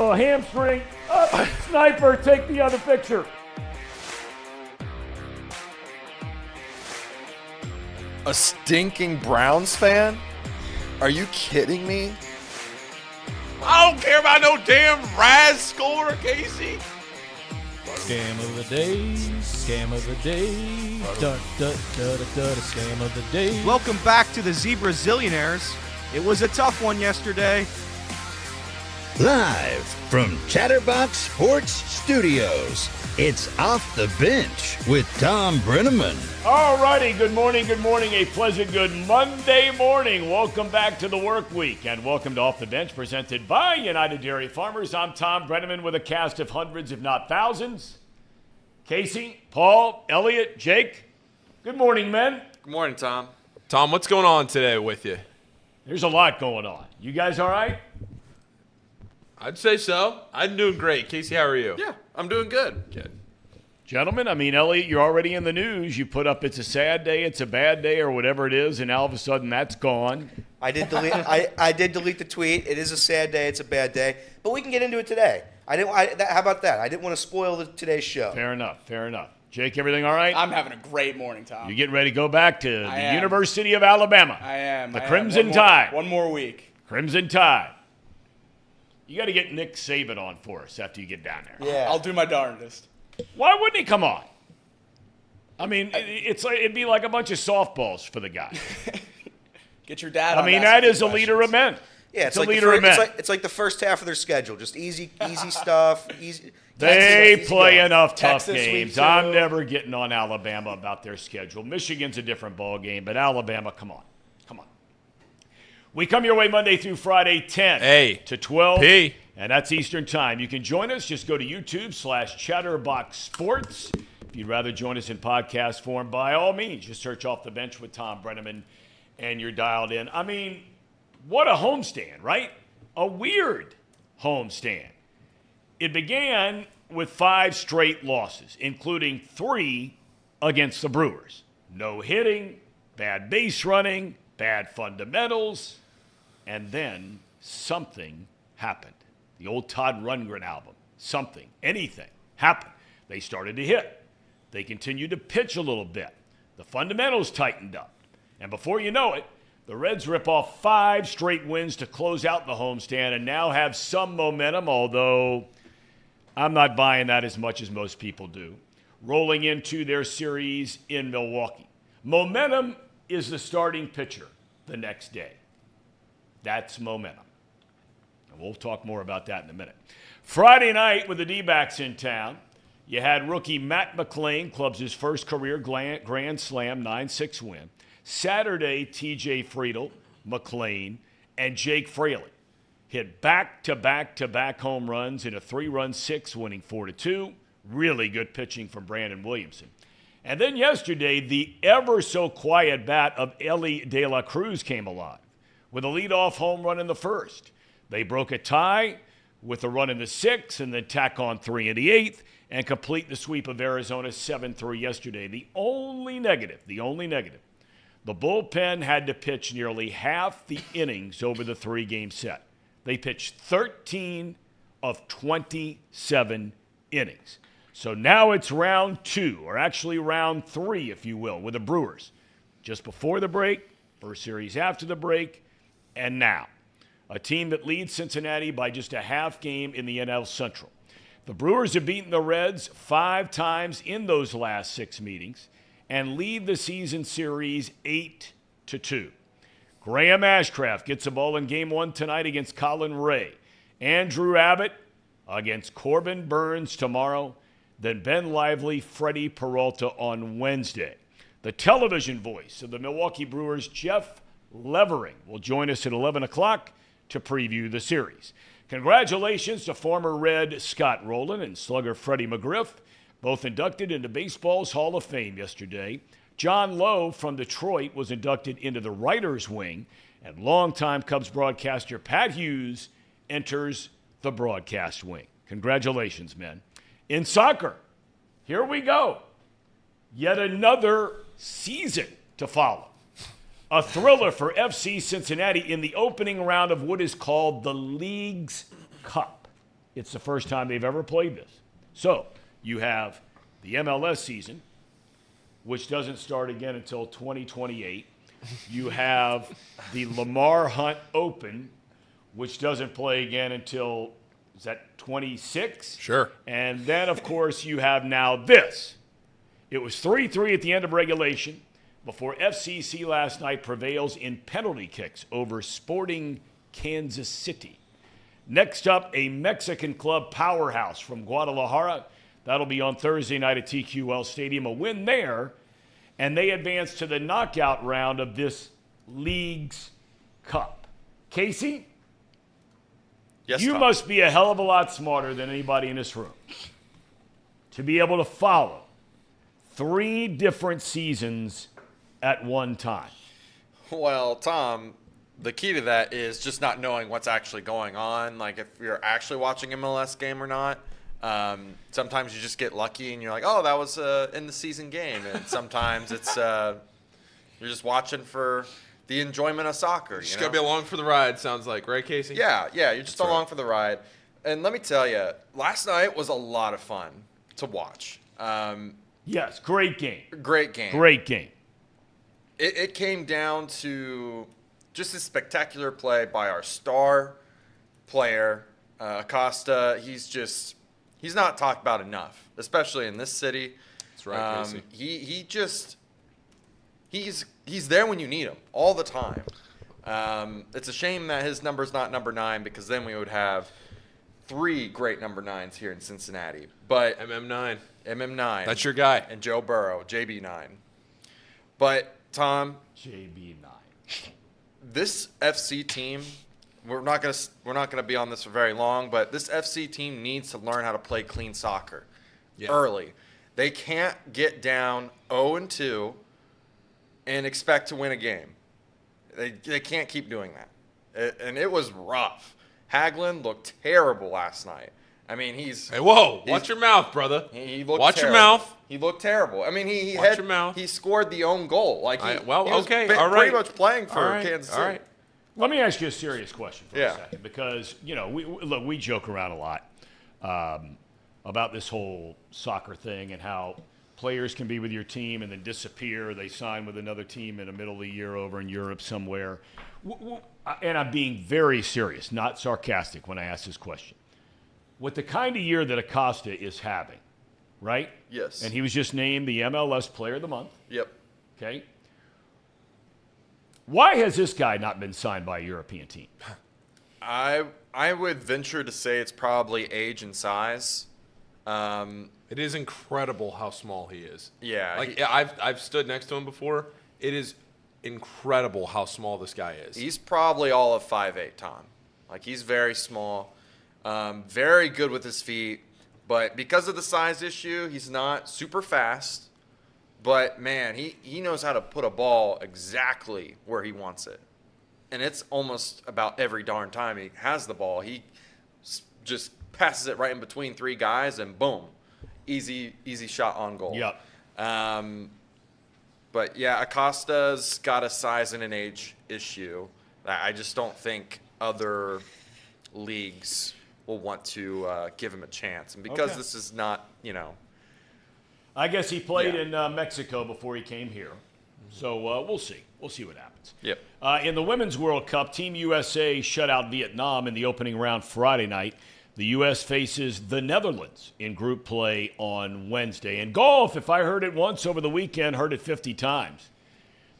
Oh, hamstring. Up. Sniper, take the other picture. A stinking Browns fan? Are you kidding me? I don't care about no damn Raz score, Casey. Scam of the day, scam of the day, scam of the day. Welcome back to the Zebra Zillionaires. It was a tough one yesterday. Live from Chatterbox Sports Studios, it's Off the Bench with Tom Brenneman. All righty, good morning, a pleasant good Monday morning. Welcome back to the work week, and welcome to Off the Bench, presented by United Dairy Farmers. I'm Tom Brenneman with a cast of hundreds, if not thousands. Casey, Paul, Elliot, Jake, good morning, men. Good morning, Tom. Tom, what's going on today with you? There's a lot going on. You guys all right? I'd say so. I'm doing great. Casey, how are you? Yeah, I'm doing good. Good. Gentlemen, Elliot, you're already in the news. You put up it's a sad day, it's a bad day, or whatever it is, and all of a sudden that's gone. I did delete. I did delete the tweet. It is a sad day. It's a bad day, but we can get into it today. How about that? I didn't want to spoil today's show. Fair enough. Jake, everything all right? I'm having a great morning, Tom. You getting ready to go back to the University of Alabama? I am. The Crimson Tide. One more week. Crimson Tide. You got to get Nick Saban on for us after you get down there. Yeah, I'll do my darndest. Why wouldn't he come on? It'd be like a bunch of softballs for the guy. Get your dad on. That is a leader of men. Yeah, it's a like leader of men. It's like the first half of their schedule, just easy stuff. Easy. They easy play going. enough tough Texas games. week I'm 2. never getting on Alabama about their schedule. Michigan's a different ball game, but Alabama, come on. We come your way Monday through Friday, 10 to 12. P. And that's Eastern Time. You can join us. Just go to YouTube/Chatterbox Sports. If you'd rather join us in podcast form, by all means, just search Off the Bench with Tom Brenneman and you're dialed in. What a homestand, right? A weird homestand. It began with 5 straight losses, including 3 against the Brewers. No hitting, bad base running, bad fundamentals, and then something happened. The old Todd Rundgren album. Something, anything happened. They started to hit. They continued to pitch a little bit. The fundamentals tightened up. And before you know it, the Reds rip off 5 straight wins to close out the homestand and now have some momentum, although I'm not buying that as much as most people do, rolling into their series in Milwaukee. Momentum is the starting pitcher the next day. That's momentum. And we'll talk more about that in a minute. Friday night with the D-backs in town, you had rookie Matt McLain clubs his first career Grand Slam 9-6 win. Saturday, TJ Friedl, McLain, and Jake Fraley hit back-to-back-to-back home runs in a 3-run 6, winning 4-2. Really good pitching from Brandon Williamson. And then yesterday, the ever-so-quiet bat of Elly De La Cruz came alive with a leadoff home run in the first. They broke a tie with a run in the 6th and then tack on 3 in the 8th and complete the sweep of Arizona 7-3 yesterday. The only negative, the bullpen had to pitch nearly half the innings over the 3-game set. They pitched 13 of 27 innings. So now it's round 2, or actually round 3, if you will, with the Brewers. Just before the break, first series after the break, and now. A team that leads Cincinnati by just a half game in the NL Central. The Brewers have beaten the Reds 5 times in those last 6 meetings and lead the season series 8-2. Graham Ashcraft gets the ball in Game 1 tonight against Colin Ray. Andrew Abbott against Corbin Burns tomorrow. Then Ben Lively, Freddie Peralta on Wednesday. The television voice of the Milwaukee Brewers, Jeff Levering, will join us at 11 o'clock to preview the series. Congratulations to former Red Scott Rowland and slugger Freddie McGriff, both inducted into baseball's Hall of Fame yesterday. John Lowe from Detroit was inducted into the writers' wing, and longtime Cubs broadcaster Pat Hughes enters the broadcast wing. Congratulations, men. In soccer, here we go. Yet another season to follow. A thriller for FC Cincinnati in the opening round of what is called the League's Cup. It's the first time they've ever played this. So you have the MLS season, which doesn't start again until 2028. You have the Lamar Hunt Open, which doesn't play again until, is that 26? Sure. And then, of course, you have now this. It was 3-3 at the end of regulation before FCC last night prevails in penalty kicks over Sporting Kansas City. Next up, a Mexican club powerhouse from Guadalajara. That'll be on Thursday night at TQL Stadium. A win there, and they advance to the knockout round of this league's cup. Casey? Yes, You Tom. must be a hell of a lot smarter than anybody in this room to be able to follow 3 different seasons at one time. Well, Tom, the key to that is just not knowing what's actually going on. Like if you're actually watching an MLS game or not. Sometimes you just get lucky and you're like, oh, that was in the season game. And sometimes it's you're just watching for the enjoyment of soccer. Just got to be along for the ride, sounds like. Right, Casey? Yeah, you're just along for the ride. And let me tell you, last night was a lot of fun to watch. Yes, great game. Great game. Great game. It came down to just a spectacular play by our star player, Acosta. He's not talked about enough, especially in this city. That's right, Casey. He's there when you need him all the time. It's a shame that his number's not number 9 because then we would have 3 great number 9s here in Cincinnati. But MM9. MM9. That's your guy. And Joe Burrow, JB9. But Tom, JB9. this FC team, we're not gonna be on this for very long, but this FC team needs to learn how to play clean soccer early. They can't get down 0-2 and expect to win a game. They can't keep doing that. And it was rough. Hagelin looked terrible last night. I mean, Hey, whoa! Watch your mouth, brother. he looked Watch terrible. your mouth. He looked terrible. I mean, he Watch your mouth. He scored the own goal. Like he was okay, pretty all right. much playing for All right, Kansas all City. right. Let me ask you a serious question for Yeah. a second, because we joke around a lot about this whole soccer thing and how players can be with your team and then disappear. They sign with another team in the middle of the year over in Europe somewhere. And I'm being very serious, not sarcastic when I ask this question. With the kind of year that Acosta is having, right? Yes. And he was just named the MLS Player of the Month. Yep. Okay. Why has this guy not been signed by a European team? I would venture to say it's probably age and size. It is incredible how small he is. Yeah, Like I've stood next to him before. It is incredible how small this guy is. He's probably all of 5'8", Tom. Like he's very small, very good with his feet, but because of the size issue, he's not super fast. But man, he knows how to put a ball exactly where he wants it, and it's almost about every darn time he has the ball, he just passes it right in between 3 guys, and boom, easy shot on goal. Yep. But yeah, Acosta's got a size and an age issue. I just don't think other leagues will want to give him a chance, and because this is not, I guess he played Yeah. in Mexico before he came here. So we'll see. We'll see what happens. Yep. In the Women's World Cup, Team USA shut out Vietnam in the opening round Friday night. The U.S. faces the Netherlands in group play on Wednesday. And golf, if I heard it once over the weekend, heard it 50 times,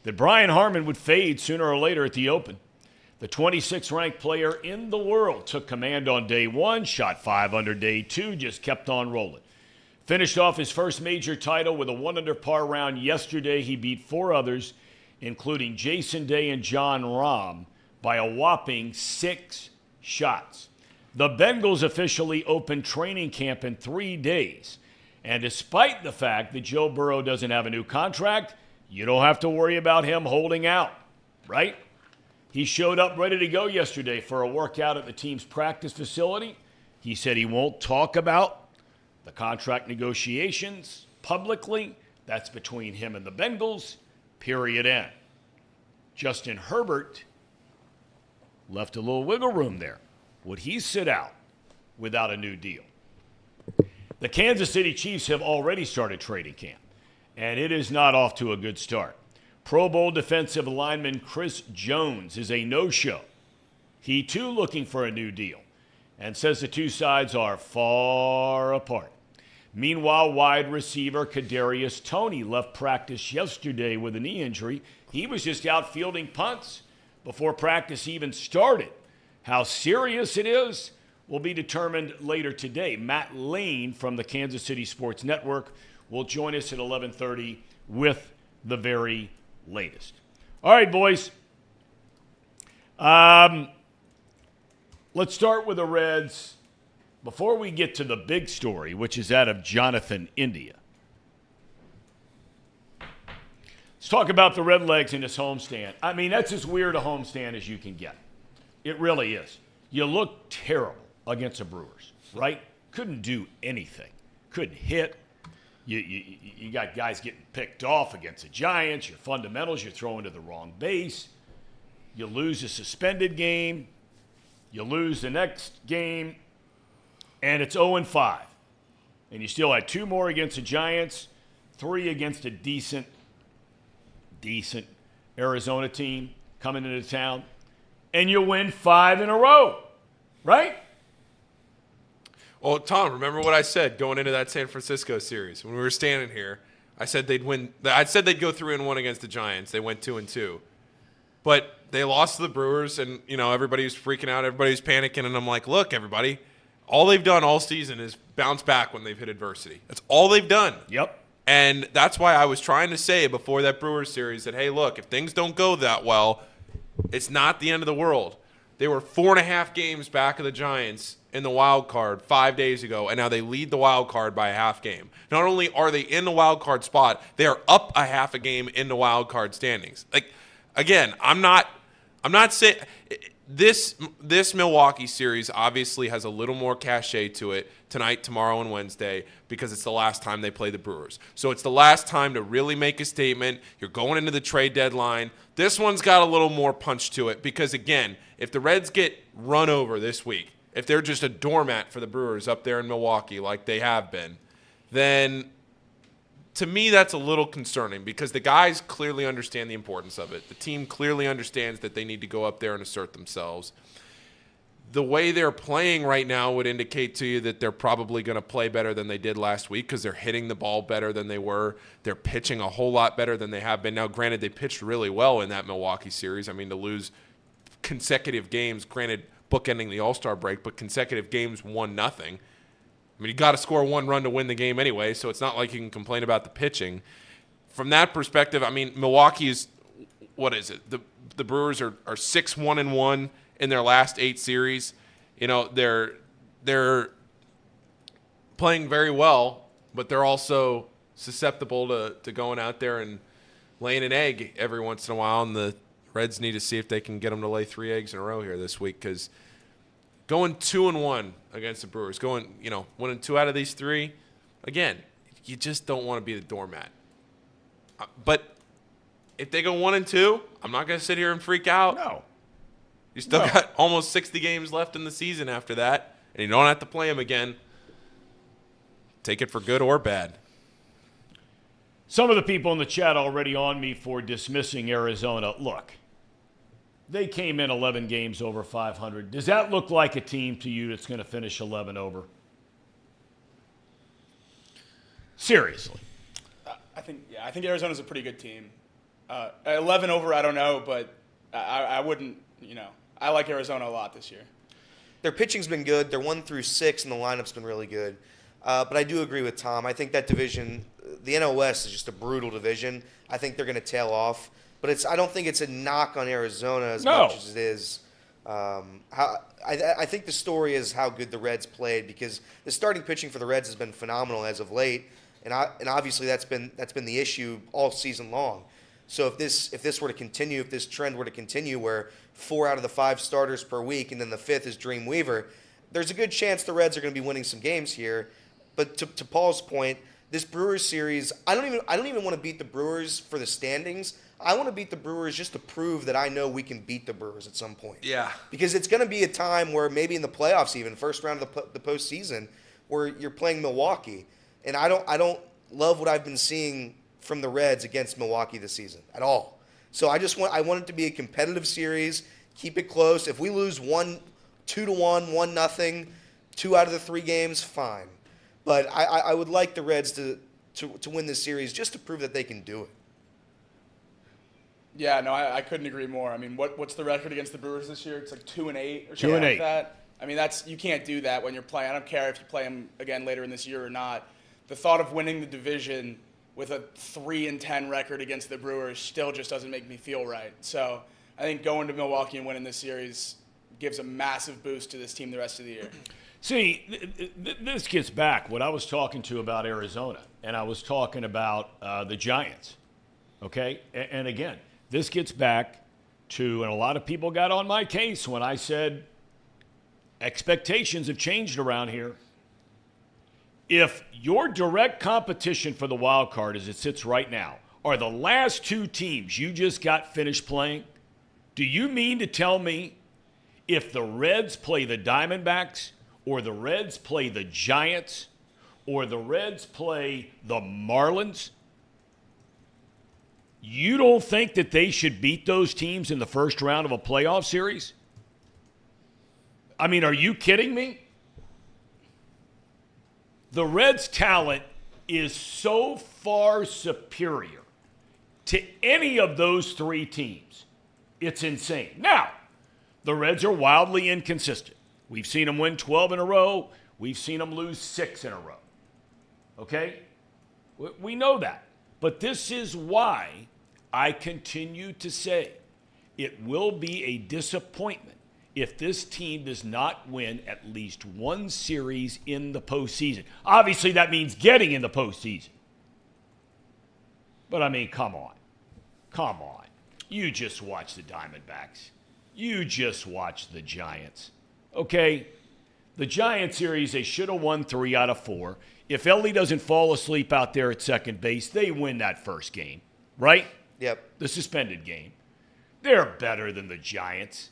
that Brian Harman would fade sooner or later at the Open. The 26th ranked player in the world took command on day 1, shot 5 under day 2, just kept on rolling. Finished off his first major title with a 1 under par round yesterday. He beat 4 others, including Jason Day and John Rahm, by a whopping 6 shots. The Bengals officially opened training camp in 3 days. And despite the fact that Joe Burrow doesn't have a new contract, you don't have to worry about him holding out, right? He showed up ready to go yesterday for a workout at the team's practice facility. He said he won't talk about the contract negotiations publicly. That's between him and the Bengals, period end. Justin Herbert left a little wiggle room there. Would he sit out without a new deal. The Kansas City Chiefs have already started training camp, and it is not off to a good start. Pro Bowl defensive lineman Chris Jones is a no-show. He, too, looking for a new deal, and says the two sides are far apart. Meanwhile, wide receiver Kadarius Toney left practice yesterday with a knee injury. He was just out fielding punts before practice even started. How serious it is will be determined later today. Matt McLain from the Kansas City Sports Network will join us at 11:30 with the very latest. All right, boys. Let's start with the Reds. Before we get to the big story, which is that of Jonathan India, let's talk about the Redlegs in this homestand. I mean, that's as weird a homestand as you can get. It really is. You look terrible against the Brewers, right? Couldn't do anything. Couldn't hit. You got guys getting picked off against the Giants. Your fundamentals, you're throwing to the wrong base. You lose a suspended game. You lose the next game. And it's 0-5. And you still had 2 more against the Giants, 3 against a decent Arizona team coming into town. And you win 5 in a row, right? Well, Tom, remember what I said going into that San Francisco series when we were standing here? I said they'd win. I said they'd go 3-1 against the Giants. They went 2-2, but they lost to the Brewers, and everybody was freaking out. Everybody was panicking, and I'm like, look, everybody, all they've done all season is bounce back when they've hit adversity. That's all they've done. Yep. And that's why I was trying to say before that Brewers series that, hey, look, if things don't go that well, it's not the end of the world. They were 4.5 games back of the Giants in the wild card 5 days ago, and now they lead the wild card by a half game. Not only are they in the wild card spot, they are up a half a game in the wild card standings. Like, again, I'm not saying this Milwaukee series obviously has a little more cachet to it tonight, tomorrow, and Wednesday because it's the last time they play the Brewers. So it's the last time to really make a statement. You're going into the trade deadline. This one's got a little more punch to it because, again, if the Reds get run over this week, if they're just a doormat for the Brewers up there in Milwaukee like they have been, then to me that's a little concerning because the guys clearly understand the importance of it. The team clearly understands that they need to go up there and assert themselves. The way they're playing right now would indicate to you that they're probably going to play better than they did last week because they're hitting the ball better than they were. They're pitching a whole lot better than they have been. Now, granted, they pitched really well in that Milwaukee series. I mean, to lose consecutive games, granted, bookending the All-Star break, but consecutive games 1-0. I mean, you got to score 1 run to win the game anyway, so it's not like you can complain about the pitching. From that perspective, I mean, Milwaukee is, what is it? The Brewers are 6-1-1 in their last 8 series. They're playing very well, but they're also susceptible to going out there and laying an egg every once in a while, and the Reds need to see if they can get them to lay 3 eggs in a row here this week because going 2-1 against the Brewers, winning 2 out of these 3, again, you just don't want to be the doormat. But if they go 1-2, I'm not going to sit here and freak out. No. You still got almost 60 games left in the season after that, and you don't have to play them again. Take it for good or bad. Some of the people in the chat already on me for dismissing Arizona. Look, they came in 11 games over 500. Does that look like a team to you that's going to finish 11 over? Seriously. I think Arizona's a pretty good team. 11 over, I don't know, but I wouldn't, I like Arizona a lot this year. Their pitching's been good. Their 1 through 6, and the lineup's been really good. But I do agree with Tom. I think that division, the NL West, is just a brutal division. I think they're going to tail off. But I don't think it's a knock on Arizona as much as it is. I think the story is how good the Reds played because the starting pitching for the Reds has been phenomenal as of late, and obviously that's been the issue all season long. So if this were to continue, if this trend were to continue, where 4 out of the 5 starters per week, and then the 5th is Dreamweaver, there's a good chance the Reds are going to be winning some games here. But to Paul's point, this Brewers series, I don't even want to beat the Brewers for the standings. I want to beat the Brewers just to prove that I know we can beat the Brewers at some point. Yeah. Because it's going to be a time where maybe in the playoffs, even first round of the postseason, where you're playing Milwaukee, and I don't love what I've been seeing from the Reds against Milwaukee this season at all. So I want it to be a competitive series. Keep it close. If we lose 2-1, 1-0, 2 out of the 3 games, fine. But I would like the Reds to win this series just to prove that they can do it. Yeah, no, I couldn't agree more. I mean, what's the record against the Brewers this year? It's like 2-8 or 2-8. something like that. I mean, you can't do that when you're playing. I don't care if you play them again later in this year or not. The thought of winning the division with a 3-10 record against the Brewers still just doesn't make me feel right. So I think going to Milwaukee and winning this series gives a massive boost to this team the rest of the year. See, this gets back what I was talking to about Arizona, and I was talking about the Giants, okay? And again, this gets back to, and a lot of people got on my case when I said expectations have changed around here. If your direct competition for the wild card as it sits right now are the last 2 teams you just got finished playing, do you mean to tell me if the Reds play the Diamondbacks or the Reds play the Giants or the Reds play the Marlins, you don't think that they should beat those teams in the first round of a playoff series? I mean, are you kidding me? The Reds' talent is so far superior to any of those 3 teams. It's insane. Now, the Reds are wildly inconsistent. We've seen them win 12 in a row. We've seen them lose 6 in a row. Okay? We know that. But this is why I continue to say it will be a disappointment if this team does not win at least 1 series in the postseason. Obviously, that means getting in the postseason. But, I mean, come on. Come on. You just watch the Diamondbacks. You just watch the Giants. Okay? The Giant series, they should have won 3 out of 4. If Elly doesn't fall asleep out there at second base, they win that first game. Right? Yep. The suspended game. They're better than the Giants.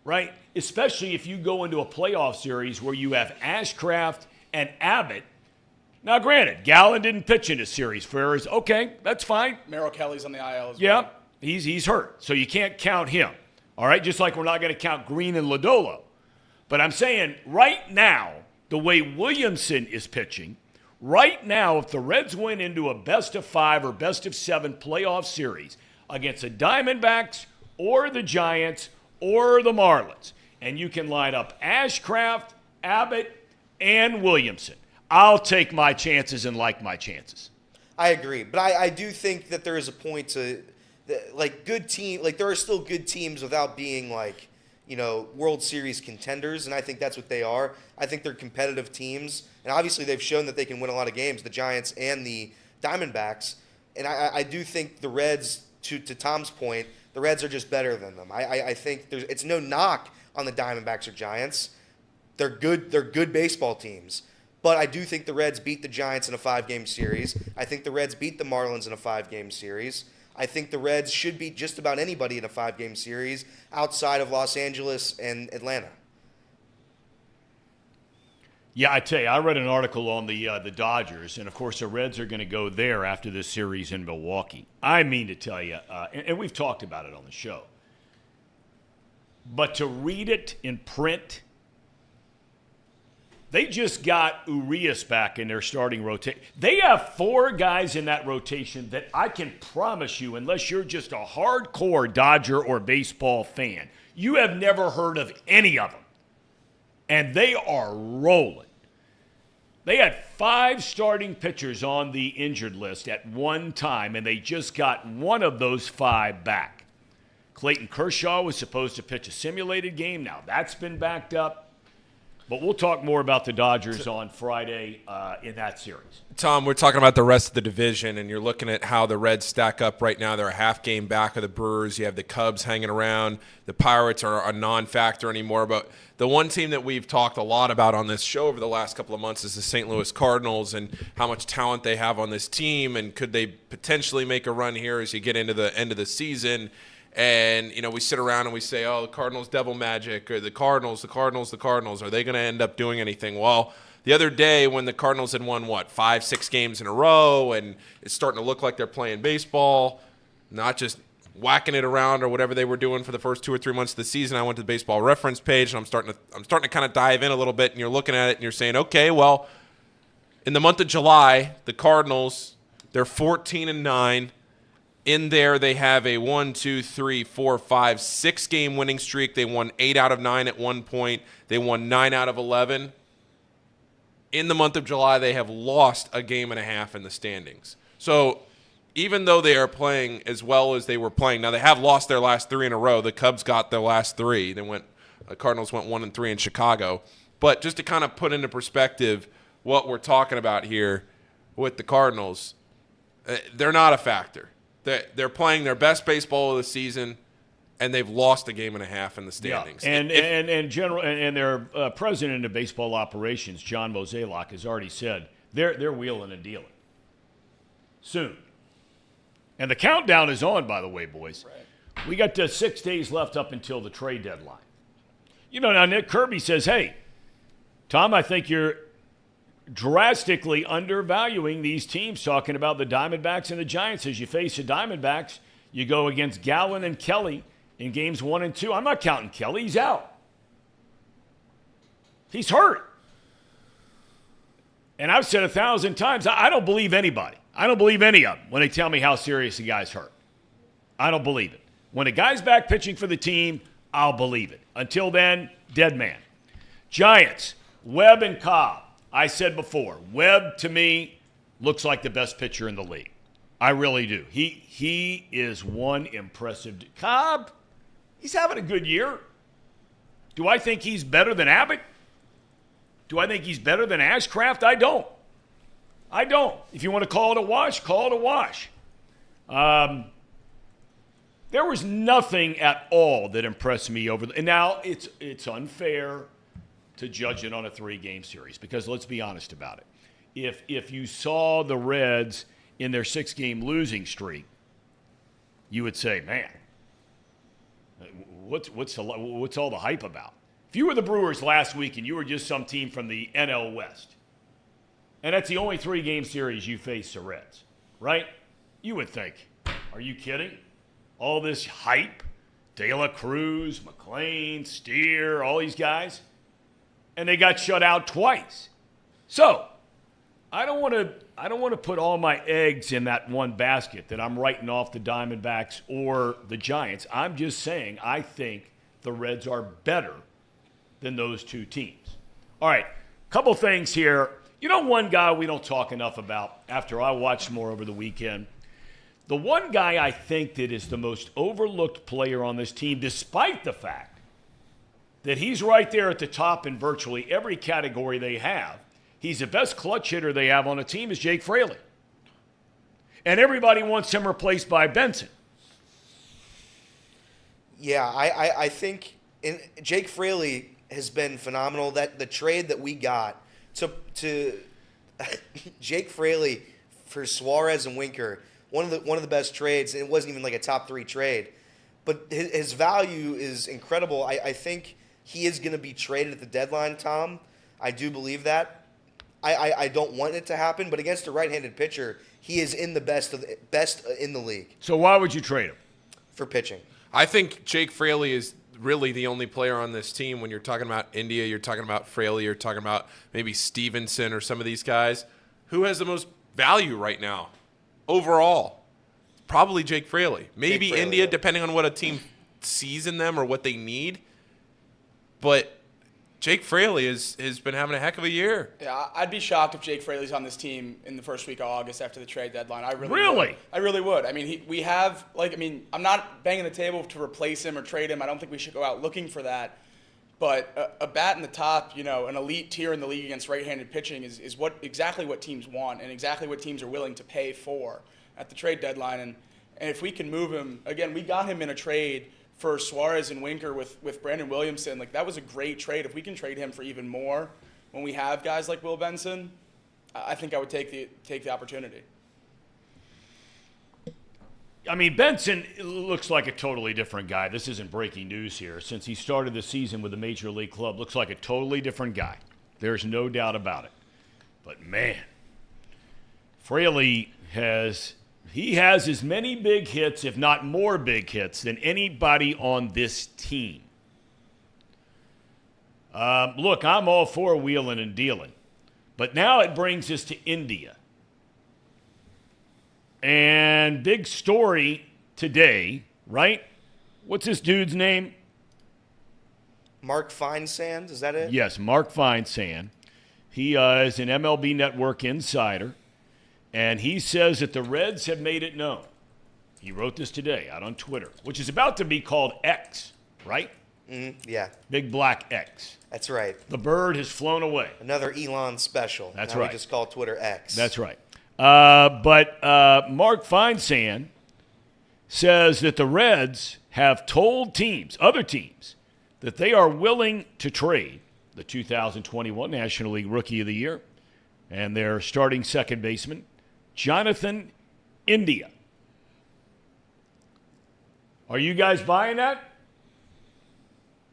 Right? Especially if you go into a playoff series where you have Ashcraft and Abbott. Now, granted, Gallen didn't pitch in this series for Arizona. Okay, that's fine. Merrill Kelly's on the IL as well. Yeah, he's hurt, so you can't count him. All right, just like we're not going to count Green and Lodolo. But I'm saying right now, the way Williamson is pitching, right now, if the Reds went into a best-of-5 or best-of-7 playoff series against the Diamondbacks or the Giants or the Marlins, and you can line up Ashcraft, Abbott, and Williamson, I'll take my chances and like my chances. I agree, but I do think that there is a point to, good team. Like there are still good teams without being World Series contenders, and I think that's what they are. I think they're competitive teams, and obviously they've shown that they can win a lot of games, the Giants and the Diamondbacks. And I do think the Reds, to Tom's point, the Reds are just better than them. I think it's no knock on the Diamondbacks or Giants. They're good baseball teams. But I do think the Reds beat the Giants in a 5-game series. I think the Reds beat the Marlins in a 5-game series. I think the Reds should beat just about anybody in a 5-game series outside of Los Angeles and Atlanta. Yeah, I tell you, I read an article on the Dodgers, and of course the Reds are going to go there after this series in Milwaukee. I mean to tell you, and we've talked about it on the show, but to read it in print, they just got Urias back in their starting rotation. They have 4 guys in that rotation that I can promise you, unless you're just a hardcore Dodger or baseball fan, you have never heard of any of them. And they are rolling. They had 5 starting pitchers on the injured list at one time, and they just got one of those 5 back. Clayton Kershaw was supposed to pitch a simulated game. Now that's been backed up. But we'll talk more about the Dodgers on Friday in that series. Tom, we're talking about the rest of the division, and you're looking at how the Reds stack up right now. They're a half game back of the Brewers. You have the Cubs hanging around. The Pirates are a non-factor anymore. But the one team that we've talked a lot about on this show over the last couple of months is the St. Louis Cardinals and how much talent they have on this team, and could they potentially make a run here as you get into the end of the season. And, we sit around and we say, oh, the Cardinals devil magic, or the Cardinals. Are they going to end up doing anything? Well, the other day when the Cardinals had won, 5-6 games in a row, and it's starting to look like they're playing baseball, not just whacking it around or whatever they were doing for the first 2 or 3 months of the season, I went to the baseball reference page, and I'm starting to kind of dive in a little bit, and you're looking at it and you're saying, okay, well, in the month of July, the Cardinals, they're 14-9. In there, they have a 6-game winning streak. They won 8 out of 9 at one point. They won 9 out of 11. In the month of July, they have lost a game and a half in the standings. So even though they are playing as well as they were playing, now they have lost their last 3 in a row. The Cubs got their last 3. The Cardinals went 1-3 in Chicago. But just to kind of put into perspective what we're talking about here with the Cardinals, they're not a factor. They're playing their best baseball of the season, and they've lost a game and a half in the standings. Yeah. And their president of baseball operations, John Mozeliak, has already said they're wheeling and dealing soon. And the countdown is on, by the way, boys. Right. We got 6 days left up until the trade deadline. Now Nick Kirby says, hey, Tom, I think you're drastically undervaluing these teams, talking about the Diamondbacks and the Giants. As you face the Diamondbacks, you go against Gallen and Kelly in games 1 and 2. I'm not counting Kelly. He's out. He's hurt. And I've said 1,000 times, I don't believe anybody. I don't believe any of them when they tell me how serious the guy's hurt. I don't believe it. When a guy's back pitching for the team, I'll believe it. Until then, dead man. Giants, Webb and Cobb. I said before, Webb, to me, looks like the best pitcher in the league. I really do. He is one impressive. Cobb, he's having a good year. Do I think he's better than Abbott? Do I think he's better than Ashcraft? I don't. If you want to call it a wash, call it a wash. There was nothing at all that impressed me and now it's unfair to judge it on a 3-game series, because let's be honest about it. If you saw the Reds in their 6-game losing streak, you would say, man, what's all the hype about? If you were the Brewers last week and you were just some team from the NL West, and that's the only 3-game series you face the Reds, right? You would think, are you kidding? All this hype, De La Cruz, McLain, Steer, all these guys, and they got shut out twice. So I don't want to put all my eggs in that one basket that I'm writing off the Diamondbacks or the Giants. I'm just saying I think the Reds are better than those 2 teams. All right, couple things here. One guy we don't talk enough about after I watched more over the weekend. The one guy I think that is the most overlooked player on this team, despite the fact that he's right there at the top in virtually every category they have. He's the best clutch hitter they have on the team, is Jake Fraley. And everybody wants him replaced by Benson. Yeah, I think Jake Fraley has been phenomenal. That the trade that we got to Jake Fraley for Suarez and Winker, one of the best trades. It wasn't even like a top 3 trade, but his value is incredible. I think he is going to be traded at the deadline, Tom. I do believe that. I don't want it to happen, but against a right-handed pitcher, he is in the best in the league. So why would you trade him? For pitching. I think Jake Fraley is really the only player on this team. When you're talking about India, you're talking about Fraley, you're talking about maybe Stevenson or some of these guys. Who has the most value right now overall? Probably Jake Fraley. Maybe Jake Fraley, India, depending on what a team sees in them or what they need. But Jake Fraley has been having a heck of a year. Yeah, I'd be shocked if Jake Fraley's on this team in the first week of August after the trade deadline. I really would. I really would. I mean, I'm not banging the table to replace him or trade him. I don't think we should go out looking for that. But a bat in the top, an elite tier in the league against right-handed pitching is exactly what teams want and exactly what teams are willing to pay for at the trade deadline. And if we can move him, again, we got him in a trade for Suarez and Winker with Brandon Williamson. Like, that was a great trade. If we can trade him for even more when we have guys like Will Benson, I think I would take the opportunity. I mean, Benson looks like a totally different guy. This isn't breaking news here. Since he started the season with a major league club, looks like a totally different guy. There's no doubt about it. But, man, Fraley has as many big hits, if not more big hits, than anybody on this team. Look, I'm all for wheeling and dealing. But now it brings us to India. And big story today, right? What's this dude's name? Mark Feinsand, is that it? Yes, Mark Feinsand. He is an MLB Network insider, and he says that the Reds have made it known. He wrote this today out on Twitter, which is about to be called X, right? Yeah, Big black X. that's right. The bird has flown away. Another Elon special. That's now right. We just call Twitter X. That's right. But Mark Feinsand says that the Reds have told other teams, that they are willing to trade the 2021 National League Rookie of the Year and their starting second baseman, Jonathan India. Are you guys buying that?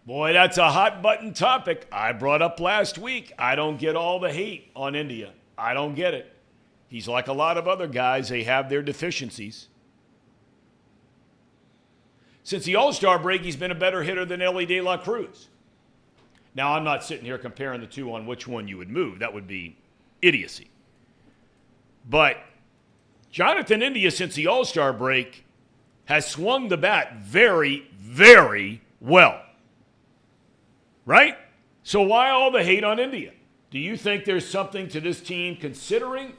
Boy, that's a hot button topic I brought up last week. I don't get all the hate on India. I don't get it. He's like a lot of other guys. They have their deficiencies. Since the All-Star break, he's been a better hitter than Elly De La Cruz. Now, I'm not sitting here comparing the two on which one you would move. That would be idiocy. But Jonathan India, since the All-Star break, has swung the bat very, very well. Right? So why all the hate on India? Do you think there's something to this team considering?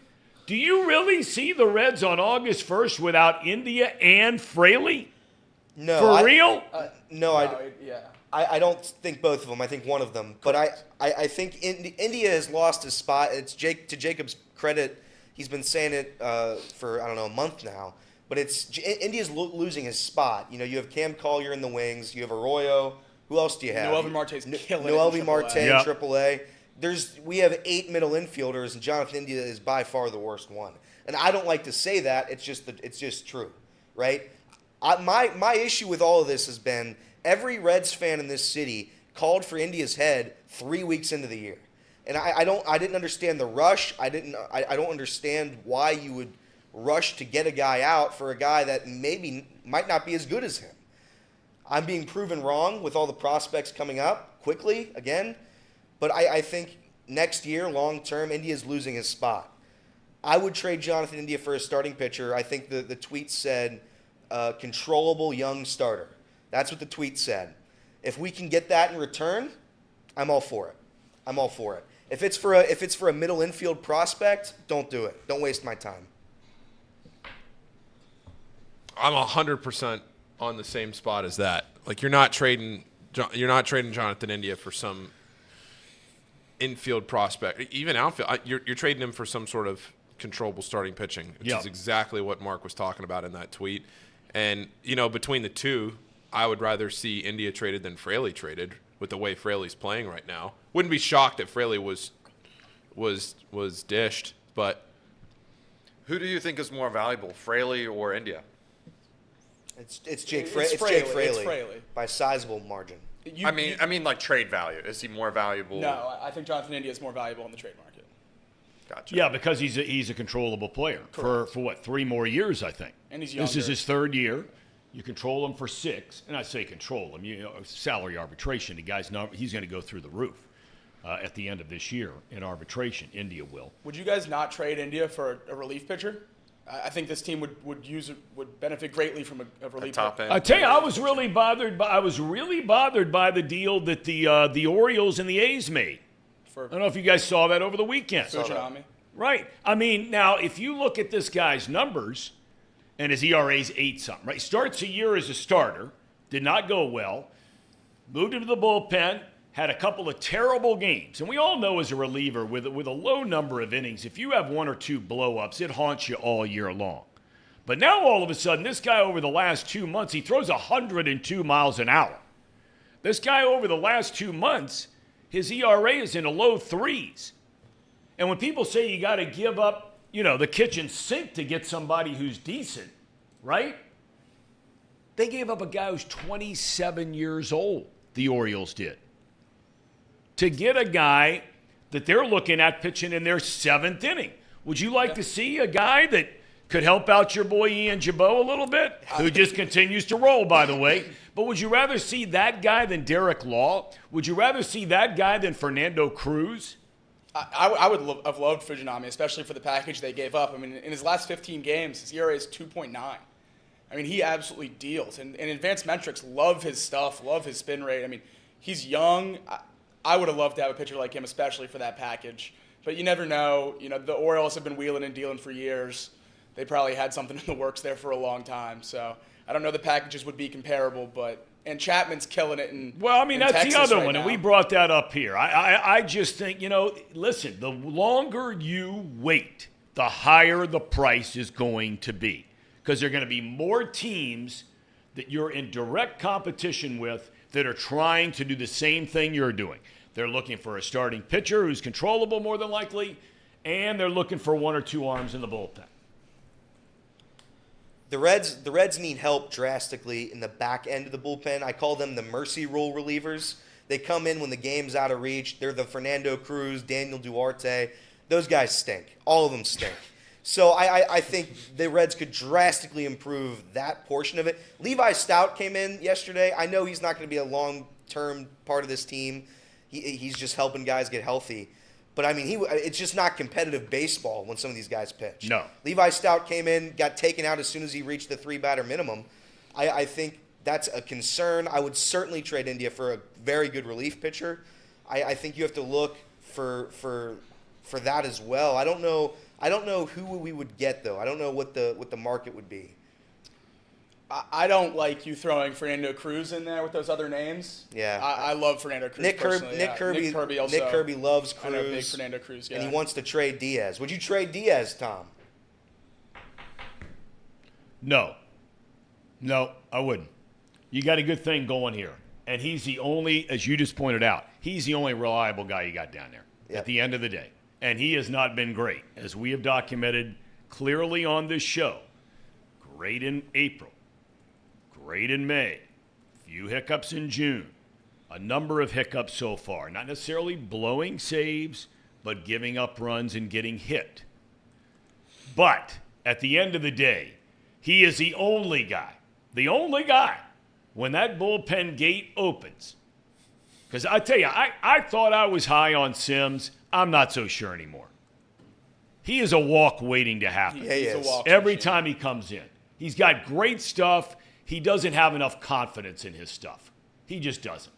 Do you really see the Reds on August 1st without India and Fraley? No. For real? I don't think both of them. I think one of them. But I think India has lost his spot. It's to Jacob's credit, he's been saying it for, a month now. But India's losing his spot. You have Cam Collier in the wings. You have Arroyo. Who else do you have? Noelvi Marte's killing it. Noelvi Marte in Yep. AAA. We have 8 middle infielders, and Jonathan India is by far the worst one. And I don't like to say that. It's just true, right? My issue with all of this has been every Reds fan in this city called for India's head 3 weeks into the year, and I didn't understand the rush. I don't understand why you would rush to get a guy out for a guy that might not be as good as him. I'm being proven wrong with all the prospects coming up quickly again. But I think next year, long term, India's losing his spot. I would trade Jonathan India for a starting pitcher. I think the tweet said controllable young starter. That's what the tweet said. If we can get that in return, I'm all for it. If it's for a middle infield prospect, don't do it. Don't waste my time. I'm 100% on the same spot as that. Like, you're not trading Jonathan India for some infield prospect, even outfield. You're trading him for some sort of controllable starting pitching, which is exactly what Mark was talking about in that tweet. And, between the two, I would rather see India traded than Fraley traded with the way Fraley's playing right now. Wouldn't be shocked if Fraley was dished, but Who do you think is more valuable, Fraley or India? It's Jake It's Fraley. Fraley. Jake Fraley. It's Fraley. By a sizable margin. I mean, like trade value. Is he more valuable? No, I think Jonathan India is more valuable in the trade market. Gotcha. Yeah, because he's a controllable player for what, 3 more years, I think. And he's This is younger. his 3rd year. You control him for 6, and I say control him. Salary arbitration. The guy's he's going to go through the roof at the end of this year in arbitration. India will. Would you guys not trade India for a relief pitcher? I think this team would benefit greatly from a relief top pitcher. end. I tell you, I was really bothered by the deal that the Orioles and the A's made. I don't know if you guys saw that over the weekend. Fujinami. Right. I mean, now, if you look at this guy's numbers, and his ERA's 8-something, right? Starts a year as a starter, did not go well, moved into the bullpen, had a couple of terrible games. And we all know as a reliever with a low number of innings, if you have one or two blow-ups, it haunts you all year long. But now all of a sudden, this guy over the last 2 months, he throws 102 miles an hour. This guy over the last 2 months, his ERA is in the low threes. And when people say you got to give up, the kitchen sink to get somebody who's decent, right? They gave up a guy who's 27 years old, the Orioles did, to get a guy that they're looking at pitching in their 7th inning. Would you like to see a guy that could help out your boy Ian Jabot a little bit, who just continues to roll, by the way? But would you rather see that guy than Derek Law? Would you rather see that guy than Fernando Cruz? I would have loved Fujinami, especially for the package they gave up. I mean, in his last 15 games, his ERA is 2.9. I mean, he absolutely deals. And advanced metrics love his stuff, love his spin rate. I mean, he's young. I would have loved to have a pitcher like him, especially for that package. But you never know. The Orioles have been wheeling and dealing for years. They probably had something in the works there for a long time. So I don't know the packages would be comparable, and Chapman's killing it in Well, I mean, that's Texas the other right one, now. and we brought that up here. I just think, listen, the longer you wait, the higher the price is going to be, because there are going to be more teams that you're in direct competition with that are trying to do the same thing you're doing. They're looking for a starting pitcher who's controllable more than likely, and they're looking for one or two arms in the bullpen. The Reds need help drastically in the back end of the bullpen. I call them the mercy rule relievers. They come in when the game's out of reach. They're the Fernando Cruz, Daniel Duarte. Those guys stink. All of them stink. So I think the Reds could drastically improve that portion of it. Levi Stout came in yesterday. I know he's not going to be a long-term part of this team. He's just helping guys get healthy. But, I mean, it's just not competitive baseball when some of these guys pitch. No. Levi Stout came in, got taken out as soon as he reached the 3-batter minimum. I think that's a concern. I would certainly trade India for a very good relief pitcher. I think you have to look for that as well. I don't know who we would get, though. I don't know what the market would be. I don't like you throwing Fernando Cruz in there with those other names. Yeah. I love Fernando Cruz Nick personally. Kirby also. Nick Kirby loves Cruz. I know, big Fernando Cruz guy. And he wants to trade Diaz. Would you trade Diaz, Tom? No, I wouldn't. You got a good thing going here. And he's the only, as you just pointed out, he's the only reliable guy you got down there at the end of the day. And he has not been great, as we have documented clearly on this show. Great in April. Great in May. Few hiccups in June. A number of hiccups so far. Not necessarily blowing saves, but giving up runs and getting hit. But at the end of the day, he is the only guy, when that bullpen gate opens. Because I tell you, I thought I was high on Sims. I'm not so sure anymore. He is a walk waiting to happen. Yeah, he is. Every time he comes in. He's got great stuff. He doesn't have enough confidence in his stuff. He just doesn't.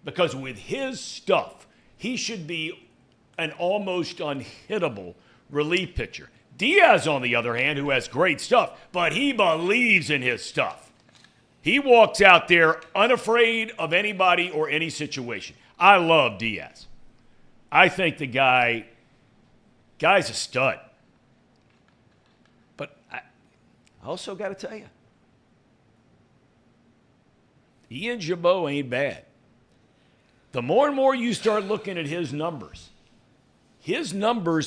Because with his stuff, he should be an almost unhittable relief pitcher. Diaz, on the other hand, who has great stuff, but he believes in his stuff. He walks out there unafraid of anybody or any situation. I love Diaz. I think the guy's a stud. But I also got to tell you, Ian Jabot ain't bad. The more and more you start looking at his numbers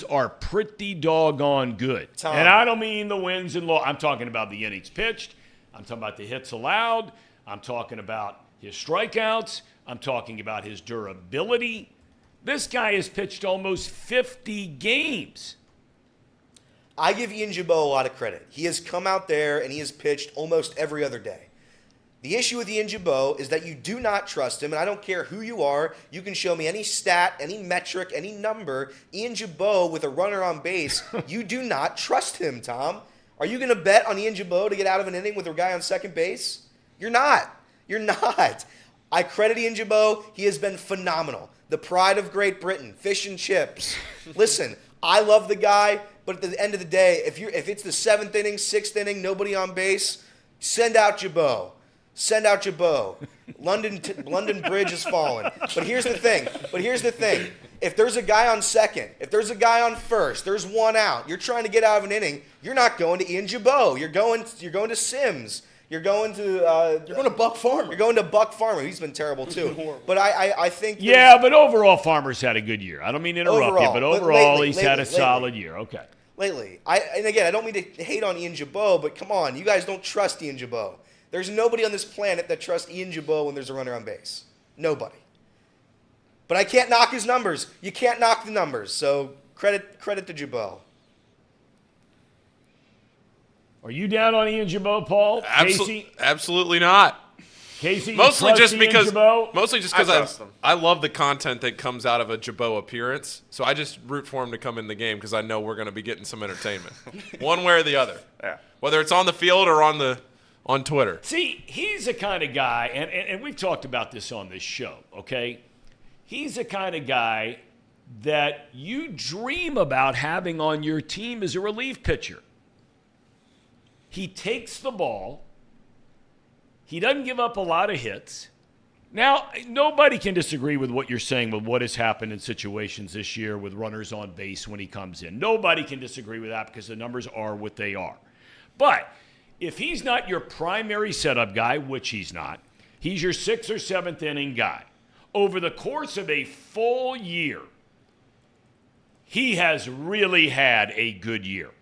are pretty doggone good. Tom. And I don't mean the wins and losses. I'm talking about the innings pitched. I'm talking about the hits allowed. I'm talking about his strikeouts. I'm talking about his durability. This guy has pitched almost 50 games. I give Ian Jabot a lot of credit. He has come out there and he has pitched almost every other day. The issue with Ian Jabot is that you do not trust him, and I don't care who you are. You can show me any stat, any metric, any number. Ian Jabot with a runner on base, you do not trust him, Tom. Are you going to bet on Ian Jabot to get out of an inning with a guy on second base? You're not. You're not. I credit Ian Jabot. He has been phenomenal. The pride of Great Britain, fish and chips. Listen, I love the guy, but at the end of the day, if it's the 7th inning, 6th inning, nobody on base, send out Jabot. Send out Jabot. London Bridge has fallen. But here's the thing. If there's a guy on second, if there's a guy on first, there's one out. You're trying to get out of an inning. You're not going to Ian Jabot. You're going to Sims. You're going to Buck Farmer. You're going to Buck Farmer. He's been terrible too. But I think. Yeah, but overall, Farmer's had a good year. I don't mean to interrupt you, but overall, he's had a solid year. Okay. Lately, and again, I don't mean to hate on Ian Jabot, but come on, you guys don't trust Ian Jabot. There's nobody on this planet that trusts Ian Jabot when there's a runner on base. Nobody. But I can't knock his numbers. You can't knock the numbers. So credit to Jabot. Are you down on Ian Jabot, Paul? Casey? Absolutely not. Casey, mostly just because trust him. I love the content that comes out of a Jabot appearance. So I just root for him to come in the game because I know we're going to be getting some entertainment, one way or the other. Yeah. Whether it's on the field or on Twitter. See, he's the kind of guy, and we've talked about this on this show, okay? He's the kind of guy that you dream about having on your team as a relief pitcher. He takes the ball. He doesn't give up a lot of hits. Now, nobody can disagree with what you're saying with what has happened in situations this year with runners on base when he comes in. Nobody can disagree with that because the numbers are what they are. But if he's not your primary setup guy, which he's not, he's your 6th or 7th inning guy. Over the course of a full year, he has really had a good year.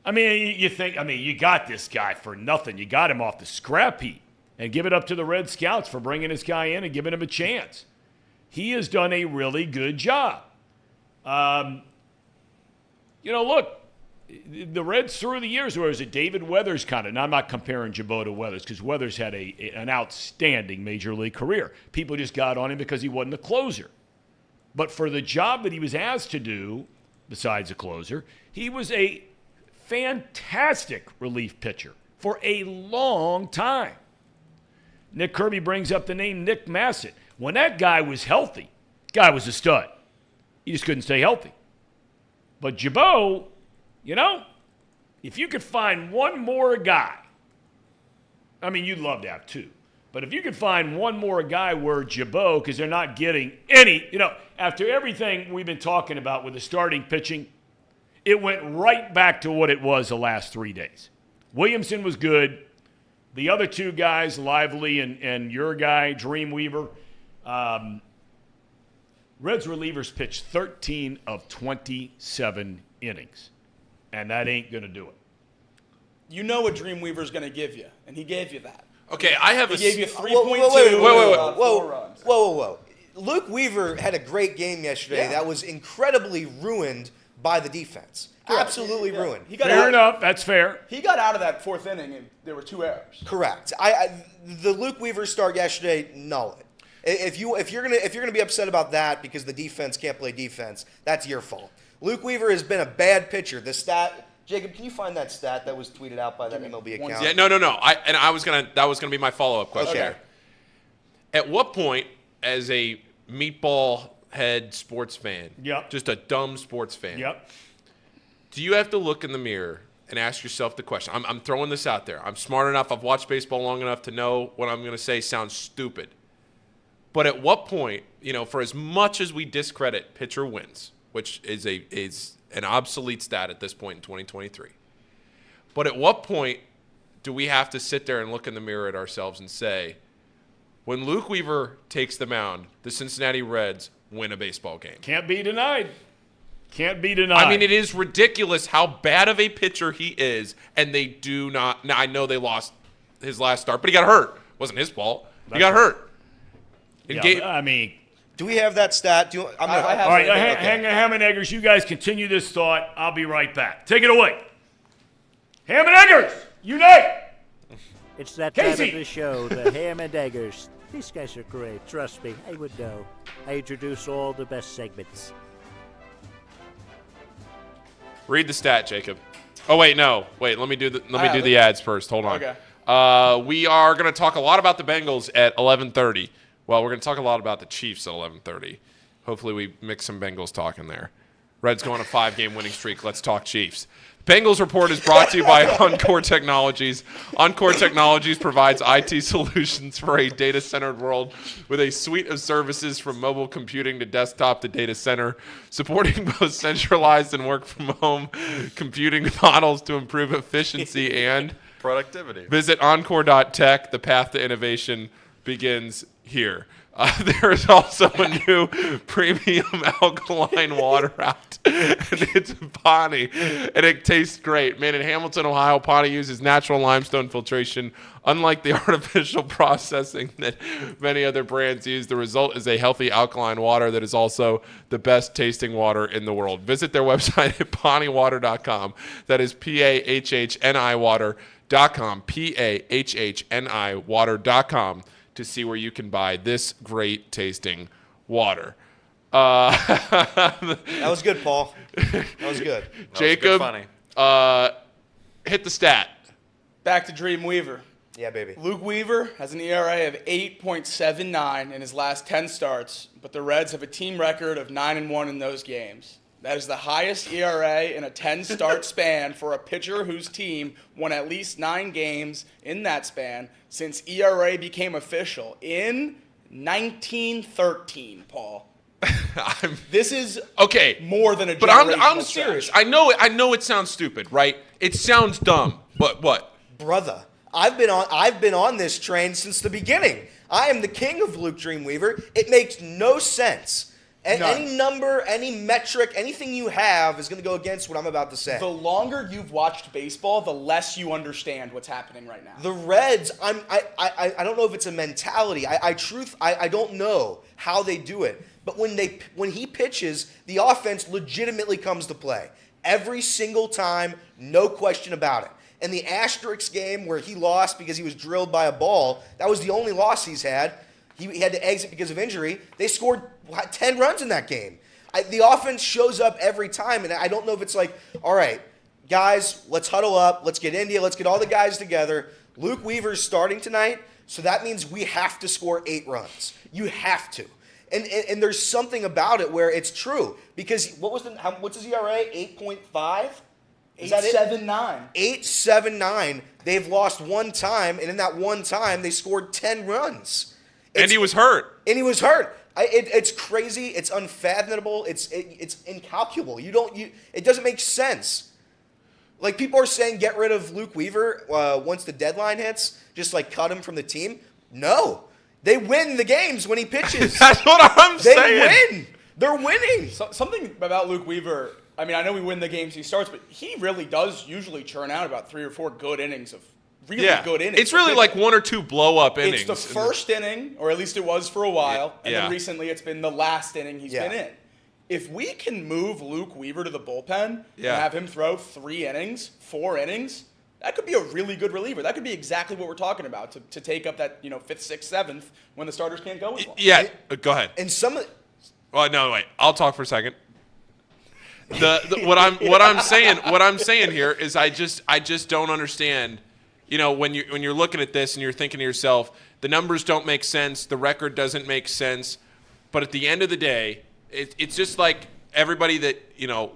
I mean, you got this guy for nothing. You got him off the scrap heap and give it up to the Red Scouts for bringing this guy in and giving him a chance. He has done a really good job. Look, the Reds through the years, where was it David Weathers kind of, and I'm not comparing Jabot to Weathers because Weathers had an outstanding major league career. People just got on him because he wasn't a closer. But for the job that he was asked to do, besides a closer, he was a fantastic relief pitcher for a long time. Nick Kirby brings up the name Nick Massett. When that guy was healthy, guy was a stud. He just couldn't stay healthy. But Jabot, if you could find one more guy, I mean, you'd love to have two. But if you could find one more guy where Jabot, because they're not getting any, after everything we've been talking about with the starting pitching, it went right back to what it was the last 3 days. Williamson was good. The other two guys, Lively and your guy, Dreamweaver, Reds relievers pitched 13 of 27 innings, and that ain't going to do it. You know what Dreamweaver's going to give you, and he gave you that. Okay, I have He a... gave you 3.2. Whoa. 4 runs. Whoa. Luke Weaver had a great game yesterday that was incredibly ruined by the defense. Absolutely ruined. Fair enough. That's fair. He got out of that 4th inning, and there were 2 errors. Correct. The Luke Weaver start yesterday, null it. If you're gonna be upset about that because the defense can't play defense, that's your fault. Luke Weaver has been a bad pitcher. The stat, Jacob, can you find that stat that was tweeted out by that MLB account? Yeah, no. That was gonna be my follow-up question. Okay. At what point, as a meatball head sports fan, just a dumb sports fan, do you have to look in the mirror and ask yourself the question? I'm throwing this out there. I'm smart enough. I've watched baseball long enough to know what I'm going to say sounds stupid. But at what point, for as much as we discredit pitcher wins, which is an obsolete stat at this point in 2023, but at what point do we have to sit there and look in the mirror at ourselves and say, when Luke Weaver takes the mound, the Cincinnati Reds win a baseball game? Can't be denied. Can't be denied. I mean, it is ridiculous how bad of a pitcher he is, and they do not. Now, I know they lost his last start, but he got hurt. It wasn't his fault. He got hurt. Do we have that stat? All right, Ham and Eggers, you guys continue this thought. I'll be right back. Take it away. Ham and Eggers, unite! It's that Casey. time of the show, the Ham and Eggers. These guys are great. Trust me, I would know. I introduce all the best segments. Read the stat, Jacob. Oh wait, no. Wait, let me do the ads first. Hold on. Okay. We are going to talk a lot about the Bengals at 11:30. Well, we're going to talk a lot about the Chiefs at 11:30. Hopefully we mix some Bengals talk in there. Reds go on a 5-game winning streak. Let's talk Chiefs. Bengals Report is brought to you by Encore Technologies. Encore Technologies provides IT solutions for a data-centered world with a suite of services from mobile computing to desktop to data center, supporting both centralized and work-from-home computing models to improve efficiency and productivity. Visit encore.tech. The path to innovation begins here. There is also a new premium alkaline water out, and it's Pawnee, and it tastes great. Made in Hamilton, Ohio, Pawnee uses natural limestone filtration. Unlike the artificial processing that many other brands use, the result is a healthy alkaline water that is also the best tasting water in the world. Visit their website at pawneewater.com. That is PAHHNI water.com, PAHHNI water.com. to see where you can buy this great tasting water. That was good, Paul. That was good. Jacob, that was good, hit the stat. Back to Dreamweaver. Yeah, baby. Luke Weaver has an ERA of 8.79 in his last 10 starts, but the Reds have a team record of 9-1 in those games. That is the highest ERA in a 10-start span for a pitcher whose team won at least 9 games in that span since ERA became official in 1913, Paul. This is okay, more than a but generational I'm serious. stretch. I know it sounds stupid, right? It sounds dumb, but what? Brother, I've been on this train since the beginning. I am the king of Luke Dreamweaver. It makes no sense. Any number, any metric, anything you have is going to go against what I'm about to say. The longer you've watched baseball, the less you understand what's happening right now. The Reds, I don't know if it's a mentality. I don't know how they do it. But when he pitches, the offense legitimately comes to play. Every single time, no question about it. And the Asterix game where he lost because he was drilled by a ball, that was the only loss he's had. He had to exit because of injury. They scored 10 runs in that game. The offense shows up every time, and I don't know if it's like, all right, guys, let's huddle up. Let's get India. Let's get all the guys together. Luke Weaver's starting tonight, so that means we have to score 8 runs. You have to. And there's something about it where it's true. Because what's his ERA? 8.5? Is that it? 8.79. 8.79. They've lost one time, and in that one time, they scored 10 runs. And he was hurt. It's crazy. It's unfathomable. It's incalculable. It doesn't make sense. Like, people are saying, get rid of Luke Weaver once the deadline hits. Just like cut him from the team. No, they win the games when he pitches. That's what I'm saying. They win. They're winning. Something about Luke Weaver. I mean, I know we win the games he starts, but he really does usually churn out about 3 or 4 good innings of. Really good innings. It's really like 1 or 2 blow-up innings. It's the first inning, or at least it was for a while, and then recently it's been the last inning he's been in. If we can move Luke Weaver to the bullpen and have him throw 3 innings, 4 innings, that could be a really good reliever. That could be exactly what we're talking about to take up that 5th, 6th, 7th when the starters can't go as long. Yeah, go ahead. And some of well, no, wait. I'll talk for a second. What I'm saying here is I just don't understand. When you're looking at this and you're thinking to yourself, the numbers don't make sense, the record doesn't make sense, but at the end of the day, it's just like everybody that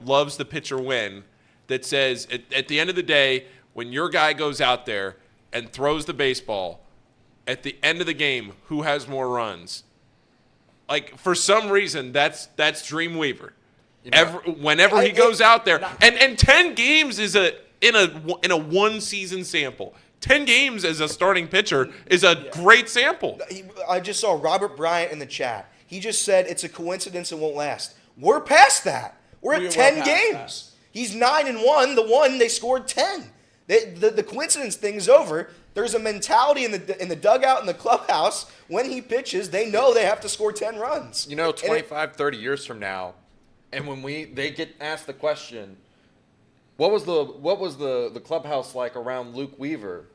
loves the pitcher win that says at the end of the day, when your guy goes out there and throws the baseball, at the end of the game, who has more runs? Like, for some reason, that's Dreamweaver. Whenever he goes out there, and 10 games is in a one season sample. 10 games as a starting pitcher is a great sample. I just saw Robert Bryant in the chat. He just said it's a coincidence and won't last. We're past that. We're at 10 games. He's 9-1. The one they scored 10. The coincidence thing is over. There's a mentality in the dugout in the clubhouse. When he pitches, they know they have to score 10 runs. 25, 30 years from now, and when they get asked the question, what was the clubhouse like around Luke Weaver?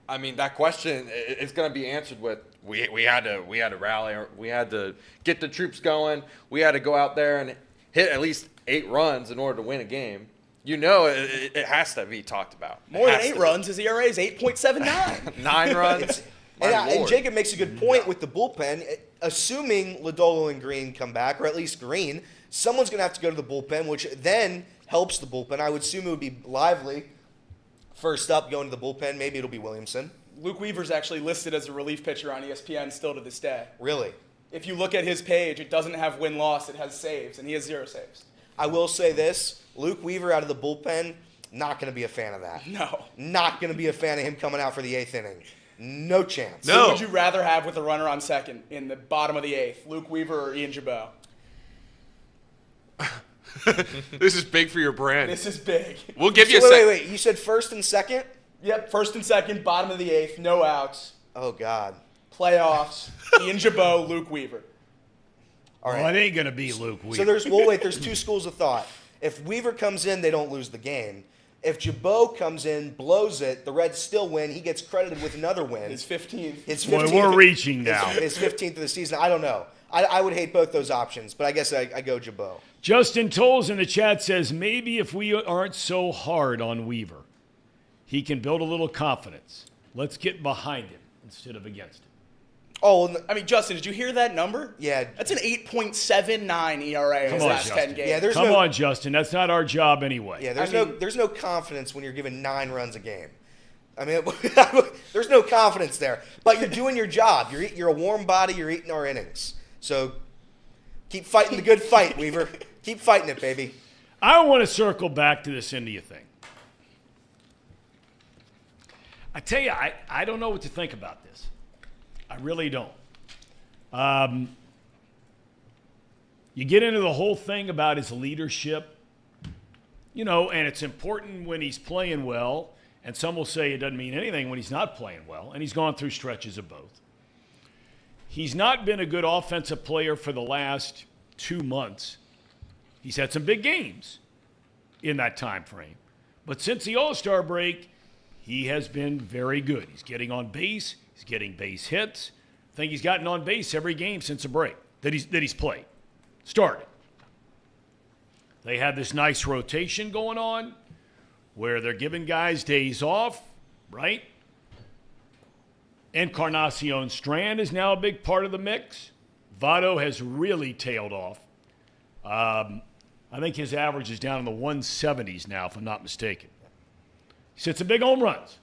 I mean, that question is going to be answered with we had to rally, or we had to get the troops going. We had to go out there and hit at least 8 runs in order to win a game. It has to be talked about. More than 8 runs. His ERA is 8.79. 9 runs. And Jacob makes a good point with the bullpen. Assuming Lodolo and Green come back, or at least Green, someone's going to have to go to the bullpen, which then helps the bullpen. I would assume it would be Lively first up going to the bullpen. Maybe it'll be Williamson. Luke Weaver's actually listed as a relief pitcher on ESPN still to this day. Really? If you look at his page, it doesn't have win-loss, it has saves, and he has 0 saves. I will say this, Luke Weaver out of the bullpen, not going to be a fan of that. No. Not going to be a fan of him coming out for the 8th inning. No chance. Who would you rather have with a runner on second in the bottom of the 8th, Luke Weaver or Ian Jabot? This is big for your brand. This is big. We'll give you a Wait. You said first and second? Yep, first and second, bottom of the 8th, no outs. Oh, God. Playoffs, Ian Jabot, Luke Weaver. All right. Well, it ain't going to be Luke Weaver. So there's 2 schools of thought. If Weaver comes in, they don't lose the game. If Jabot comes in, blows it, the Reds still win. He gets credited with another win. His 15th. His Boy, 15th we're reaching now. His 15th of the season. I don't know. I would hate both those options, but I guess I go Jabot. Justin Tolles in the chat says, maybe if we aren't so hard on Weaver, he can build a little confidence. Let's get behind him instead of against him. Oh, I mean, Justin, did you hear that number? Yeah. That's an 8.79 ERA in his last 10 games. Yeah, Come on, Justin. That's not our job anyway. Yeah, there's no confidence when you're given 9 runs a game. I mean, there's no confidence there. But you're doing your job. You're a warm body. You're eating our innings. So keep fighting the good fight, Weaver. Keep fighting it, baby. I want to circle back to this India thing. I tell you, I don't know what to think about this. I really don't. You get into the whole thing about his leadership, and it's important when he's playing well, and some will say it doesn't mean anything when he's not playing well, and he's gone through stretches of both. He's not been a good offensive player for the last 2 months. He's had some big games in that time frame. But since the All-Star break, he has been very good. He's getting on base. He's getting base hits. I think he's gotten on base every game since the break that he's played. Started. They had this nice rotation going on where they're giving guys days off, right? Encarnacion Strand is now a big part of the mix. Votto has really tailed off. I think his average is down in the 170s now, if I'm not mistaken. He's hit some big home runs.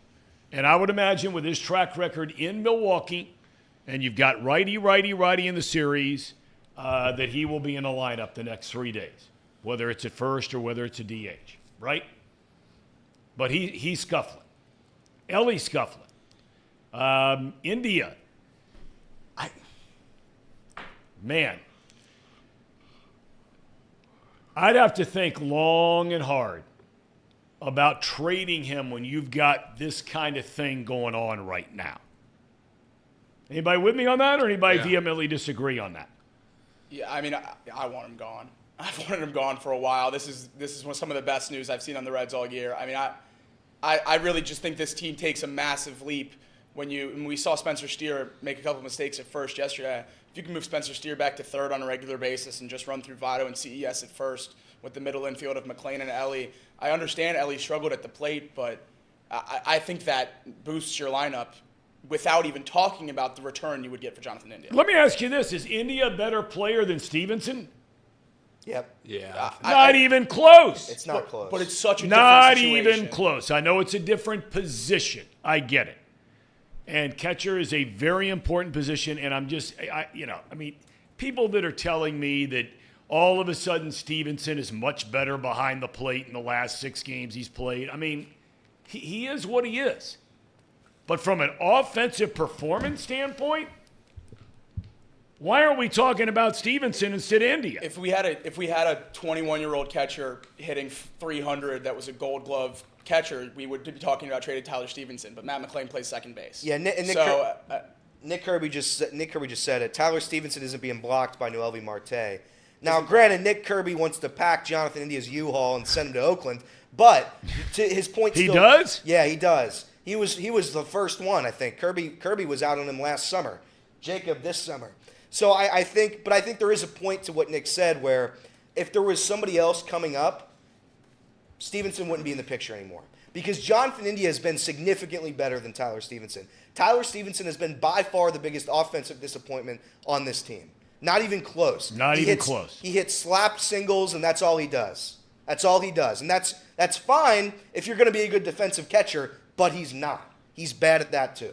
And I would imagine with his track record in Milwaukee, and you've got righty in the series, that he will be in the lineup the next 3 days, whether it's at first or whether it's a DH, right? But he's scuffling. Elly's scuffling. India. I'd have to think long and hard about trading him when you've got this kind of thing going on right now. Anybody with me on that, or anybody vehemently disagree on that? Yeah, I mean, I want him gone. I've wanted him gone for a while. This is some of the best news I've seen on the Reds all year. I mean, I really just think this team takes a massive leap when we saw Spencer Steer make a couple mistakes at first yesterday. If you can move Spencer Steer back to third on a regular basis and just run through Votto and CES at first with the middle infield of McLain and Elly, I understand Elly struggled at the plate, but I think that boosts your lineup without even talking about the return you would get for Jonathan India. Let me ask you this. Is India a better player than Stevenson? Yep. Yeah. Not even close. It's not close. But it's such a Not different situation. even close. I know it's a different position. I get it. And catcher is a very important position, and I'm just, people that are telling me that all of a sudden Stevenson is much better behind the plate in the last 6 games he's played. I mean, he is what he is. But from an offensive performance standpoint, why aren't we talking about Stevenson instead of India? If we had a 21-year-old catcher hitting 300 that was a Gold Glove catcher, we would be talking about trading Tyler Stevenson. But Matt McLain plays second base. Yeah, Nick Kirby just said it. Tyler Stevenson isn't being blocked by Noelvi Marte. Now, granted, Nick Kirby wants to pack Jonathan India's U-Haul and send him to Oakland, but to his point, he does. Yeah, he does. He was the first one, I think. Kirby was out on him last summer. Jacob this summer. So I think there is a point to what Nick said where if there was somebody else coming up, Stevenson wouldn't be in the picture anymore. Because Jonathan India has been significantly better than Tyler Stevenson. Tyler Stevenson has been by far the biggest offensive disappointment on this team. Not even close. Close. He hits slap singles, and that's all he does. That's all he does. And that's fine if you're going to be a good defensive catcher, but he's not. He's bad at that too.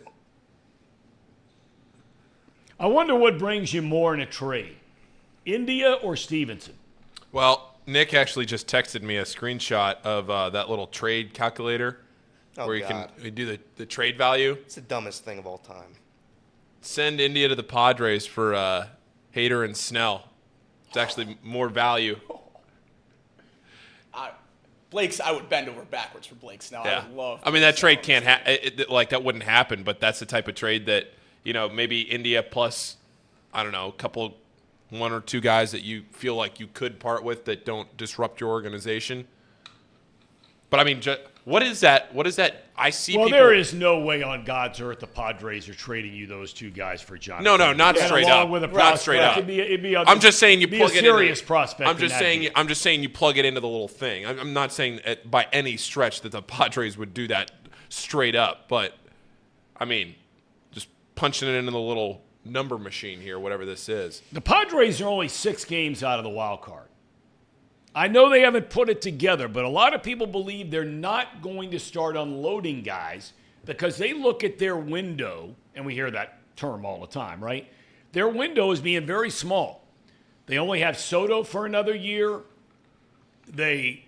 I wonder what brings you more in a trade, India or Stevenson? Well, Nick actually just texted me a screenshot of that little trade calculator where you can do the trade value. It's the dumbest thing of all time. Send India to the Padres for Hader and Snell. It's actually more value. I would bend over backwards for Blake Snell. Yeah. I would love. I mean, that trade can't that wouldn't happen, but that's the type of trade that, maybe India plus, I don't know, one or two guys that you feel like you could part with that don't disrupt your organization. But I mean, what is that? I see. Well, people, there is no way on God's earth the Padres are trading you those two guys for John. No, not straight up. With a Not straight up. I'm just saying you plug it in. Serious prospect. I'm just saying you plug it into the little thing. I'm not saying by any stretch that the Padres would do that straight up, but I mean, just punching it into the little number machine here, whatever this is. The Padres are only 6 games out of the wild card. I know they haven't put it together, but a lot of people believe they're not going to start unloading guys because they look at their window, and we hear that term all the time, right? Their window is being very small. They only have Soto for another year. They've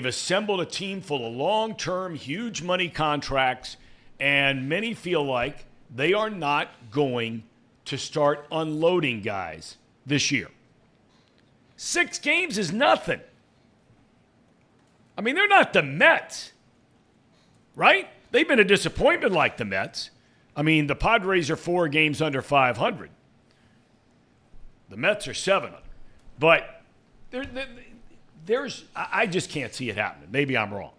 assembled a team full of long-term, huge money contracts, and many feel like they are not going to start unloading guys this year. 6 games is nothing. I mean, they're not the Mets, right? They've been a disappointment like the Mets. I mean, the Padres are 4 games under 500. The Mets are 700. But I just can't see it happening. Maybe I'm wrong.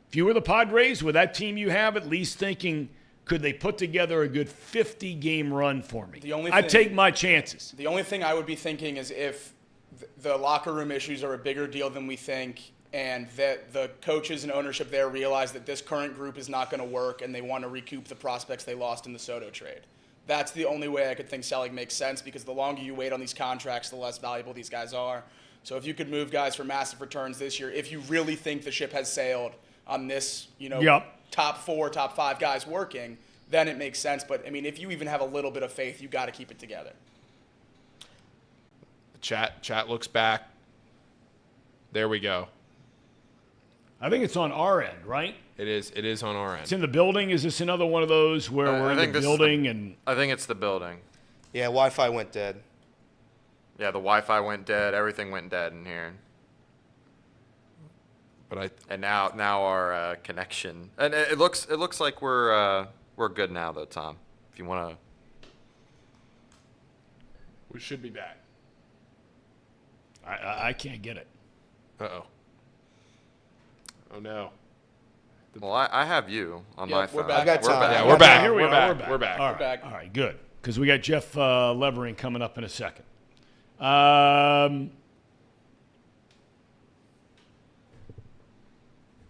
If you were the Padres with that team you have, at least thinking, could they put together a good 50-game run for me? I'd take my chances. The only thing I would be thinking is if the locker room issues are a bigger deal than we think, and that the coaches and ownership there realize that this current group is not going to work and they want to recoup the prospects they lost in the Soto trade. That's the only way I could think selling makes sense, because the longer you wait on these contracts, the less valuable these guys are. So if you could move guys for massive returns this year, if you really think the ship has sailed on this, top 4, top 5 guys working, then it makes sense. But, I mean, if you even have a little bit of faith, you got to keep it together. Chat looks back. There we go. I think it's on our end, right? It is on our end. It's in the building. Is this another one of those where we're in the building? I think it's the building. Yeah, Wi-Fi went dead. Yeah, the Wi-Fi went dead. Everything went dead in here. And now our connection, and it looks like we're good now though, Tom. If you want to, we should be back. I can't get it. Uh-oh. Oh, no. Well, I have you on my phone. We're back. We're back. Yeah, we're back. Here we are. We're back. All right. back. All right, good. Because we got Jeff Levering coming up in a second.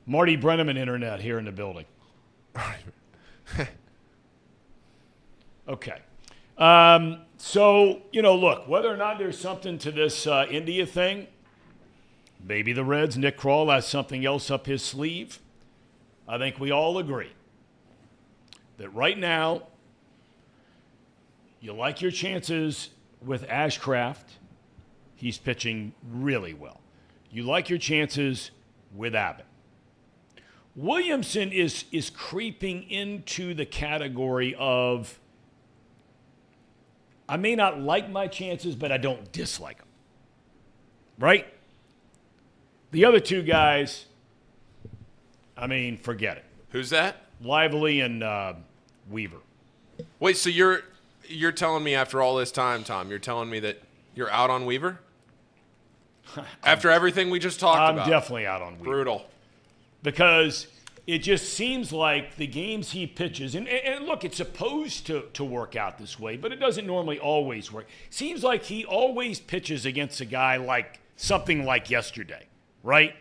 Marty Brenneman Internet here in the building. Okay. So, look, whether or not there's something to this India thing, maybe the Reds, Nick Kroll, has something else up his sleeve. I think we all agree that right now you like your chances with Ashcraft. He's pitching really well. You like your chances with Abbott. Williamson is creeping into the category of, I may not like my chances, but I don't dislike them. Right? The other two guys, I mean, forget it. Who's that? Lively and Weaver. Wait, so you're telling me after all this time, Tom, you're telling me that you're out on Weaver? After everything we just talked about. I'm definitely out on Weaver. Brutal. Because it just seems like the games he pitches, and look, it's supposed to work out this way, but it doesn't normally always work. Seems like he always pitches against a guy like something like yesterday, right?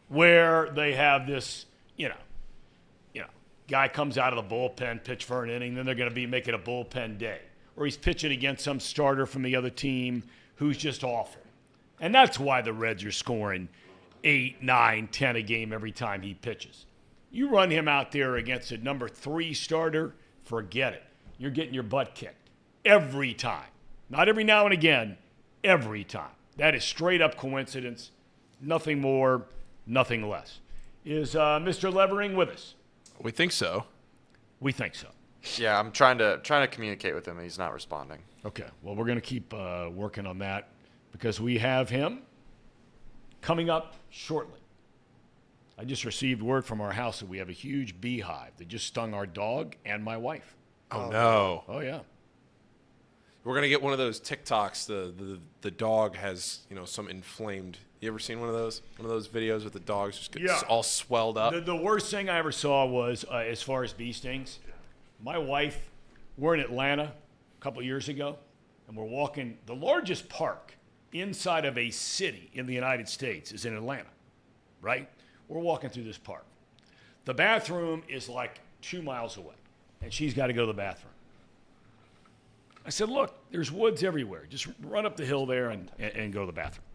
Where they have this, guy comes out of the bullpen, pitch for an inning, then they're going to be making a bullpen day. Or he's pitching against some starter from the other team who's just awful. And that's why the Reds are scoring 8, 9, 10 a game every time he pitches. You run him out there against a number 3 starter, forget it. You're getting your butt kicked every time. Not every now and again, every time. That is straight up coincidence. Nothing more, nothing less. Is Mr. Levering with us? We think so. We think so. Yeah, I'm trying to communicate with him, and he's not responding. Okay. Well, we're going to keep working on that because we have him coming up shortly. I just received word from our house that we have a huge beehive that just stung our dog and my wife. Oh, no. Oh, yeah. We're going to get one of those TikToks. The dog has, some inflamed. You ever seen one of those? One of those videos with the dogs just get all swelled up? The worst thing I ever saw was, as far as bee stings, my wife, we're in Atlanta a couple of years ago, and we're walking. The largest park inside of a city in the United States is in Atlanta, right? We're walking through this park. The bathroom is like 2 miles away, and she's got to go to the bathroom. I said, look, there's woods everywhere. Just run up the hill there and go to the bathroom.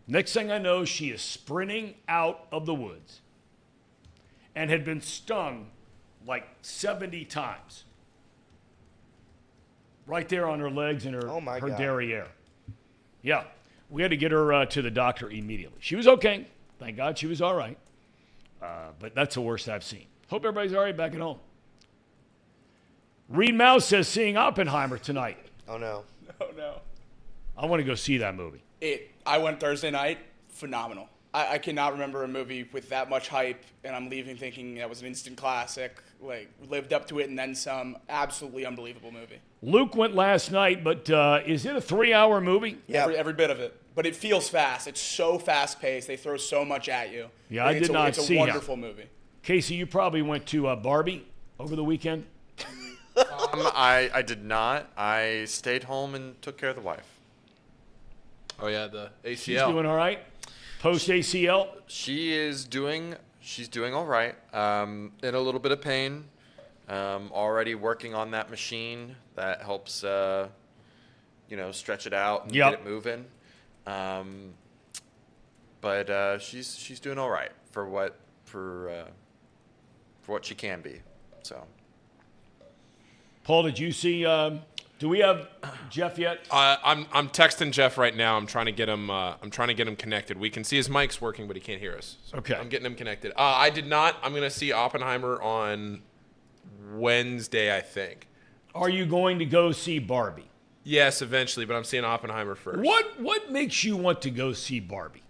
Next thing I know, she is sprinting out of the woods and had been stung like 70 times. Right there on her legs and her derriere. Yeah. We had to get her to the doctor immediately. She was okay. Thank God she was all right. But that's the worst I've seen. Hope everybody's all right back at home. Reed Mouse says seeing Oppenheimer tonight. Oh, no. Oh, no. I want to go see that movie. I went Thursday night. Phenomenal. I cannot remember a movie with that much hype, and I'm leaving thinking that was an instant classic. Like, lived up to it and then some. Absolutely unbelievable movie. Luke went last night, but is it a 3-hour movie? Yeah, every bit of it. But it feels fast. It's so fast-paced. They throw so much at you. Yeah, I did not see it. It's a wonderful movie. Casey, you probably went to Barbie over the weekend? I did not. I stayed home and took care of the wife. Oh, yeah, the ACL. She's doing all right? Post-ACL? She's doing all right. In a little bit of pain. Already working on that machine that helps, stretch it out and get it moving. But she's doing all right for what she can be. So. Paul, did you see? Do we have Jeff yet? I'm texting Jeff right now. I'm trying to get him. Connected. We can see his mic's working, but he can't hear us. So okay. I'm getting him connected. I did not. I'm going to see Oppenheimer on Wednesday, I think. Are you going to go see Barbie? Yes, eventually, but I'm seeing Oppenheimer first. What makes you want to go see Barbie?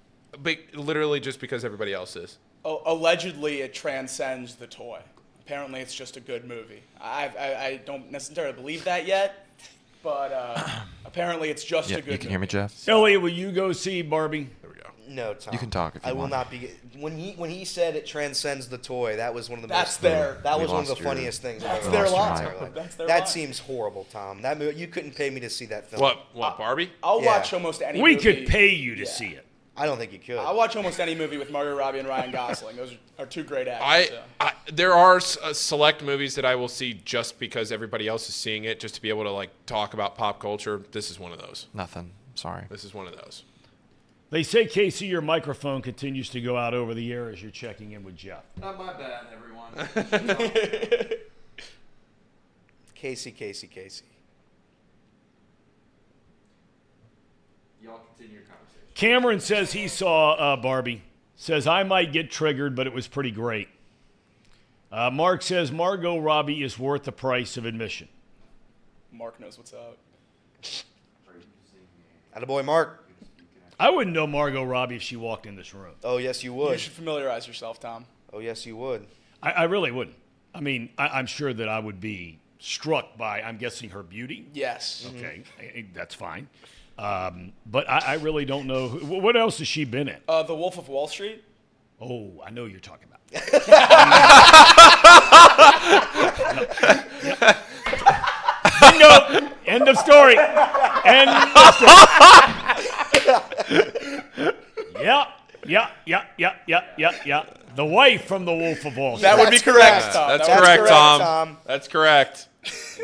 Literally just because everybody else is. Oh, allegedly, it transcends the toy. Apparently, it's just a good movie. I don't necessarily believe that yet, but apparently it's just a good movie. You can hear me, Jeff? Elliot, will you go see Barbie? There we go. No, Tom. You can talk if you want. I will not be. When he said it transcends the toy, that was one of the That was one of the funniest things. That's their line. That seems horrible, Tom. That movie, you couldn't pay me to see that film. What Barbie? I'll watch almost any we movie. We could pay you to see it. I don't think you could. I'll watch almost any movie with Margot Robbie and Ryan Gosling. Those are two great actors. There are select movies that I will see just because everybody else is seeing it, just to be able to talk about pop culture. This is one of those. Nothing. Sorry. This is one of those. They say, Casey, your microphone continues to go out over the air as you're checking in with Jeff. Not my bad, everyone. Casey. Y'all continue your conversation. Cameron says he saw Barbie. Says, I might get triggered, but it was pretty great. Mark says, Margot Robbie is worth the price of admission. Mark knows what's up. Attaboy, Mark. I wouldn't know Margot Robbie if she walked in this room. Oh, yes, you would. You should familiarize yourself, Tom. Oh, yes, you would. I really wouldn't. I mean, I'm sure that I would be struck by, I'm guessing, her beauty. Yes. Okay, that's fine. But I really don't know. What else has she been in? The Wolf of Wall Street. Oh, I know who you're talking about. Bingo! End of story. End of story. Yeah. The wife from the Wolf of Wall Street. That would be correct, Tom. That's correct, Tom. That's correct.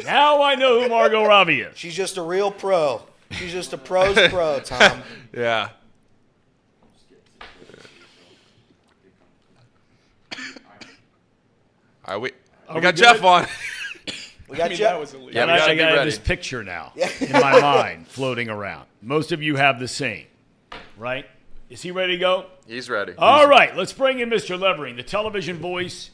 Now I know who Margot Robbie is. She's just a real pro. She's just a pro's pro, Tom. Yeah. All right, we got Jeff on. We got That Jeff. was illegal. Yeah, we I gotta be got ready. this picture now in my mind floating around. Most of you have the same, right? Is he ready to go? He's ready. All right, let's bring in Mr. Levering, the television voice.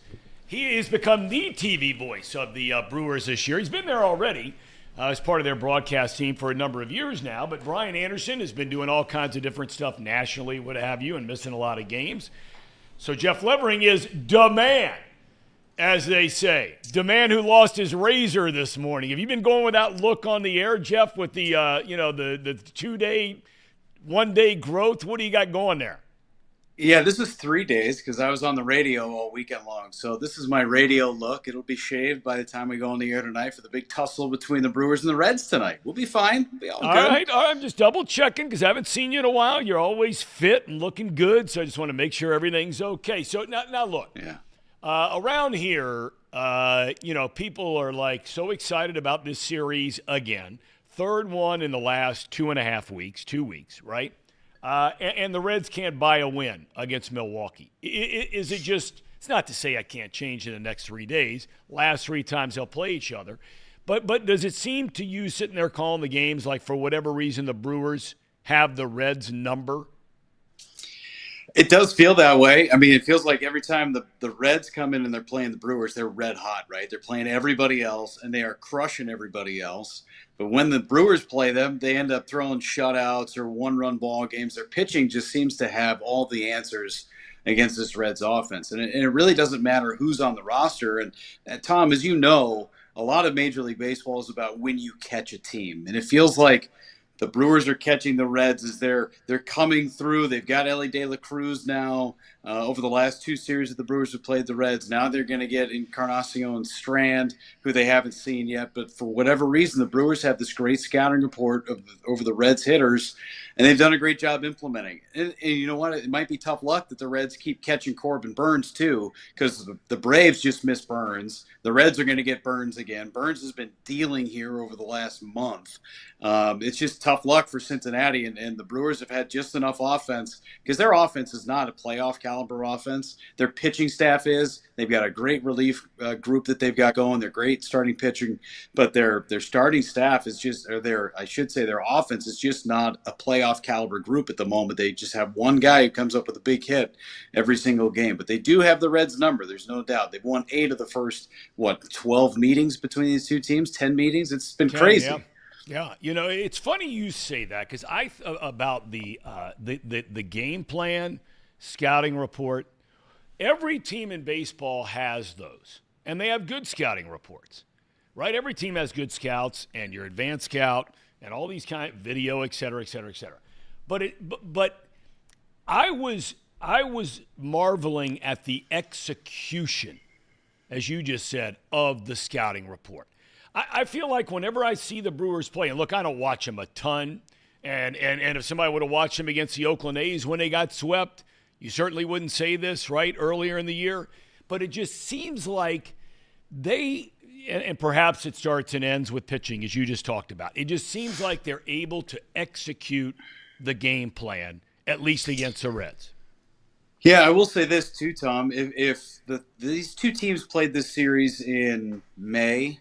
He has become the TV voice of the Brewers this year. He's been there already as part of their broadcast team for a number of years now, but Brian Anderson has been doing all kinds of different stuff nationally, what have you, and missing a lot of games. So Jeff Levering is the man, as they say. The man who lost his razor this morning. Have you been going with that look on the air, Jeff, with the, the 2-day, 1-day growth? What do you got going there? Yeah, this is 3 days because I was on the radio all weekend long. So this is my radio look. It'll be shaved by the time we go on the air tonight for the big tussle between the Brewers and the Reds tonight. We'll be fine. We'll be all good. All right. I'm just double checking because I haven't seen you in a while. You're always fit and looking good, so I just want to make sure everything's okay. So now look. Yeah. Around here, people are like so excited about this series again. Third one in the last 2 weeks, right? And the Reds can't buy a win against Milwaukee. Is it just – it's not to say I can't change in the next 3 days. Last 3 times they'll play each other. But does it seem to you sitting there calling the games like for whatever reason the Brewers have the Reds' number? It does feel that way. I mean, it feels like every time the Reds come in and they're playing the Brewers, they're red hot, right? They're playing everybody else, and they are crushing everybody else. But when the Brewers play them, they end up throwing shutouts or one-run ball games. Their pitching just seems to have all the answers against this Reds offense. And it really doesn't matter who's on the roster. And Tom, as you know, a lot of Major League Baseball is about when you catch a team. And it feels like the Brewers are catching the Reds as they're coming through. They've got Elly De La Cruz now. Over the last 2 series that the Brewers have played the Reds, now they're going to get Encarnacion and Strand, who they haven't seen yet. But for whatever reason, the Brewers have this great scouting report over the Reds hitters, and they've done a great job implementing. And you know what? It might be tough luck that the Reds keep catching Corbin Burnes too, because the Braves just missed Burnes. The Reds are going to get Burnes again. Burnes has been dealing here over the last month. It's just tough luck for Cincinnati, and the Brewers have had just enough offense because their offense is not a playoff caliber offense. Their pitching staff is. They've got a great relief group that they've got going. They're great starting pitching, but their starting staff is just, or their offense is just not a playoff caliber group at the moment. They just have one guy who comes up with a big hit every single game. But they do have the Reds' number. There's no doubt. They've won 8 of the first 12 meetings between these two teams, 10 meetings. It's been crazy. Yeah. Yeah, it's funny you say that because about the game plan, scouting report. Every team in baseball has those, and they have good scouting reports, right? Every team has good scouts and your advanced scout and all these kind of video, et cetera, et cetera, et cetera. But I was marveling at the execution, as you just said, of the scouting report. I feel like whenever I see the Brewers play, and look, I don't watch them a ton, and if somebody would have watched them against the Oakland A's when they got swept, you certainly wouldn't say this, right, earlier in the year. But it just seems like they, and perhaps it starts and ends with pitching, as you just talked about. It just seems like they're able to execute the game plan, at least against the Reds. Yeah, I will say this too, Tom. If these two teams played this series in May,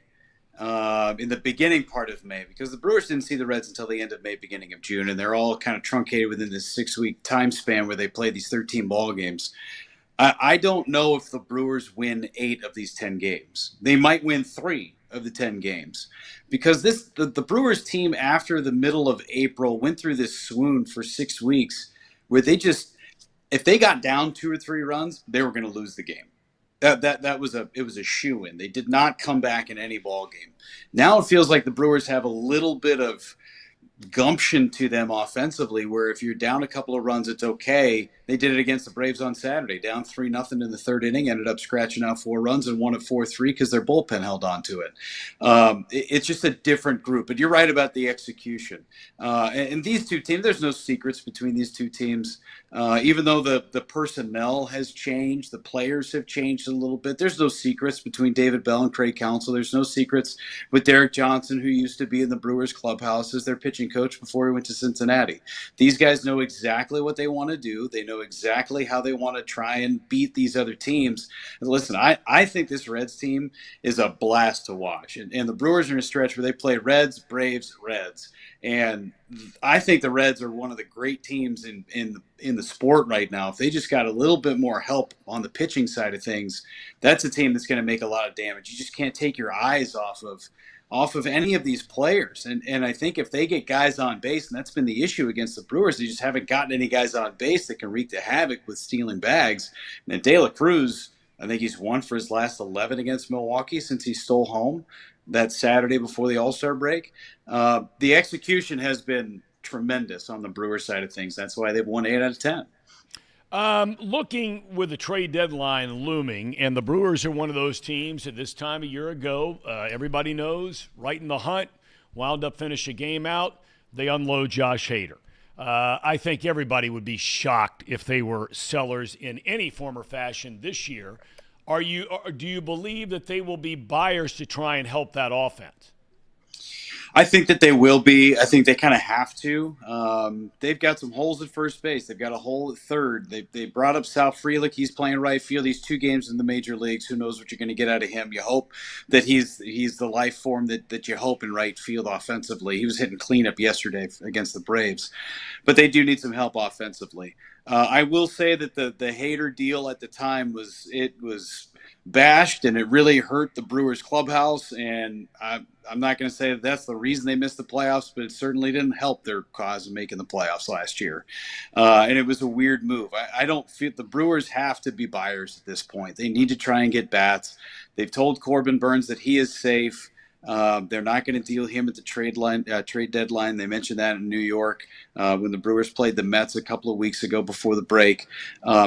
in the beginning part of May, because the Brewers didn't see the Reds until the end of May, beginning of June, and they're all kind of truncated within this 6-week time span where they play these 13 ball games. I don't know if the Brewers win 8 of these 10 games. They might win 3 of the 10 games because the Brewers team after the middle of April went through this swoon for 6 weeks where they just, if they got down 2 or 3 runs, they were going to lose the game. It was a shoo-in. They did not come back in any ball game. Now it feels like the Brewers have a little bit of gumption to them offensively, where if you're down a couple of runs, it's okay. They did it against the Braves on Saturday, down 3-0 in the 3rd inning, ended up scratching out 4 runs and won at 4-3 because their bullpen held on to it. It's just a different group. But you're right about the execution. And these two teams, there's no secrets between these two teams. Even though the personnel has changed, the players have changed a little bit. There's no secrets between David Bell and Craig Counsell. There's no secrets with Derek Johnson, who used to be in the Brewers clubhouse as their pitching coach before he went to Cincinnati. These guys know exactly what they want to do. They know exactly how they want to try and beat these other teams. And listen, I think this Reds team is a blast to watch. And the Brewers are in a stretch where they play Reds, Braves, Reds. And I think the Reds are one of the great teams in the sport right now. If they just got a little bit more help on the pitching side of things, that's a team that's going to make a lot of damage. You just can't take your eyes off of any of these players. And I think if they get guys on base, and that's been the issue against the Brewers, they just haven't gotten any guys on base that can wreak the havoc with stealing bags. And De La Cruz, I think he's won for his last 11 against Milwaukee since he stole home that Saturday before the All-Star break. The execution has been tremendous on the Brewers side of things. That's why they've won 8 out of 10. Looking with the trade deadline looming, and the Brewers are one of those teams at this time a year ago, everybody knows, right in the hunt, wound up finish a game out, they unload Josh Hader. I think everybody would be shocked if they were sellers in any form or fashion this year. Do you believe that they will be buyers to try and help that offense? I think that they will be. I think they kind of have to. They've got some holes at first base. They've got a hole at third. They brought up Sal Frelick. He's playing right field. He's 2 games in the major leagues. Who knows what you're going to get out of him? You hope that he's the life form that you hope in right field offensively. He was hitting cleanup yesterday against the Braves. But they do need some help offensively. I will say that the Hader deal at the time was bashed, and it really hurt the Brewers clubhouse. And I'm not going to say that that's the reason they missed the playoffs, but it certainly didn't help their cause in making the playoffs last year. And it was a weird move. I don't feel the Brewers have to be buyers at this point. They need to try and get bats. They've told Corbin Burns that he is safe. They're not going to deal him at the trade deadline. They mentioned that in New York when the Brewers played the Mets a couple of weeks ago before the break.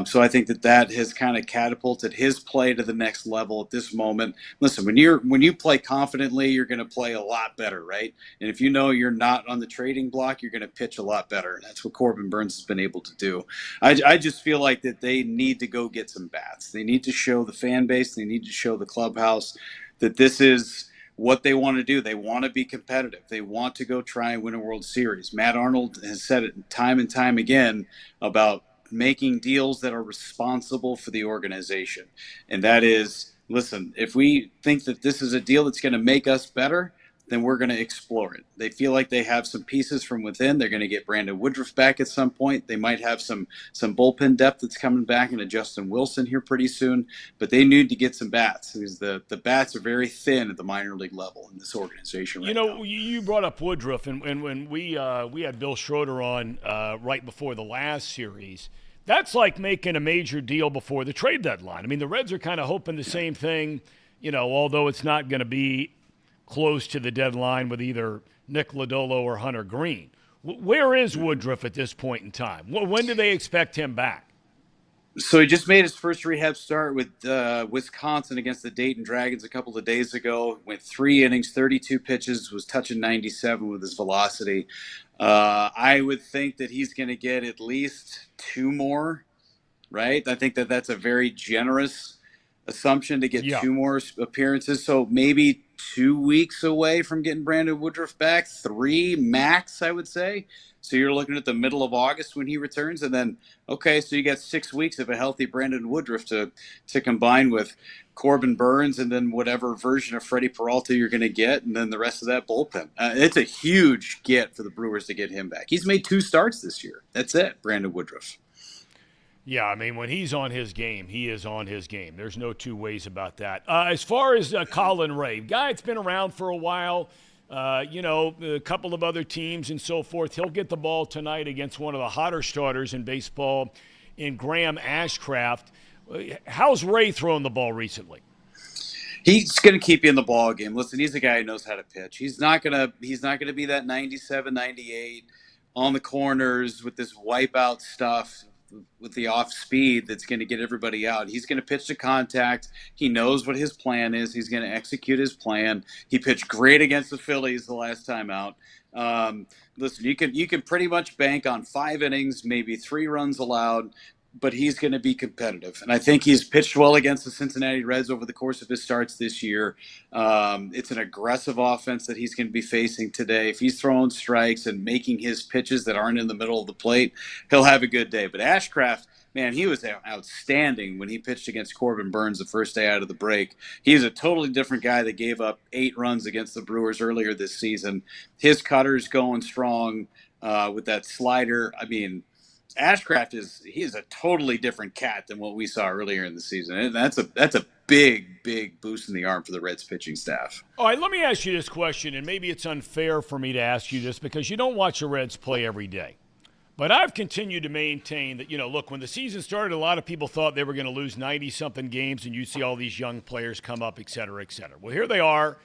So I think that has kind of catapulted his play to the next level at this moment. Listen, when you play confidently, you're going to play a lot better, right? And if you know you're not on the trading block, you're going to pitch a lot better. And that's what Corbin Burns has been able to do. I just feel like that they need to go get some bats. They need to show the fan base. They need to show the clubhouse that this is what they want to do. They want to be competitive. They want to go try and win a World Series. Matt Arnold has said it time and time again about making deals that are responsible for the organization. And that is, listen, if we think that this is a deal that's going to make us better, then we're going to explore it. They feel like they have some pieces from within. They're going to get Brandon Woodruff back at some point. They might have some bullpen depth that's coming back into Justin Wilson here pretty soon, but they need to get some bats because the bats are very thin at the minor league level in this organization right now. You brought up Woodruff, and when we had Bill Schroeder on right before the last series, that's like making a major deal before the trade deadline. I mean, the Reds are kind of hoping the same thing, although it's not going to be close to the deadline with either Nick Lodolo or Hunter Green. Where is Woodruff at this point in time? When do they expect him back? So he just made his first rehab start with Wisconsin against the Dayton Dragons a couple of days ago. Went 3 innings, 32 pitches, was touching 97 with his velocity. I would think that he's going to get at least 2 more, right? I think that's a very generous assumption to get 2 more appearances. So maybe 2 weeks away from getting Brandon Woodruff back, 3 max, I would say. So you're looking at the middle of August when he returns, and then, okay, so you got 6 weeks of a healthy Brandon Woodruff to combine with Corbin Burns and then whatever version of Freddie Peralta you're going to get, and then the rest of that bullpen. It's a huge get for the Brewers to get him back. He's made 2 starts this year. That's it, Brandon Woodruff. Yeah, I mean, when he's on his game, he is on his game. There's no 2 ways about that. As far as Colin Ray, guy that's been around for a while, a couple of other teams and so forth. He'll get the ball tonight against one of the hotter starters in baseball in Graham Ashcraft. How's Ray throwing the ball recently? He's going to keep you in the ball game. Listen, he's a guy who knows how to pitch. He's not going to be that 97, 98 on the corners with this wipeout stuff. the off speed that's going to get everybody out. He's going to pitch to contact. He knows what his plan is. He's going to execute his plan. He pitched great against the Phillies the last time out. Listen, you can pretty much bank on 5 innings, maybe 3 runs allowed, but he's going to be competitive. And I think he's pitched well against the Cincinnati Reds over the course of his starts this year. It's an aggressive offense that he's going to be facing today. If he's throwing strikes and making his pitches that aren't in the middle of the plate, he'll have a good day. But Ashcraft, man, he was outstanding when he pitched against Corbin Burns the first day out of the break. He's a totally different guy that gave up 8 runs against the Brewers earlier this season. His cutter's going strong with that slider. I mean, Ashcraft is a totally different cat than what we saw earlier in the season. And that's a big boost in the arm for the Reds pitching staff. All right, let me ask you this question, and maybe it's unfair for me to ask you this because you don't watch the Reds play every day. But I've continued to maintain that, look, when the season started, a lot of people thought they were going to lose 90-something games, and you see all these young players come up, et cetera, et cetera. Well, here they are.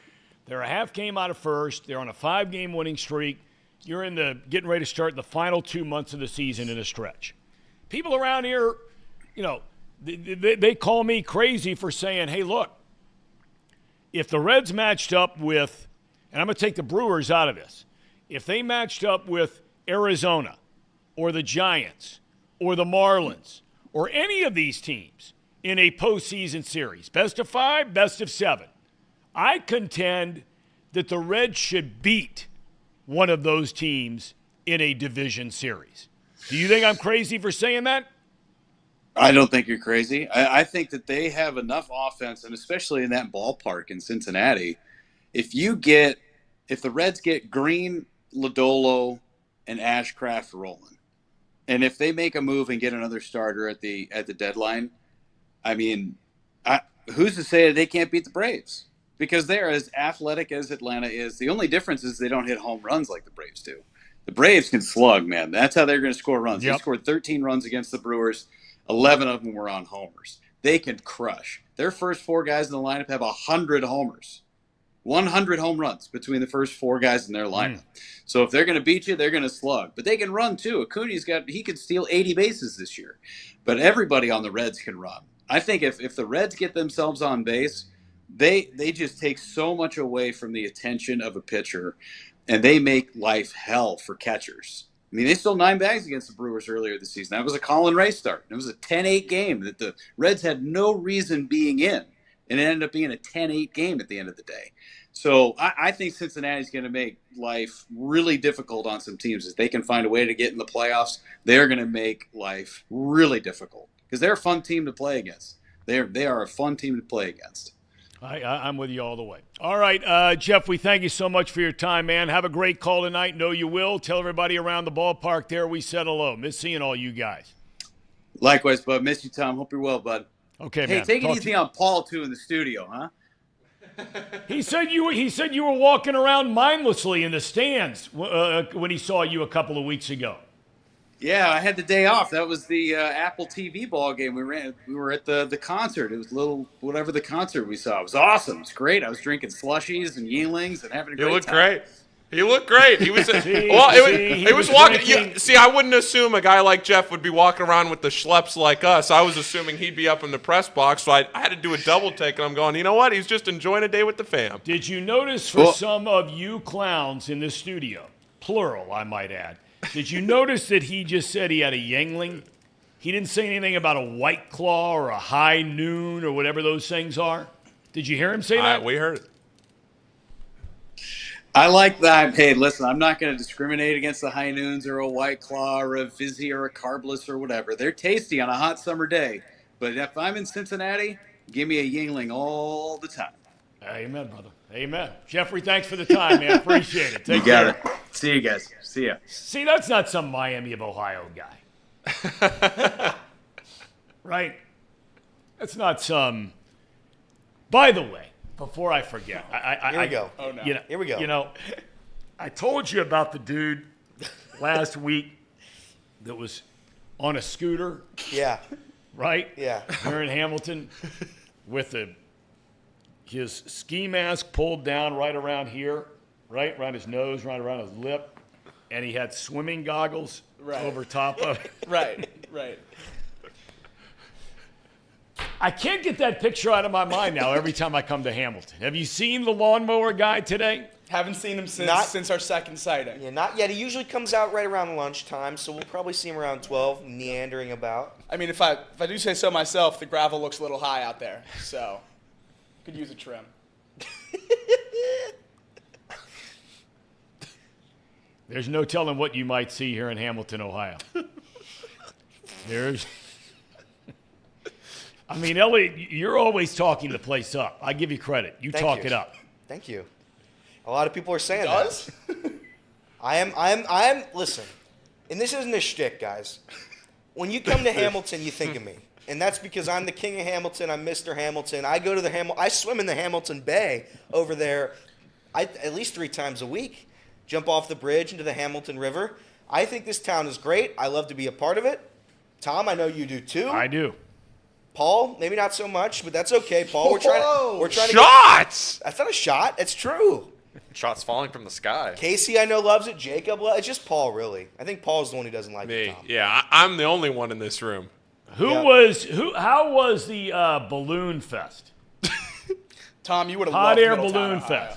They're a half game out of first. They're on a 5-game winning streak. You're getting ready to start the final 2 months of the season in a stretch. People around here, they call me crazy for saying, hey, look, if the Reds matched up with, and I'm going to take the Brewers out of this, if they matched up with Arizona or the Giants or the Marlins or any of these teams in a postseason series, best of 5, best of 7, I contend that the Reds should beat one of those teams in a division series. Do you think I'm crazy for saying that? I don't think you're crazy. I think that they have enough offense, and especially in that ballpark in Cincinnati, if the Reds get Green, Lodolo, and Ashcraft rolling, and if they make a move and get another starter at the deadline, I mean, who's to say that they can't beat the Braves? Because they're as athletic as Atlanta is. The only difference is they don't hit home runs like the Braves do. The Braves can slug, man. That's how they're going to score runs. Yep. They scored 13 runs against the Brewers. 11 of them were on homers. They can crush. Their first 4 guys in the lineup have 100 homers. 100 home runs between the first 4 guys in their lineup. So if they're going to beat you, they're going to slug. But they can run, too. He could steal 80 bases this year. But everybody on the Reds can run. I think if the Reds get themselves on base, they just take so much away from the attention of a pitcher, and they make life hell for catchers. I mean, they stole 9 bags against the Brewers earlier this season. That was a Colin Ray start. It was a 10-8 game that the Reds had no reason being in, and it ended up being a 10-8 game at the end of the day. So I think Cincinnati's going to make life really difficult on some teams. If they can find a way to get in the playoffs, they're going to make life really difficult because they're a fun team to play against. They are a fun team to play against. I'm with you all the way. All right, Jeff, we thank you so much for your time, man. Have a great call tonight. Know you will. Tell everybody around the ballpark there we said hello. Miss seeing all you guys. Likewise, bud. Miss you, Tom. Hope you're well, bud. Okay, hey, man. Take it easy on Paul, too, in the studio, huh? He said you were walking around mindlessly in the stands when he saw you a couple of weeks ago. Yeah, I had the day off. That was the Apple TV ball game we ran. We were at the concert. It was whatever the concert we saw. It was awesome. It was great. I was drinking slushies and Yinglings and having a great time. He looked great. He was he was walking. See, I wouldn't assume a guy like Jeff would be walking around with the schleps like us. I was assuming he'd be up in the press box, so I had to do a double take, and I'm going, you know what? He's just enjoying a day with the fam. Did you notice for some of you clowns in this studio, plural, I might add, did you notice that he just said he had a Yuengling? He didn't say anything about a White Claw or a High Noon or whatever those things are. Did you hear him say that? We heard it. I like that. Hey, listen, I'm not going to discriminate against the High Noons or a White Claw or a Vizzy or a Carbless or whatever. They're tasty on a hot summer day. But if I'm in Cincinnati, give me a Yuengling all the time. Amen, brother. Amen. Jeffrey, thanks for the time, man. Appreciate it. Take care. It. See you guys. See ya. See, that's not some Miami of Ohio guy. Right? That's not some. By the way, before I forget, Here we go. Oh, no. Here we go. You know, I told you about the dude last week that was on a scooter. Yeah. Right? Yeah. Here in Hamilton with his ski mask pulled down right around here, right around his nose, right around his lip, and he had swimming goggles over top of it. Right. Right. I can't get that picture out of my mind now every time I come to Hamilton. Have you seen the lawnmower guy today? Haven't seen him since our second sighting. Yeah, not yet. He usually comes out right around lunchtime, so we'll probably see him around 12, meandering about. I mean, if I do say so myself, the gravel looks a little high out there, so could use a trim. There's no telling what you might see here in Hamilton, Ohio. I mean, Elly, you're always talking the place up. I give you credit. You talk it up. Thank you. A lot of people are saying that. I am. Listen, and this isn't a shtick, guys. When you come to Hamilton, you think of me, and that's because I'm the king of Hamilton. I'm Mr. Hamilton. I go to I swim in the Hamilton Bay over there, at least 3 times a week. Jump off the bridge into the Hamilton River. I think this town is great. I love to be a part of it. Tom, I know you do too. I do. Paul, maybe not so much, but that's okay. Paul, we're trying Shots! That's not a shot. It's true. Shots falling from the sky. Casey, I know, loves it. Jacob loves it. It's just Paul, really. I think Paul's the one who doesn't like it, Me. Tom. Yeah, I'm the only one in this room. How was the balloon fest? Tom, you would have Hot loved air Middletown, balloon Ohio.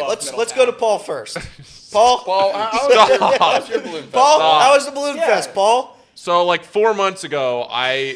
fest. Let's go to Paul first. Paul, How was your balloon fest? Paul, how was the balloon fest, Paul? So like 4 months ago, I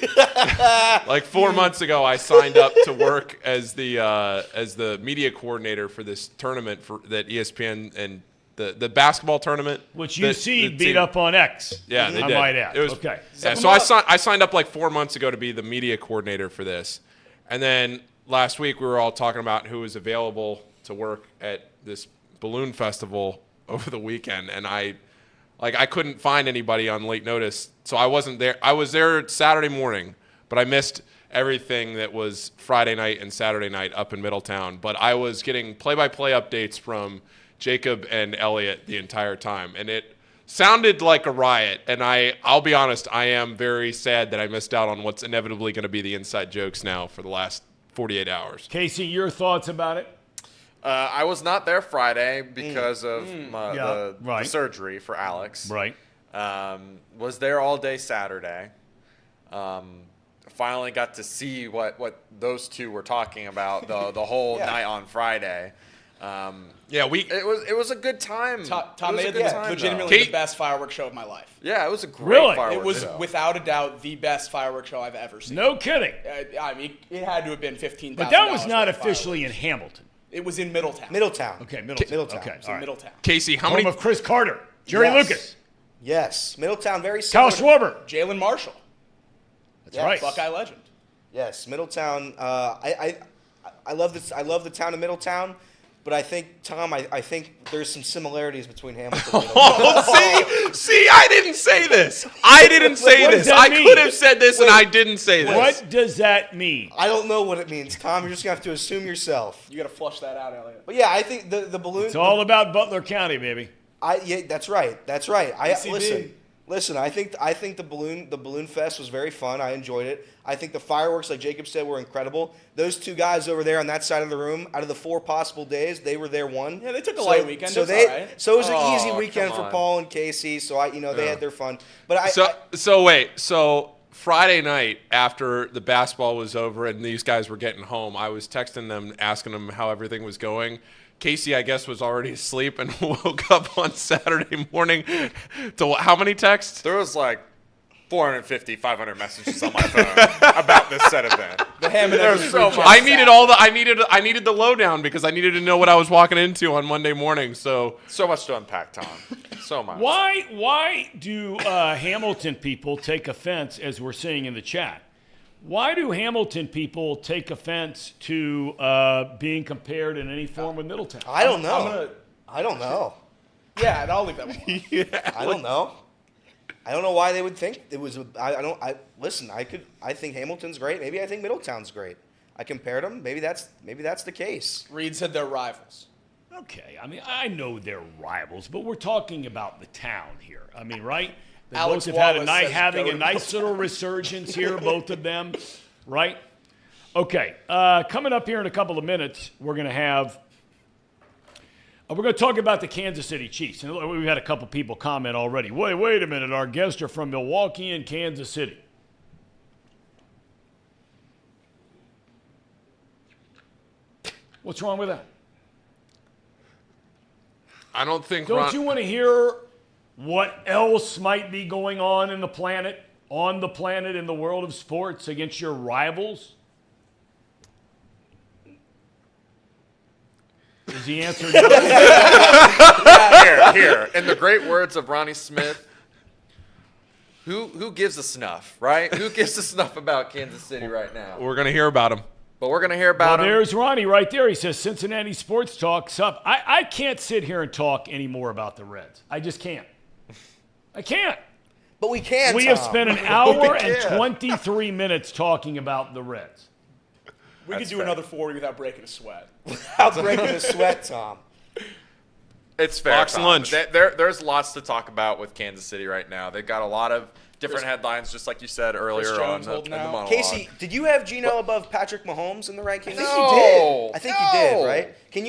signed up to work as the media coordinator for this tournament that ESPN and the basketball tournament, which you beat up on X. Yeah, they I did. might add. It was okay. Yeah, so I signed up like 4 months ago to be the media coordinator for this, and then last week we were all talking about who was available to work at this balloon festival over the weekend, and I couldn't find anybody on late notice, so I wasn't there. I was there Saturday morning, but I missed everything that was Friday night and Saturday night up in Middletown. But I was getting play-by-play updates from Jacob and Elliot the entire time, and it sounded like a riot. And I'll be honest, I am very sad that I missed out on what's inevitably going to be the inside jokes now for the last 48 hours. Casey, your thoughts about it? I was not there Friday because of the surgery for Alex. Right. Was there all day Saturday. Finally got to see what those two were talking about the whole night on Friday. It was a good time. Tom, they had legitimately the best fireworks show of my life. Yeah, it was a great fireworks show. It was without a doubt the best fireworks show I've ever seen. No kidding. I mean, it had to have been $15,000. But that was not officially in Hamilton. It was in Middletown. Okay, Middletown. Okay, all right. Middletown. Casey, how Home many of Chris Carter, Jerry Lucas. Yes, Middletown, very Kyle similar. Schwarber. Jalen Marshall. That's right. Buckeye legend. Yes, Middletown. I love this. I love the town of Middletown, but I think Tom. I think there's some similarities between Hamilton. And Oh, see, I didn't say this. I didn't say this. I could have said this, and I didn't say this. What does that mean? I don't know what it means, Tom. You're just gonna have to assume yourself. You got to flush that out, Elliot. But yeah, I think the balloon. It's all about Butler County, baby. That's right. That's right. ECB. Listen. I think the balloon fest was very fun. I enjoyed it. I think the fireworks, like Jacob said, were incredible. Those two guys over there on that side of the room, out of the 4 possible days, they were there one. Yeah, they took a light weekend. So all right. So it was an easy weekend for Paul and Casey. So they had their fun. But So Friday night after the basketball was over and these guys were getting home, I was texting them, asking them how everything was going. Casey, I guess, was already asleep and woke up on Saturday morning to how many texts? There was like 450, 500 messages on my phone about this said event. There's so much. I needed the lowdown because I needed to know what I was walking into on Monday morning. So much to unpack, Tom. So much. Why do Hamilton people take offense, as we're seeing in the chat? Why do Hamilton people take offense to being compared in any form with Middletown? I don't know. I don't know. Yeah, and I'll leave that one alone. I don't know. I don't know why they would think it was. Listen. I think Hamilton's great. Maybe I think Middletown's great. I compared them. Maybe that's the case. Reed said they're rivals. Okay, I mean I know they're rivals, but we're talking about the town here. I mean, right? They Alex both have Wallace having a says nice little resurgence here, both of them, right? Okay, coming up here in a couple of minutes, we're going to have We're going to talk about the Kansas City Chiefs. And we've had a couple people comment already. Wait a minute. Our guests are from Milwaukee and Kansas City. What's wrong with that? I don't think. Don't you want to hear what else might be going on in the planet, in the world of sports against your rivals? Is the answer no? Here. In the great words of Ronnie Smith, who gives a snuff, right? Who gives a snuff about Kansas City right now? We're going to hear about him. But we're going to hear about him. There's Ronnie right there. He says Cincinnati sports talk sup. I can't sit here and talk anymore about the Reds. I just can't. I can't. But we can, We Tom. have spent an hour and 23 minutes talking about the Reds. We could do another 40 without breaking a sweat. Without breaking a sweat, Tom. It's fair. Box Tom. lunch. There's lots to talk about with Kansas City right now. They've got a lot of different headlines, just like you said earlier on Jones in holding the out. monologue. Casey, did you have Geno above Patrick Mahomes in the rankings? No. I think you did, right? Can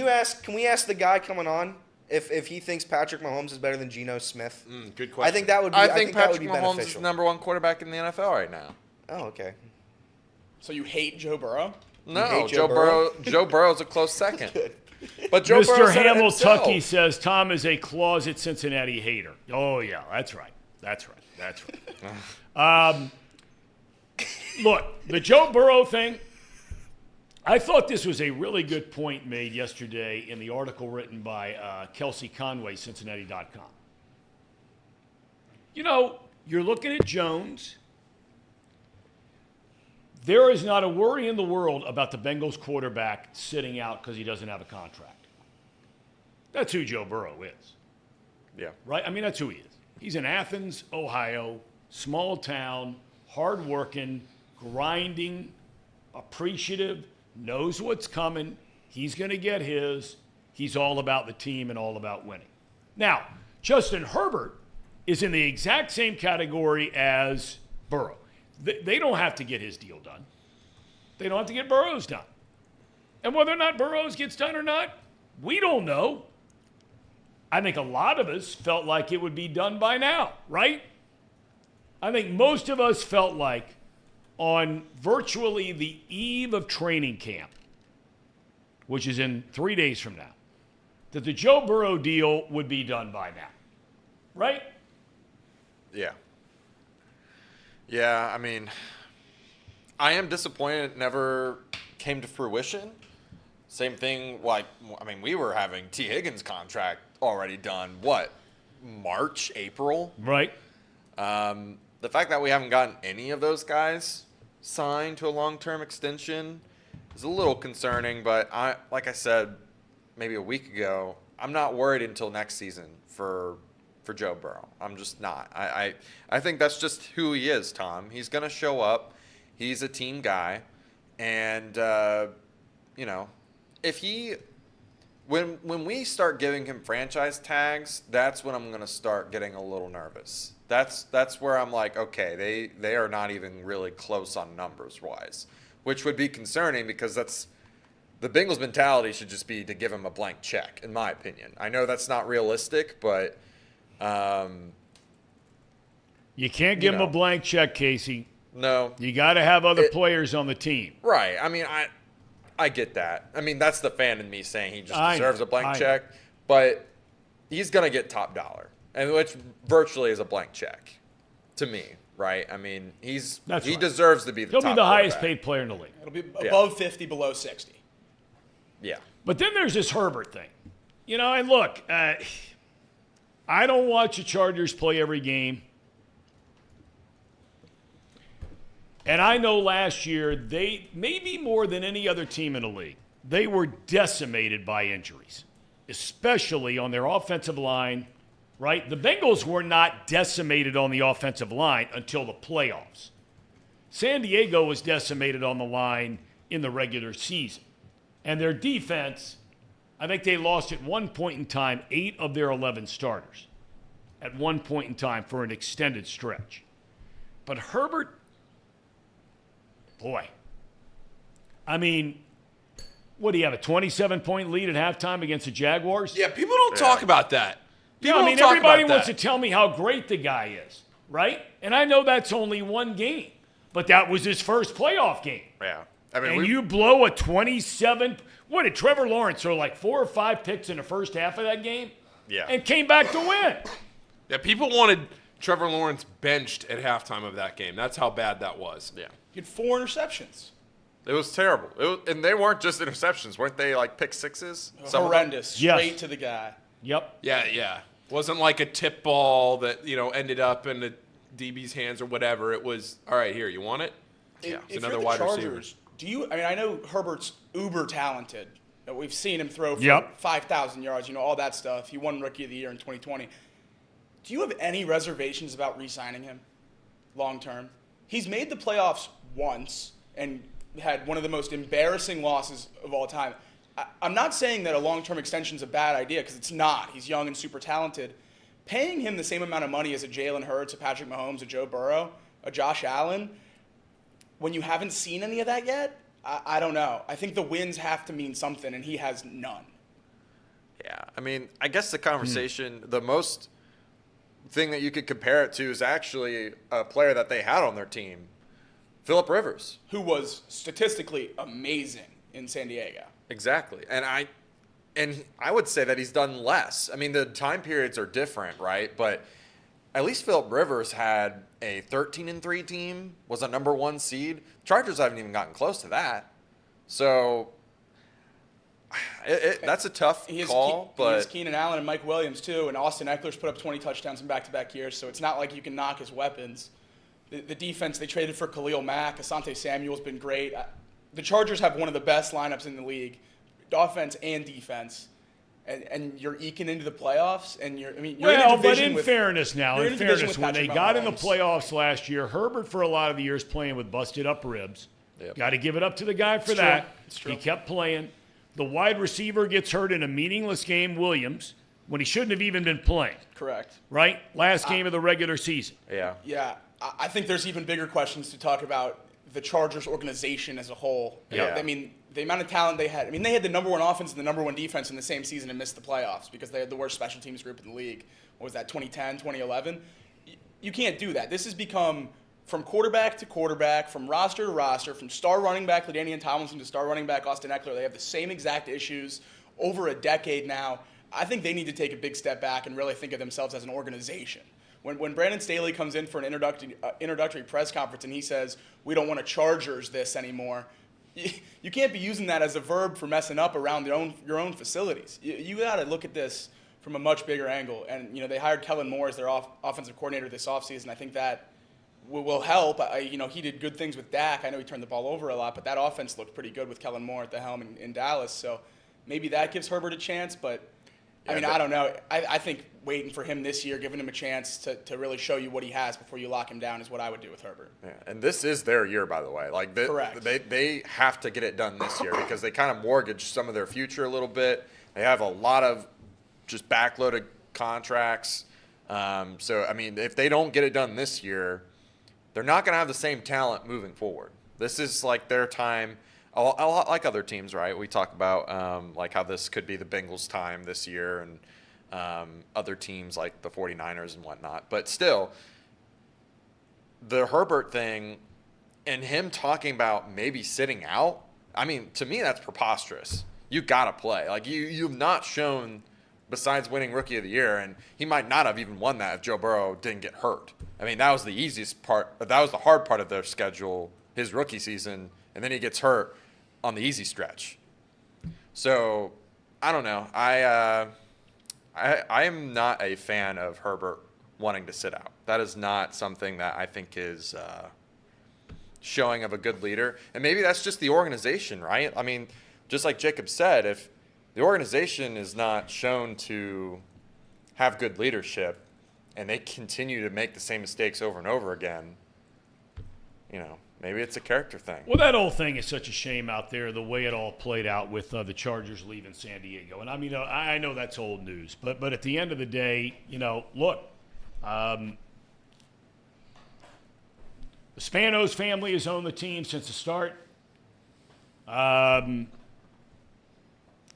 we ask the guy coming on if he thinks Patrick Mahomes is better than Geno Smith? Good question. I think that would be I think that would Patrick be Mahomes is beneficial. the number one quarterback in the NFL right now. Oh, okay. So you hate Joe Burrow? No, hate Joe Joe Burrow? Joe Burrow's a close second. But Joe Mr. Burrow said it Hamiltucky himself. says Tom is a closet Cincinnati hater. Oh, yeah, that's right. Look, the Joe Burrow thing, I thought this was a really good point made yesterday in the article written by Kelsey Conway, Cincinnati.com. You know, you're looking at Jones. There is not a worry in the world about the Bengals quarterback sitting out because he doesn't have a contract. That's who Joe Burrow is. Yeah. Right? I mean, that's who he is. He's in Athens, Ohio, small town, hardworking, grinding, appreciative, knows what's coming. He's going to get his. He's all about the team and all about winning. Now, Justin Herbert is in the exact same category as Burrow. They don't have to get his deal done. They don't have to get Burrow's done. And whether or not Burrow's gets done or not, we don't know. I think a lot of us felt like it would be done by now, right? I think most of us felt like on virtually the eve of training camp, which is in 3 days from now, that the Joe Burrow deal would be done by now, right? Yeah. Yeah, I mean, I am disappointed it never came to fruition. Same thing, we were having T. Higgins' contract already done, March, April? Right. The fact that we haven't gotten any of those guys signed to a long-term extension is a little concerning, but like I said maybe a week ago, I'm not worried until next season for Joe Burrow. I'm just not. I think that's just who he is, Tom. He's going to show up. He's a team guy. And, if he – when we start giving him franchise tags, that's when I'm going to start getting a little nervous. That's where I'm like, okay, they are not even really close on numbers-wise, which would be concerning because that's – the Bengals mentality should just be to give him a blank check, in my opinion. I know that's not realistic, but – you can't give him a blank check, Casey. No. You got to have other players on the team. Right. I mean, I get that. I mean, that's the fan in me saying he just deserves a blank check. But he's going to get top dollar, and which virtually is a blank check to me, right? I mean, he deserves to be the top He'll be the highest quarterback. paid player in the league. It'll be above 50, below 60. Yeah. But then there's this Herbert thing. And look, I don't watch the Chargers play every game. And I know last year, they, maybe more than any other team in the league, they were decimated by injuries, especially on their offensive line, right? The Bengals were not decimated on the offensive line until the playoffs. San Diego was decimated on the line in the regular season. And their defense, I think they lost at one point in time 8 of their 11 starters at one point in time for an extended stretch. But Herbert, boy, I mean, What do you have, a 27-point lead at halftime against the Jaguars? Yeah, people don't talk about that. People I mean, don't talk everybody about wants that. to tell me how great the guy is, right? And I know that's only one game, but that was his first playoff game. Yeah. I mean, And you blow a 27 – what, did Trevor Lawrence throw like 4 or 5 picks in the first half of that game? Yeah. And came back to win. Yeah, people wanted Trevor Lawrence benched at halftime of that game. That's how bad that was. Yeah. He had 4 interceptions. It was terrible. And they weren't just interceptions. Weren't they like pick sixes? Horrendous. Yes. Straight to the guy. Yep. Yeah. Wasn't like a tip ball that, ended up in the DB's hands or whatever. It was, all right, here, you want it? Yeah. It's If another you're the wide Chargers, receiver. I know Herbert's uber talented. We've seen him throw for Yep. 5,000 yards, all that stuff. He won Rookie of the Year in 2020. Do you have any reservations about re-signing him long term? He's made the playoffs once and had one of the most embarrassing losses of all time. I'm not saying that a long-term extension is a bad idea, because it's not. He's young and super talented. Paying him the same amount of money as a Jalen Hurts, a Patrick Mahomes, a Joe Burrow, a Josh Allen, when you haven't seen any of that yet, I don't know. I think the wins have to mean something, and he has none. Yeah. I mean, I guess the conversation, the most thing that you could compare it to is actually a player that they had on their team, Phillip Rivers. Who was statistically amazing in San Diego. Exactly. And I would say that he's done less. I mean, the time periods are different, right? But at least Phillip Rivers had a 13-3 team, was a number 1 seed. Chargers haven't even gotten close to that. So that's a tough call. He But has Keenan Allen and Mike Williams, too, and Austin Eckler's put up 20 touchdowns in back-to-back years, so it's not like you can knock his weapons. The defense, they traded for Khalil Mack. Asante Samuel's been great. The Chargers have one of the best lineups in the league, offense and defense. And you're eking into the playoffs, and you're in a division but in fairness now, when they got in the playoffs last year, Herbert for a lot of the years playing with busted up ribs. Yep. Got to give it up to the guy for It's that. true. It's true. He kept playing. The wide receiver gets hurt in a meaningless game, Williams, when he shouldn't have even been playing. Correct. Right? Last game of the regular season. yeah. Yeah, I think there's even bigger questions to talk about the Chargers organization as a whole. Yeah. I mean, the amount of talent they had. I mean, they had the number 1 offense and the number 1 defense in the same season and missed the playoffs because they had the worst special teams group in the league. What was that, 2010, 2011? You can't do that. This has become from quarterback to quarterback, from roster to roster, from star running back LaDainian Tomlinson to star running back Austin Eckler. They have the same exact issues over a decade now. I think they need to take a big step back and really think of themselves as an organization. When Brandon Staley comes in for an introductory press conference and he says, we don't want to Chargers this anymore, you can't be using that as a verb for messing up around your own facilities. You got to look at this from a much bigger angle. And, they hired Kellen Moore as their offensive coordinator this offseason. I think that will help. He did good things with Dak. I know he turned the ball over a lot, but that offense looked pretty good with Kellen Moore at the helm in Dallas. So maybe that gives Herbert a chance, but I don't know. I think waiting for him this year, giving him a chance to really show you what he has before you lock him down is what I would do with Herbert. Yeah, and this is their year, by the way. Correct. They have to get it done this year because they kind of mortgaged some of their future a little bit. They have a lot of just backloaded contracts. So, I mean, if they don't get it done this year, they're not going to have the same talent moving forward. This is like their time. A lot like other teams, right? We talk about like how this could be the Bengals' time this year and other teams like the 49ers and whatnot. But still, the Herbert thing and him talking about maybe sitting out, I mean, to me, that's preposterous. You got to play. Like, you've not shown, besides winning Rookie of the Year, and he might not have even won that if Joe Burrow didn't get hurt. I mean, that was the easiest part. That was the hard part of their schedule, his rookie season, and then he gets hurt on the easy stretch. So, I don't know. I am not a fan of Herbert wanting to sit out. That is not something that I think is showing of a good leader. And maybe that's just the organization, right? I mean, just like Jacob said, if the organization is not shown to have good leadership and they continue to make the same mistakes over and over again, maybe it's a character thing. Well, that whole thing is such a shame out there, the way it all played out with the Chargers leaving San Diego. And I mean, I know that's old news, but at the end of the day, look, the Spanos family has owned the team since the start.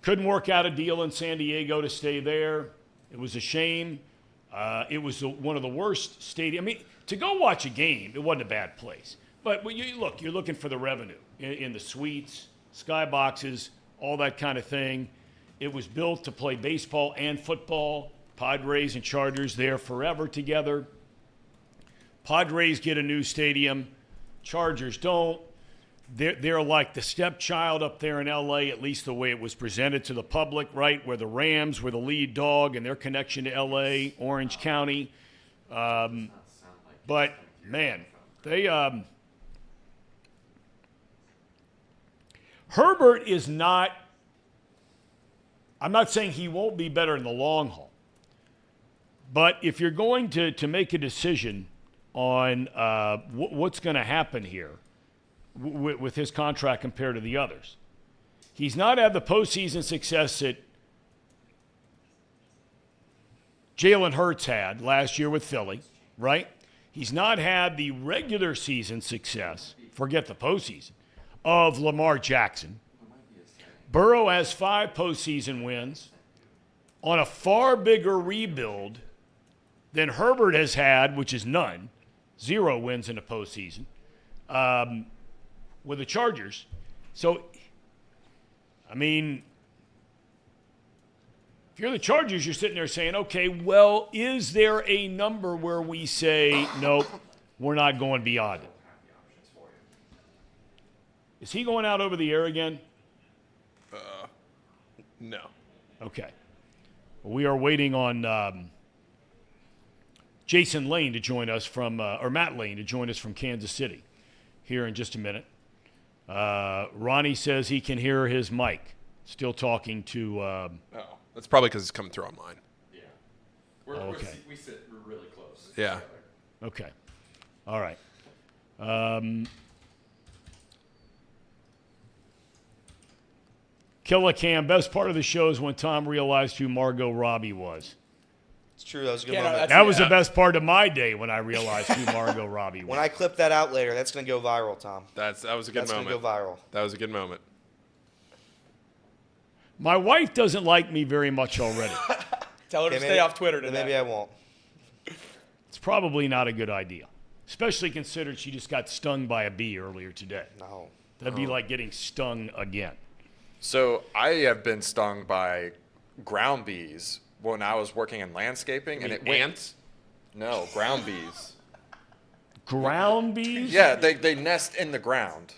Couldn't work out a deal in San Diego to stay there. It was a shame. It was one of the worst stadiums. I mean, to go watch a game, it wasn't a bad place. But when you're looking for the revenue in the suites, skyboxes, all that kind of thing. It was built to play baseball and football. Padres and Chargers there forever together. Padres get a new stadium. Chargers don't. They're like the stepchild up there in L.A., at least the way it was presented to the public, right, where the Rams were the lead dog and their connection to L.A., Orange County. But, man, Herbert is not – I'm not saying he won't be better in the long haul. But if you're going to make a decision on what's going to happen here with his contract compared to the others, he's not had the postseason success that Jalen Hurts had last year with Philly, right? He's not had the regular season success, forget the postseason, of Lamar Jackson. Burrow has 5 postseason wins on a far bigger rebuild than Herbert has had, which is none, 0 wins in the postseason, with the Chargers. So, I mean, if you're the Chargers, you're sitting there saying, okay, well, is there a number where we say, nope, we're not going beyond it? Is he going out over the air again? No. Okay. We are waiting on Jason Lane to join us from, or Matt Lane to join us from Kansas City here in just a minute. Ronnie says he can hear his mic. Still talking to. Oh, that's probably because it's coming through on mine. Yeah. Okay. We sit really close. Yeah. Okay. All right. Killa Cam, best part of the show is when Tom realized who Margot Robbie was. It's true. That was a good Yeah, no, moment. That was the best part of my day when I realized who Margot Robbie was. When I clip that out later, that's going to go viral, Tom. That was a good That's moment. going to go viral. That was a good moment. My wife doesn't like me very much already. Tell her to Okay, stay off Twitter then today. maybe I won't. It's probably not a good idea, especially considered she just got stung by a bee earlier today. No. That'd be like getting stung again. So I have been stung by ground bees when I was working in landscaping, and it went. Ants? No, ground bees. Ground bees? Yeah, they nest in the ground.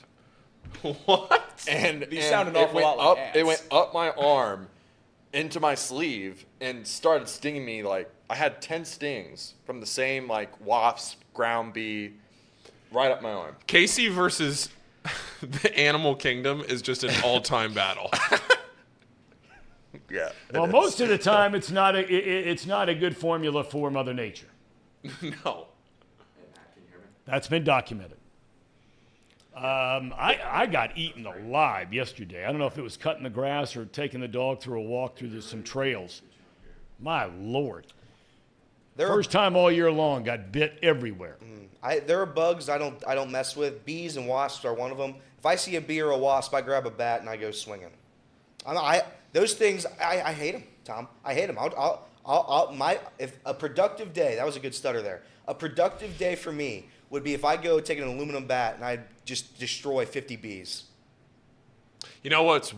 What? And These and sound an it awful went lot like up. ants. It went up my arm, into my sleeve, and started stinging me. Like I had 10 stings from the same like wasp, ground bee, right up my arm. Casey versus the animal kingdom is just an all-time battle. Yeah. Well, most of the time, it's not a good formula for Mother Nature. No. That's been documented. I got eaten alive yesterday. I don't know if it was cutting the grass or taking the dog through a walk through some trails. My Lord. First time all year long, got bit everywhere. There are bugs I don't mess with. Bees and wasps are one of them. If I see a bee or a wasp, I grab a bat and I go swinging. Those things, I hate them, Tom. I hate them. If a productive day, that was a good stutter there. A productive day for me would be if I go take an aluminum bat and I just destroy 50 bees. You know what's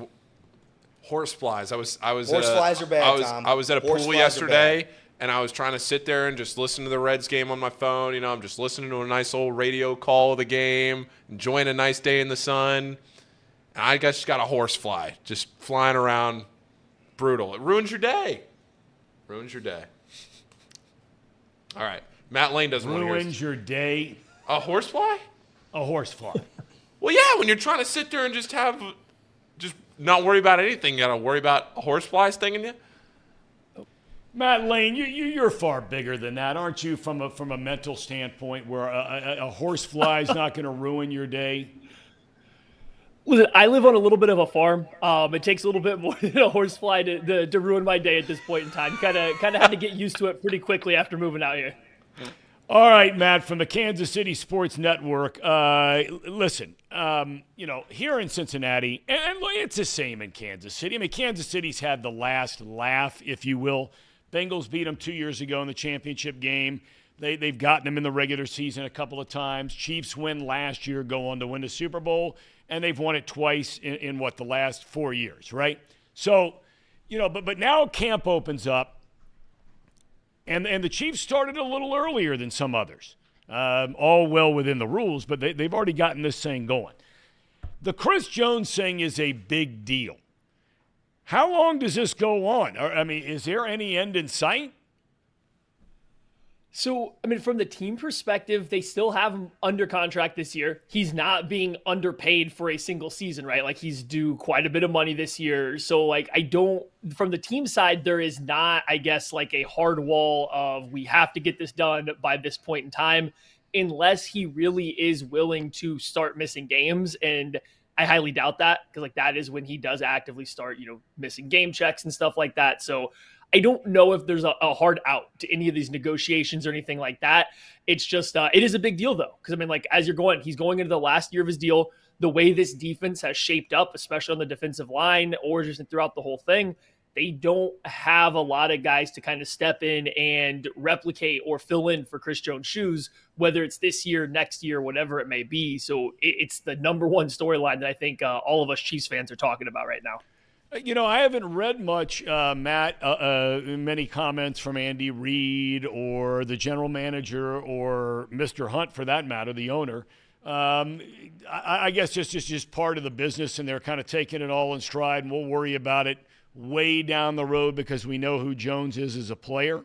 horseflies? Horseflies are bad, Tom. I was at a Horseflies pool are yesterday, and I was trying to sit there and just listen to the Reds game on my phone. You know, I'm just listening to a nice old radio call of the game, enjoying a nice day in the sun. And I just got a horsefly just flying around. Brutal. It ruins your day. Ruins your day. All right. Matt Lane doesn't want to hear Ruins your day. a horsefly? A horsefly. Well, yeah, when you're trying to sit there and just not worry about anything, you got to worry about a horsefly stinging you? Matt Lane, you're far bigger than that, aren't you? From a mental standpoint, where a horsefly is not going to ruin your day. Listen, I live on a little bit of a farm. It takes a little bit more than a horsefly to ruin my day at this point in time. Kind of had to get used to it pretty quickly after moving out here. All right, Matt, from the Kansas City Sports Network. Listen, here in Cincinnati, and it's the same in Kansas City. I mean, Kansas City's had the last laugh, if you will. Bengals beat them 2 years ago in the championship game. They've gotten them in the regular season a couple of times. Chiefs win last year, go on to win the Super Bowl, and they've won it twice in the last 4 years, right? So, but now camp opens up. And the Chiefs started a little earlier than some others. All well within the rules, but they've already gotten this thing going. The Chris Jones thing is a big deal. How long does this go on? I mean, is there any end in sight? So, I mean, from the team perspective, they still have him under contract this year. He's not being underpaid for a single season, right? Like, he's due quite a bit of money this year. So, from the team side, there is not, I guess, like a hard wall of we have to get this done by this point in time, unless he really is willing to start missing games. And I highly doubt that, because that is when he does actively start, missing game checks and stuff like that. So I don't know if there's a hard out to any of these negotiations or anything like that. It's just, it is a big deal though. Cause as he's going into the last year of his deal, the way this defense has shaped up, especially on the defensive line or just throughout the whole thing, they don't have a lot of guys to kind of step in and replicate or fill in for Chris Jones' shoes, whether it's this year, next year, whatever it may be. So it's the number one storyline that I think all of us Chiefs fans are talking about right now. I haven't read much, Matt, many comments from Andy Reid or the general manager or Mr. Hunt, for that matter, the owner. I guess just part of the business, and they're kind of taking it all in stride, and we'll worry about it way down the road because we know who Jones is as a player.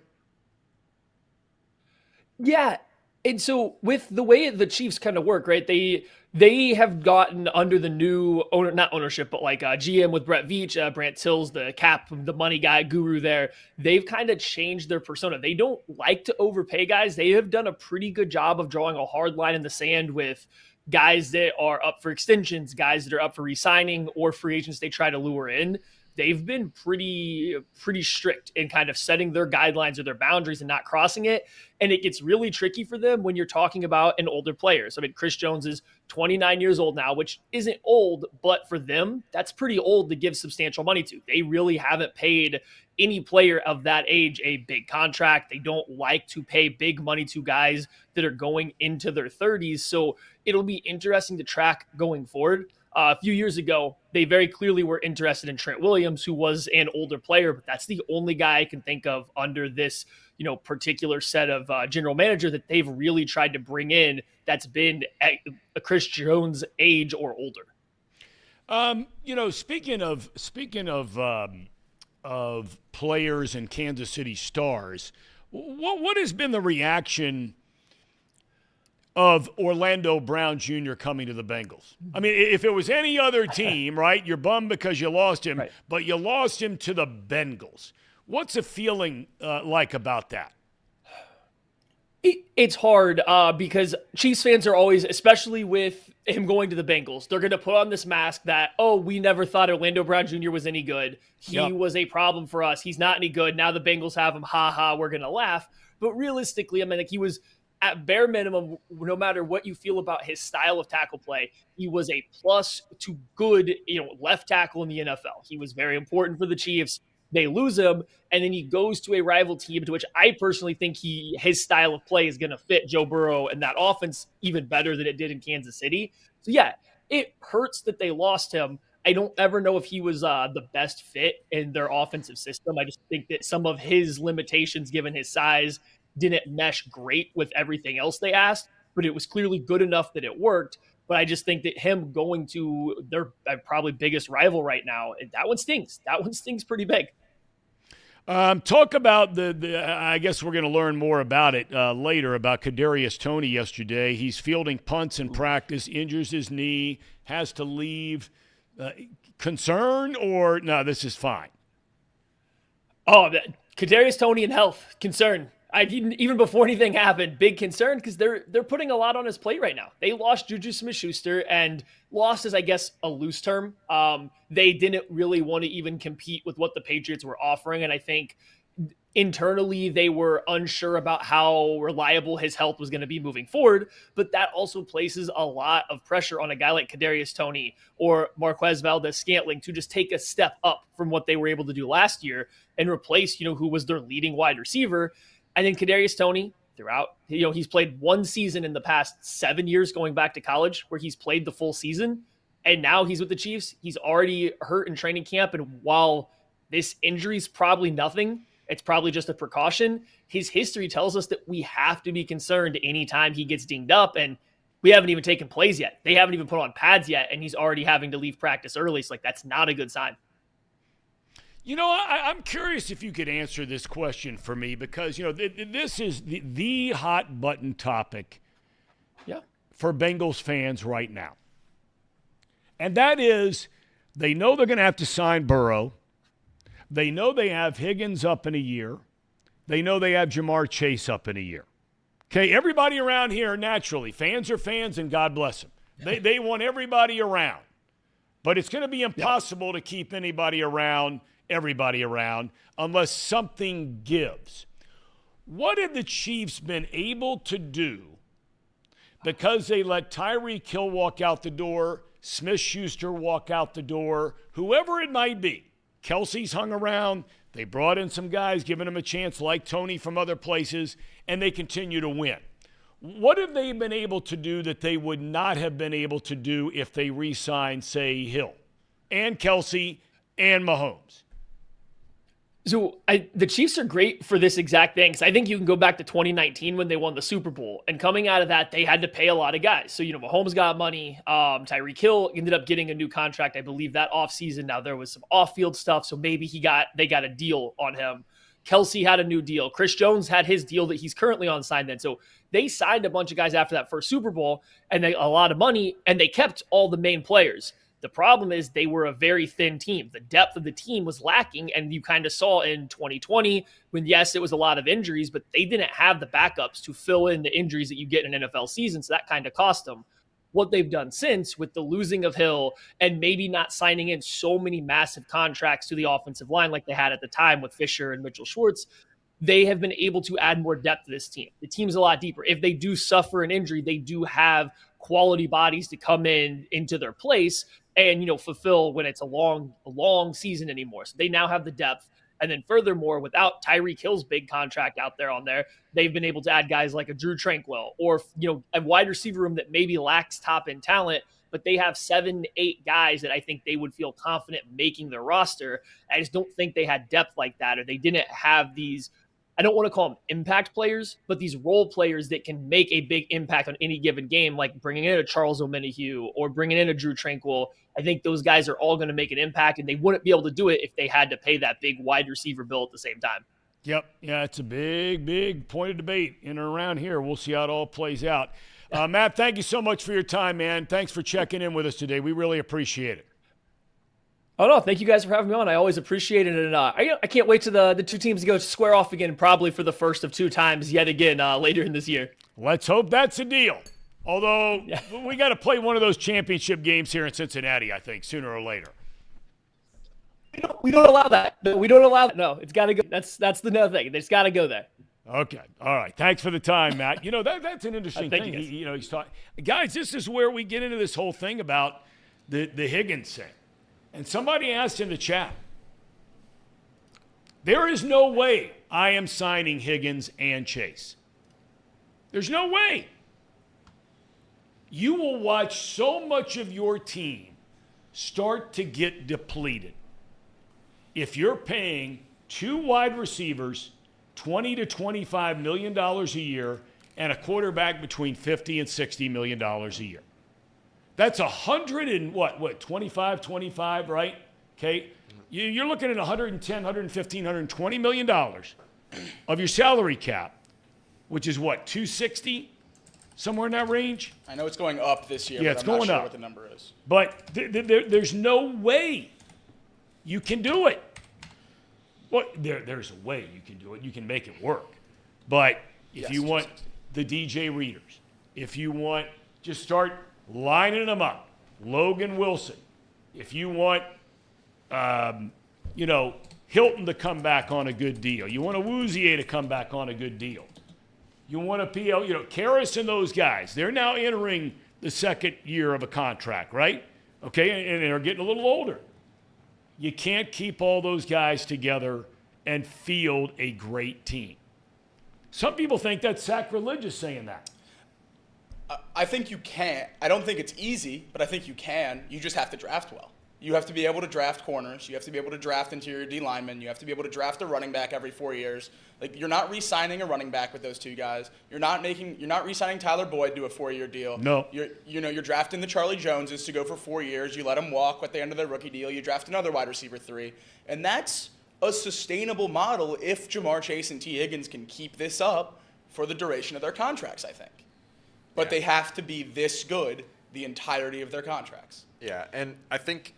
Yeah. And so with the way the Chiefs kind of work, right, they have gotten under the new owner, not ownership, but GM with Brett Veach, Brant Tills, the money guy guru there. They've kind of changed their persona. They don't like to overpay guys. They have done a pretty good job of drawing a hard line in the sand with guys that are up for extensions, guys that are up for re-signing, or free agents they try to lure in. They've been pretty strict in kind of setting their guidelines or their boundaries and not crossing it. And it gets really tricky for them when you're talking about an older player. So, Chris Jones is 29 years old now, which isn't old, but for them, that's pretty old to give substantial money to. They really haven't paid any player of that age a big contract. They don't like to pay big money to guys that are going into their 30s. So it'll be interesting to track going forward. A few years ago, they very clearly were interested in Trent Williams, who was an older player, but that's the only guy I can think of under this, particular set of general manager that they've really tried to bring in that's been a Chris Jones age or older. Speaking of players and Kansas City stars, what has been the reaction of Orlando Brown Jr. coming to the Bengals? I mean, if it was any other team, right, you're bummed because you lost him, right, but you lost him to the Bengals. What's the feeling like about that? It's hard because Chiefs fans are always, especially with him going to the Bengals, they're going to put on this mask that, we never thought Orlando Brown Jr. was any good. He was a problem for us. He's not any good. Now the Bengals have him. Ha ha, we're going to laugh. But realistically, he was, at bare minimum, no matter what you feel about his style of tackle play, he was a plus to good, left tackle in the NFL. He was very important for the Chiefs. They lose him, and then he goes to a rival team, to which I personally think his style of play is going to fit Joe Burrow and that offense even better than it did in Kansas City. So yeah, it hurts that they lost him. I don't ever know if he was the best fit in their offensive system. I just think that some of his limitations, given his size, didn't mesh great with everything else they asked, but it was clearly good enough that it worked. But I just think that him going to their probably biggest rival right now, that one stings. That one stings pretty big. Talk about I guess we're going to learn more about it later, about Kadarius Toney yesterday. He's fielding punts in practice, injures his knee, has to leave. Concern or no, this is fine? Oh, Kadarius Toney in health, concern. Even before anything happened, big concern because they're putting a lot on his plate right now. They lost Juju Smith-Schuster, and lost is, I guess, a loose term. They didn't really want to even compete with what the Patriots were offering, and I think internally they were unsure about how reliable his health was going to be moving forward, but that also places a lot of pressure on a guy like Kadarius Toney or Marquez Valdez-Scantling to just take a step up from what they were able to do last year and replace, who was their leading wide receiver. And then Kadarius Toney throughout, he's played one season in the past 7 years going back to college where he's played the full season. And now he's with the Chiefs. He's already hurt in training camp. And while this injury is probably nothing, it's probably just a precaution, his history tells us that we have to be concerned anytime he gets dinged up. And we haven't even taken plays yet. They haven't even put on pads yet. And he's already having to leave practice early. So that's not a good sign. I'm curious if you could answer this question for me because, this is the hot button topic for Bengals fans right now. And that is they know they're going to have to sign Burrow. They know they have Higgins up in a year. They know they have Jamar Chase up in a year. Okay, everybody around here, naturally, fans are fans, and God bless them. They want everybody around. But it's going to be impossible to keep everybody around, unless something gives. What have the Chiefs been able to do because they let Tyreek Hill walk out the door, Smith-Schuster walk out the door, whoever it might be? Kelsey's hung around. They brought in some guys, giving them a chance like Toney from other places, and they continue to win. What have they been able to do that they would not have been able to do if they re-signed, say, Hill and Kelsey and Mahomes? So the Chiefs are great for this exact thing because I think you can go back to 2019 when they won the Super Bowl. And coming out of that, they had to pay a lot of guys. So, Mahomes got money. Tyreek Hill ended up getting a new contract, I believe, that offseason. Now, there was some off-field stuff, so maybe they got a deal on him. Kelsey had a new deal. Chris Jones had his deal that he's currently on signed then. So they signed a bunch of guys after that first Super Bowl, and a lot of money, and they kept all the main players. The problem is they were a very thin team. The depth of the team was lacking, and you kind of saw in 2020 when, yes, it was a lot of injuries, but they didn't have the backups to fill in the injuries that you get in an NFL season, so that kind of cost them. What they've done since with the losing of Hill and maybe not signing in so many massive contracts to the offensive line like they had at the time with Fisher and Mitchell Schwartz, they have been able to add more depth to this team. The team's a lot deeper. If they do suffer an injury, they do have quality bodies to come into their place and, fulfill when it's a long season anymore. So they now have the depth. And then furthermore, without Tyreek Hill's big contract out there on there, they've been able to add guys like a Drew Tranquil or, a wide receiver room that maybe lacks top end talent, but they have 7-8 guys that I think they would feel confident making their roster. I just don't think they had depth like that, or they didn't have these, I don't want to call them impact players, but these role players that can make a big impact on any given game, like bringing in a Charles Omenihu or bringing in a Drew Tranquil. I think those guys are all going to make an impact, and they wouldn't be able to do it if they had to pay that big wide receiver bill at the same time. Yep. Yeah, it's a big point of debate in and around here. We'll see how it all plays out. Matt, thank you so much for your time, man. Thanks for checking in with us today. We really appreciate it. Oh, no, thank you guys for having me on. I always appreciate it. And I can't wait to the two teams to go square off again, probably for the first of 2 times yet again later in this year. Let's hope that's a deal. Although we got to play one of those championship games here in Cincinnati, I think, sooner or later. We don't allow that. We don't allow that. No, it's got to go. That's the no thing. It's got to go there. Okay. All right. Thanks for the time, Matt. That's an interesting thing. He's talking. Guys, this is where we get into this whole thing about the Higgins thing. And somebody asked in the chat, there is no way I am signing Higgins and Chase. There's no way. You will watch so much of your team start to get depleted if you're paying 2 wide receivers $20 to $25 million a year and a quarterback between $50 and $60 million a year. That's 25, right? Okay. You're looking at 110, 115, 120 million dollars of your salary cap, which is what, 260, somewhere in that range. I know it's going up this year. Yeah, but it's I'm going not sure up. what the number is. But there's no way you can do it. Well, there's a way you can do it. You can make it work. But if you want the DJ Readers, if you want, just start lining them up. Logan Wilson. If you want, Hilton to come back on a good deal. You want a Woozier to come back on a good deal. You want a PL, Karras and those guys. They're now entering the second year of a contract, right? Okay, and they're getting a little older. You can't keep all those guys together and field a great team. Some people think that's sacrilegious saying that. I think you can. I don't think it's easy, but I think you can. You just have to draft well. You have to be able to draft corners. You have to be able to draft interior D linemen. You have to be able to draft a running back every 4 years. Like, you're not re-signing a running back with those two guys. You're not re-signing Tyler Boyd to a 4-year deal. No. You're drafting the Charlie Joneses to go for 4 years. You let them walk at the end of their rookie deal. You draft another wide receiver 3. And that's a sustainable model if Jamar Chase and T. Higgins can keep this up for the duration of their contracts, I think. But they have to be this good the entirety of their contracts. Yeah, and I think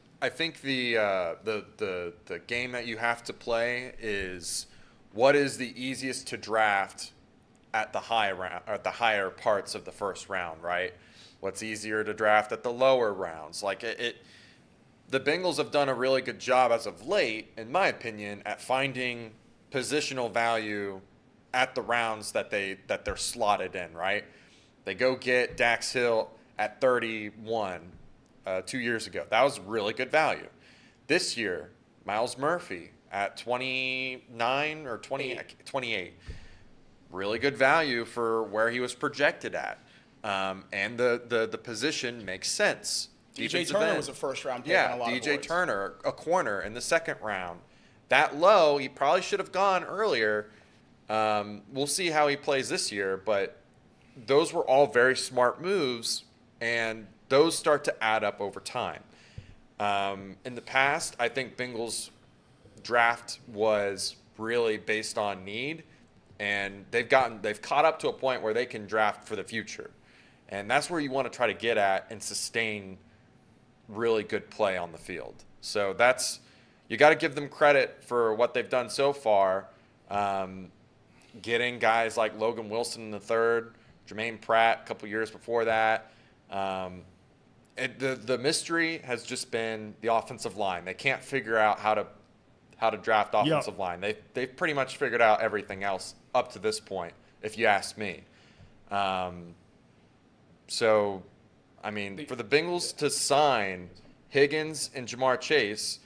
the game that you have to play is what is the easiest to draft at the higher parts of the first round, right? What's easier to draft at the lower rounds? Like the Bengals have done a really good job as of late, in my opinion, at finding positional value at the rounds that they're slotted in, right? They go get Dax Hill at 31 2 years ago. That was really good value. This year, Miles Murphy at 29 or 28. Really good value for where he was projected at. And the position makes sense. DJ Turner was a first-round pick on a lot of DJ boards. Turner, a corner in the second round. That low, he probably should have gone earlier. We'll see how he plays this year, but those were all very smart moves, and those start to add up over time. In the past, I think Bengals draft was really based on need, and they've caught up to a point where they can draft for the future. And that's where you want to try to get at and sustain really good play on the field. So you got to give them credit for what they've done so far. Getting guys like Logan Wilson in the third, Jermaine Pratt a couple years before that. The mystery has just been the offensive line. They can't figure out how to draft offensive line. They've pretty much figured out everything else up to this point, if you ask me. So, I mean, for the Bengals to sign Higgins and Jamar Chase,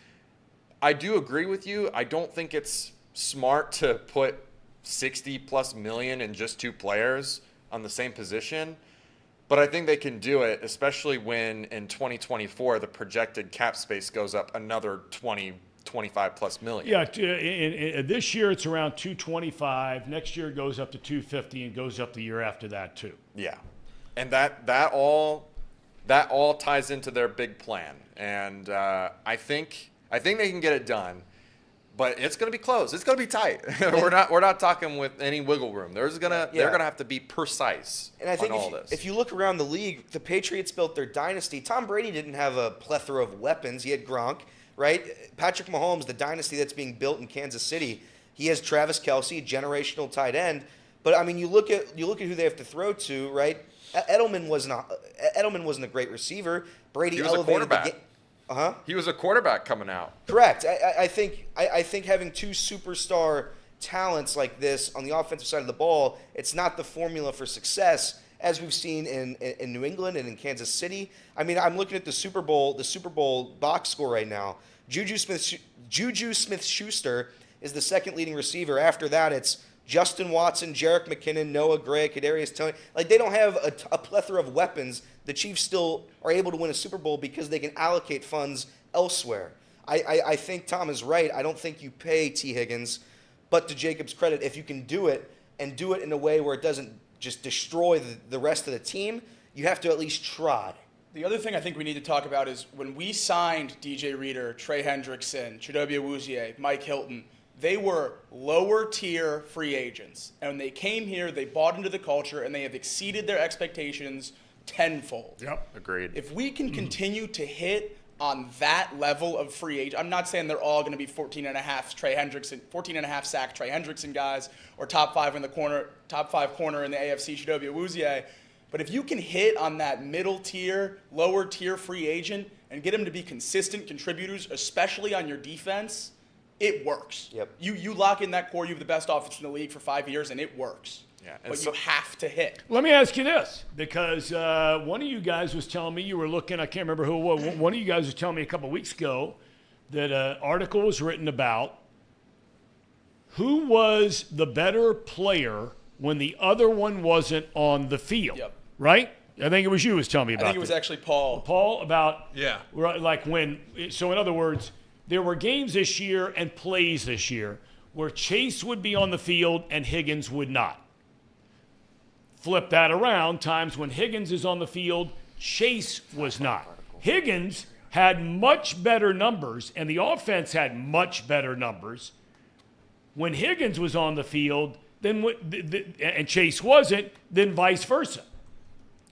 I do agree with you. I don't think it's smart to put $60+ million in just 2 players on the same position. But I think they can do it, especially when in 2024 the projected cap space goes up another 25+ million. Yeah, this year it's around 225. Next year it goes up to 250 and goes up the year after that too. Yeah, and that all ties into their big plan, and I think they can get it done. But it's going to be close. It's going to be tight. We're not talking with any wiggle room. They're going to have to be precise. And I think on all this. If you look around the league, the Patriots built their dynasty. Tom Brady didn't have a plethora of weapons. He had Gronk, right? Patrick Mahomes, the dynasty that's being built in Kansas City. He has Travis Kelce, generational tight end. But I mean, you look at who they have to throw to, right? Edelman wasn't a great receiver. Brady elevated the game. He was a quarterback coming out. Correct. I think having 2 superstar talents like this on the offensive side of the ball, it's not the formula for success as we've seen in New England and in Kansas City. I mean, I'm looking at the Super Bowl box score right now. Juju Smith-Schuster is the second leading receiver. After that, it's Justin Watson, Jerick McKinnon, Noah Gray, Kadarius Toney. Like, they don't have a plethora of weapons. The Chiefs still are able to win a Super Bowl because they can allocate funds elsewhere. I think Tom is right. I don't think you pay T. Higgins, but to Jacob's credit, if you can do it and do it in a way where it doesn't just destroy the rest of the team, you have to at least try. The other thing I think we need to talk about is when we signed DJ Reader, Trey Hendrickson, Chidobe Awuzie, Mike Hilton, they were lower-tier free agents. And when they came here, they bought into the culture, and they have exceeded their expectations tenfold. Yep. Agreed. If we can continue to hit on that level of free agent, I'm not saying they're all going to be 14 and a half sack Trey Hendrickson guys, or top 5 corner in the AFC Chidobe Awuzie, but if you can hit on that middle tier, lower tier free agent and get them to be consistent contributors, especially on your defense, it works. Yep. You lock in that core, you have the best offense in the league for 5 years, and it works. Yeah, But you have to hit. Let me ask you this, because one of you guys was telling me you were looking, I can't remember who it was, one of you guys was telling me a couple weeks ago that an article was written about who was the better player when the other one wasn't on the field, right? I think it was you who was telling me about I think it was actually Paul. Paul, about, Yeah. like when, so in other words, there were games this year and plays this year where Chase would be on the field and Higgins would not. Flip that around, times when Higgins is on the field, Chase was not. Higgins had much better numbers, and the offense had much better numbers when Higgins was on the field and Chase wasn't, then vice versa.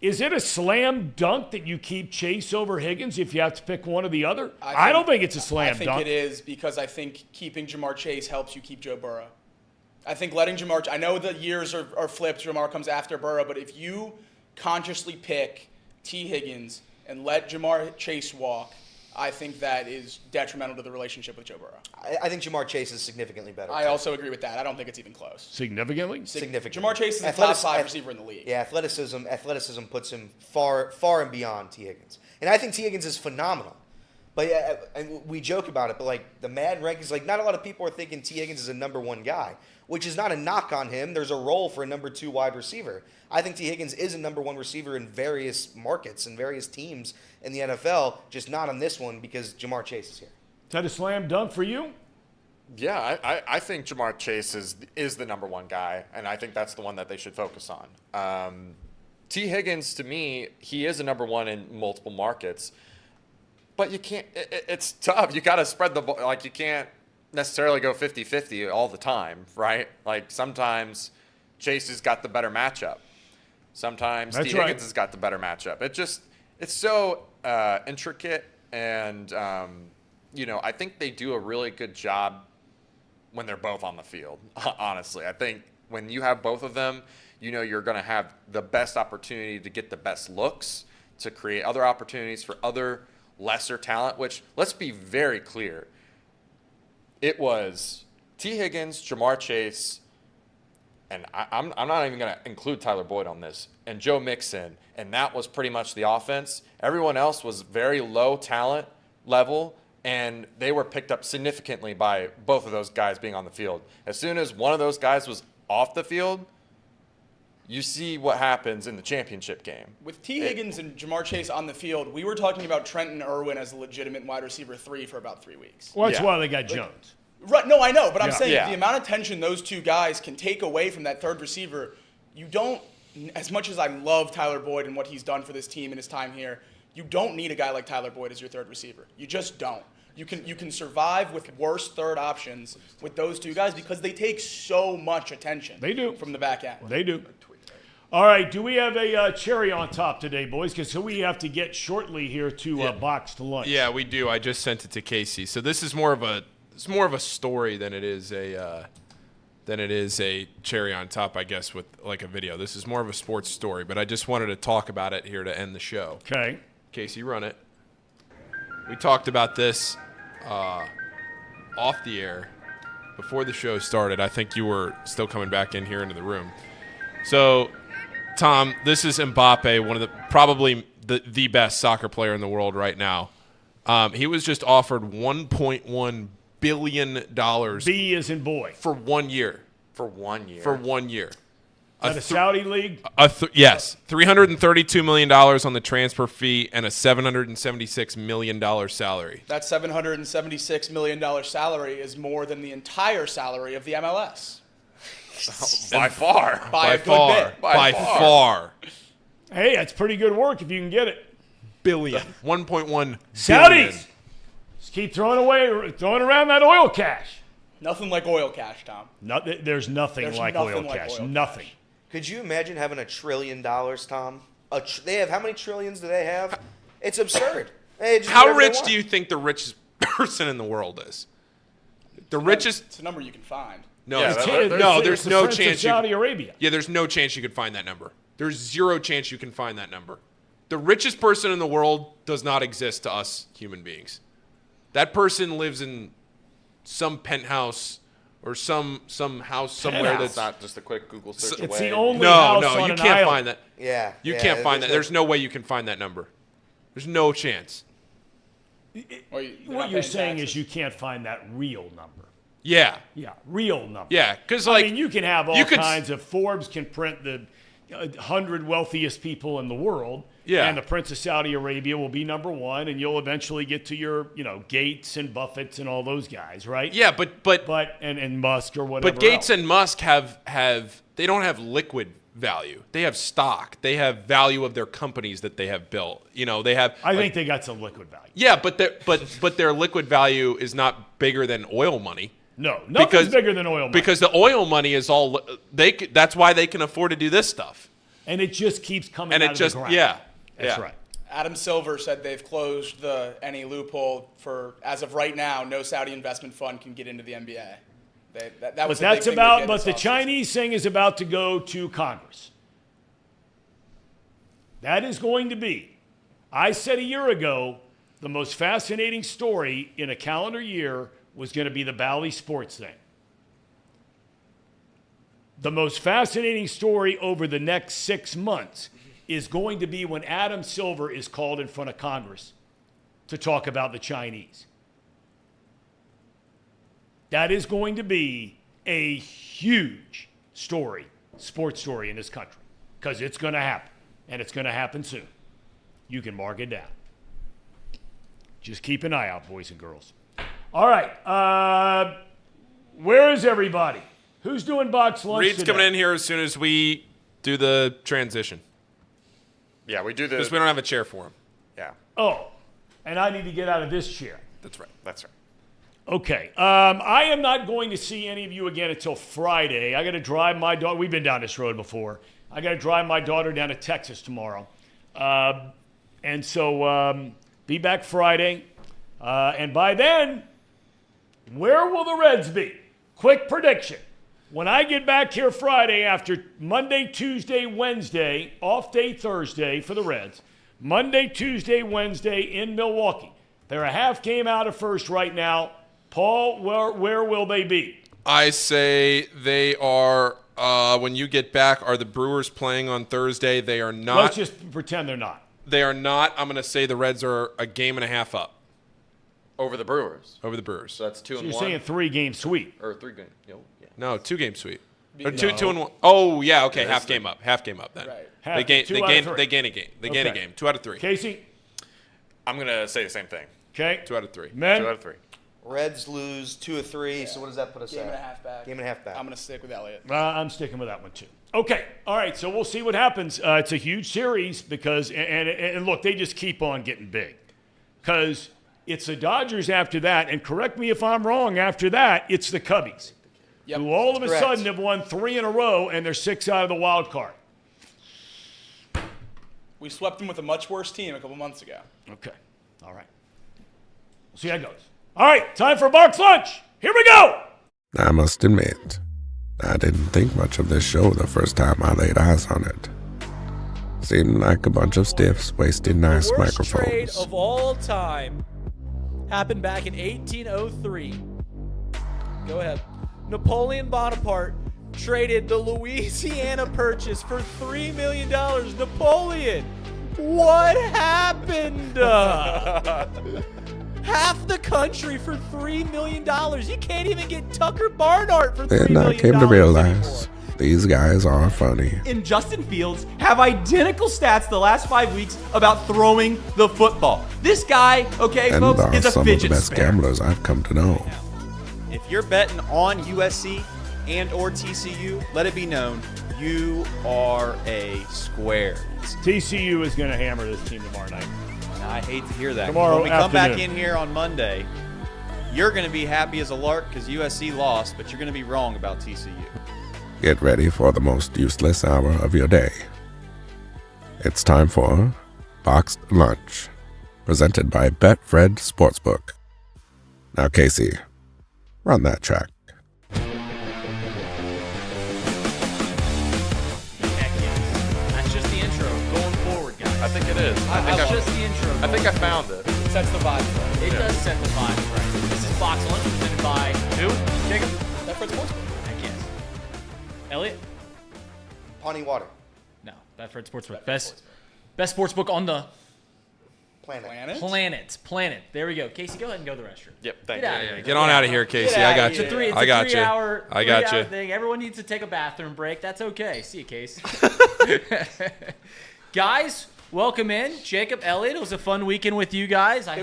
Is it a slam dunk that you keep Chase over Higgins if you have to pick one or the other? I don't think it's a slam dunk. I think it is, because I think keeping Jamar Chase helps you keep Joe Burrow. I think letting Jamar – I know the years are flipped. Jamar comes after Burrow. But if you consciously pick T. Higgins and let Jamar Chase walk, I think that is detrimental to the relationship with Joe Burrow. I think Jamar Chase is significantly better. I also agree with that. I don't think it's even close. Significantly? Significantly. Jamar Chase is the top 5 receiver in the league. Yeah, athleticism puts him far and beyond T. Higgins. And I think T. Higgins is phenomenal. But and we joke about it, but like the Madden rankings, like not a lot of people are thinking T. Higgins is a number 1 guy, which is not a knock on him. There's a role for a number 2 wide receiver. I think T. Higgins is a number 1 receiver in various markets and various teams in the NFL, just not on this one because Jamar Chase is here. Is that a slam dunk for you? Yeah, I think Jamar Chase is the number 1 guy, and I think that's the one that they should focus on. T. Higgins, to me, he is a number 1 in multiple markets, but you can't. It's tough. You got to spread the ball. Like, you can't necessarily go 50-50 all the time, right? Like, sometimes Chase has got the better matchup. Sometimes T. Higgins has got the better matchup. It's so intricate, and I think they do a really good job when they're both on the field. Honestly, I think when you have both of them, you're going to have the best opportunity to get the best looks, to create other opportunities for other lesser talent. Which, let's be very clear, it was T. Higgins, Jamar Chase, and I'm not even going to include Tyler Boyd on this, and Joe Mixon, and that was pretty much the offense. Everyone else was very low talent level, and they were picked up significantly by both of those guys being on the field. As soon as one of those guys was off the field, you see what happens in the championship game. With T. Higgins and Jamar Chase on the field, we were talking about Trenton Irwin as a legitimate wide receiver 3 for about 3 weeks. Well, that's why they got Jones. Right, no, I know, but I'm saying the amount of tension those 2 guys can take away from that third receiver, you don't, as much as I love Tyler Boyd and what he's done for this team in his time here, you don't need a guy like Tyler Boyd as your third receiver. You just don't. You can survive with worse third options with those 2 guys because they take so much attention. They do. From the back end. They do. All right, do we have a cherry on top today, boys? Because we have to get shortly here to box to lunch. Yeah, we do. I just sent it to Casey. So this is more of a story than it is a cherry on top, I guess, with like a video. This is more of a sports story, but I just wanted to talk about it here to end the show. Okay. Casey, run it. We talked about this off the air before the show started. I think you were still coming back in here into the room. So, Tom, this is Mbappe, one of probably the best soccer player in the world right now. He was just offered $1.1 billion. B as in boy. For 1 year. For 1 year. For 1 year. The Saudi league? Yes. $332 million on the transfer fee and a $776 million salary. That $776 million salary is more than the entire salary of the MLS. By far. By a good bit. By far. Hey, that's pretty good work if you can get it. Billion. 1.1 Saudis. Just keep throwing around that oil cash. Nothing like oil cash, Tom. There's nothing like oil cash. Nothing. Could you imagine having $1 trillion, Tom? They have, how many trillions do they have? It's absurd. How rich do you think the richest person in the world is? The richest. It's a number you can find. No, yeah, there's no chance. Saudi Arabia. Yeah, there's no chance you could find that number. There's zero chance you can find that number. The richest person in the world does not exist to us human beings. That person lives in some penthouse or some house somewhere It's that's not just a quick Google search away. It's the only house on you an can't island. find that. Yeah. You can't find that. There's no way you can find that number. There's no chance. What you're saying is you can't find that real number. Yeah. Yeah, real number. Yeah, because I mean, you can have all kinds of. Forbes can print the 100 wealthiest people in the world. Yeah. And the Prince of Saudi Arabia will be number one, and you'll eventually get to your, Gates and Buffetts and all those guys, right? Yeah, but and Musk or whatever. But Gates else. and Musk have they don't have liquid value. They have stock. They have value of their companies that they have built. They have. I think they got some liquid value. Yeah, but their liquid value is not bigger than oil money. No, nothing's bigger than oil money. Because the oil money is all that's why they can afford to do this stuff. And it just keeps coming and out it just of the ground. yeah. That's yeah. right. Adam Silver said they've closed any loophole for, as of right now, no Saudi investment fund can get into the NBA. That was But the Chinese thing is about to go to Congress. That is going to be, I said a year ago, the most fascinating story in a calendar year was going to be the Bally Sports thing. The most fascinating story over the next 6 months is going to be when Adam Silver is called in front of Congress to talk about the Chinese. That is going to be a huge story, sports story in this country, because it's going to happen, and it's going to happen soon. You can mark it down. Just keep an eye out, boys and girls. All right. Where is everybody? Who's doing box lunch Reed's today? coming in here as soon as we do the transition. Yeah, we do the. Because we don't have a chair for him. Yeah. Oh, and I need to get out of this chair. That's right. That's right. Okay. I am not going to see any of you again until Friday. I got to drive my daughter. We've been down this road before. I got to drive my daughter down to Texas tomorrow. And so be back Friday. And by then, where will the Reds be? Quick prediction. When I get back here Friday after Monday, Tuesday, Wednesday, off day Thursday for the Reds, Monday, Tuesday, Wednesday in Milwaukee. They're a half game out of first right now. Paul, where will they be? I say they are, when you get back, are the Brewers playing on Thursday? They are not. Let's just pretend they're not. They are not. I'm going to say the Reds are a game and a half up. Over the Brewers. Over the Brewers. So that's 2-1. So you're saying 3-game sweep. Or 3-game. Yeah. No, 2-game sweep. Or 2-1. Oh, yeah, okay, half game up. Half game up then. Right. They gain a game. They gain a Okay. game. 2 out of 3. Casey? I'm going to say the same thing. Okay. 2 out of 3. Men? 2 out of 3. Reds lose 2 of 3. Yeah. So what does that put us Game at? and a half back. Game and a half back. I'm going to stick with Elliott. I'm sticking with that one too. Okay. All right. So we'll see what happens. It's a huge series because, and look, they just keep on getting big because it's the Dodgers after that. And correct me if I'm wrong, after that, it's the Cubbies. Yep. Who all of a Correct. sudden have won 3 in a row and they're 6 out of the wild card. We swept them with a much worse team a couple months ago. Okay. All right. We'll see how it goes. All right. Time for box lunch. Here we go. I must admit, I didn't think much of this show the first time I laid eyes on it. Seemed like a bunch of stiffs wasting nice The worst trade microphones. of all time happened back in 1803. Go ahead. Napoleon Bonaparte traded the Louisiana Purchase for $3 million. Napoleon, what happened? Half the country for $3 million. You can't even get Tucker Barnhart for $3 Then million I came to realize anymore. these guys are funny. And Justin Fields have identical stats the last 5 weeks about throwing the football. This guy, okay, And folks, are is a some of the fidget best spinner. gamblers I've come to know. If you're betting on USC and or TCU, let it be known you are a square. TCU is going to hammer this team tomorrow night. I hate to hear that. Tomorrow When we come back afternoon. in here on Monday, you're going to be happy as a lark because USC lost, but you're going to be wrong about TCU. Get ready for the most useless hour of your day. It's time for Boxed Lunch, presented by Betfred Sportsbook. Now, Casey, run that track. That's just the intro going forward, guys. I think it is. That's just the intro. I think I found it. It sets the vibe. It does set the vibe right. This is Box Lunch presented by who? Jacob? Betfred Sportsbook. Heck yes. Elliot? Pawnee Water. No, Betfred Sportsbook. Best sportsbook on the planet. There we go. Casey, go ahead and go to the restroom. Yep, thank Get you. out of here. Get on out of here, Casey. I got you. It's I got a you. three-hour I got you. thing. Everyone needs to take a bathroom break. That's okay. See you, Case. Guys, welcome in. Jacob, Elliott, it was a fun weekend with you guys. I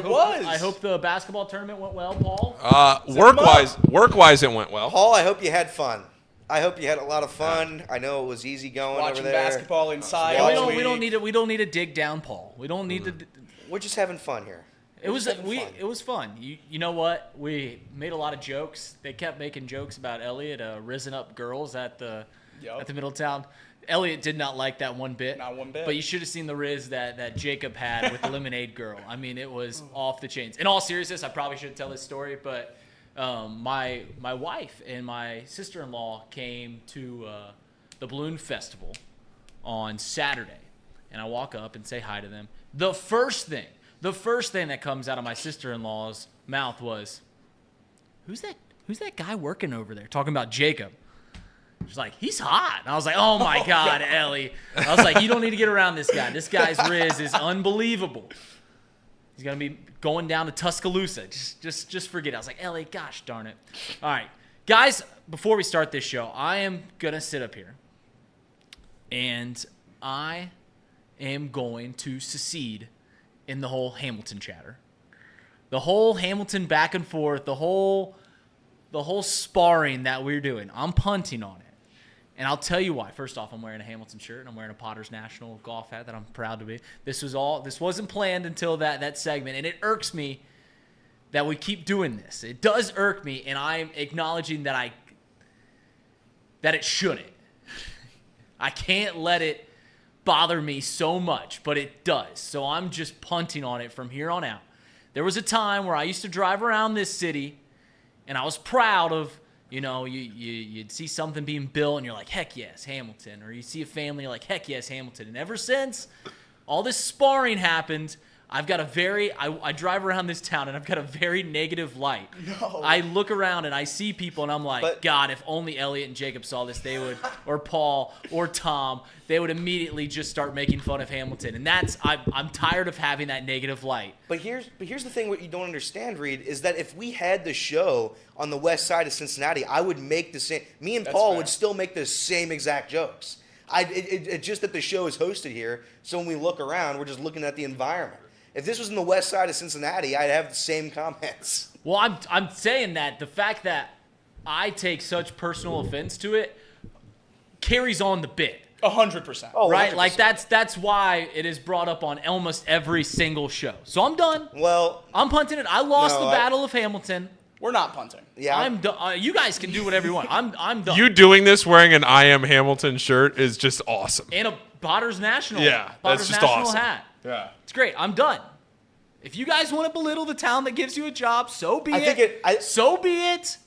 hope the basketball tournament went well, Paul. Work-wise, it went well. Paul, I hope you had fun. I hope you had a lot of fun. I know it was easy going Watching over there. basketball inside. Yeah, we don't need to dig down, Paul. We don't need to. We're just having fun here. It was fun. You know what? We made a lot of jokes. They kept making jokes about Elliot risen up girls at the Middletown. Elliot did not like that one bit. Not one bit. But you should have seen the riz that Jacob had with the Lemonade Girl. I mean, it was off the chains. In all seriousness, I probably shouldn't tell this story, but my wife and my sister-in-law came to the Balloon Festival on Saturday, and I walk up and say hi to them. The first thing that comes out of my sister-in-law's mouth was, "Who's that guy working over there?" Talking about Jacob. She's like, "He's hot." And I was like, "Oh my God, Ellie." I was like, "You don't need to get around this guy. This guy's riz is unbelievable. He's gonna be going down to Tuscaloosa. Just forget it." I was like, "Ellie, gosh darn it." All right, guys, before we start this show, I am gonna sit up here and I am going to secede in the whole Hamilton chatter. The whole Hamilton back and forth, the whole sparring that we're doing. I'm punting on it. And I'll tell you why. First off, I'm wearing a Hamilton shirt and I'm wearing a Potter's National golf hat that I'm proud to be. This wasn't planned until that segment, and it irks me that we keep doing this. It does irk me, and I'm acknowledging that it shouldn't. I can't let it bother me so much, but it does. So I'm just punting on it from here on out. There was a time where I used to drive around this city, and I was proud of, you'd see something being built, and you're like, heck yes, Hamilton. Or you see a family, you're like, heck yes, Hamilton. And ever since all this sparring happened, I've got I drive around this town, and I've got a very negative light. No. I look around, and I see people, and I'm like, God, if only Elliot and Jacob saw this, they would, or Paul, or Tom, they would immediately just start making fun of Hamilton. And I'm tired of having that negative light. But here's the thing: what you don't understand, Reed, is that if we had the show on the west side of Cincinnati, I would make the same. Me and Paul would still make the same exact jokes. It's just that the show is hosted here, so when we look around, we're just looking at the environment. If this was in the west side of Cincinnati, I'd have the same comments. Well, I'm saying that the fact that I take such personal offense to it carries on the bit. 100%. Oh, right? 100%. Like that's why it is brought up on almost every single show. So I'm done. Well, I'm punting it. I lost the Battle of Hamilton. We're not punting. Yeah, I'm done. You guys can do whatever you want. I'm done. You doing this wearing an I Am Hamilton shirt is just awesome. And a Potter's National. Yeah, Potter's that's just National awesome. hat. Yeah. It's great. I'm done. If you guys want to belittle the town that gives you a job, so be so be it. Is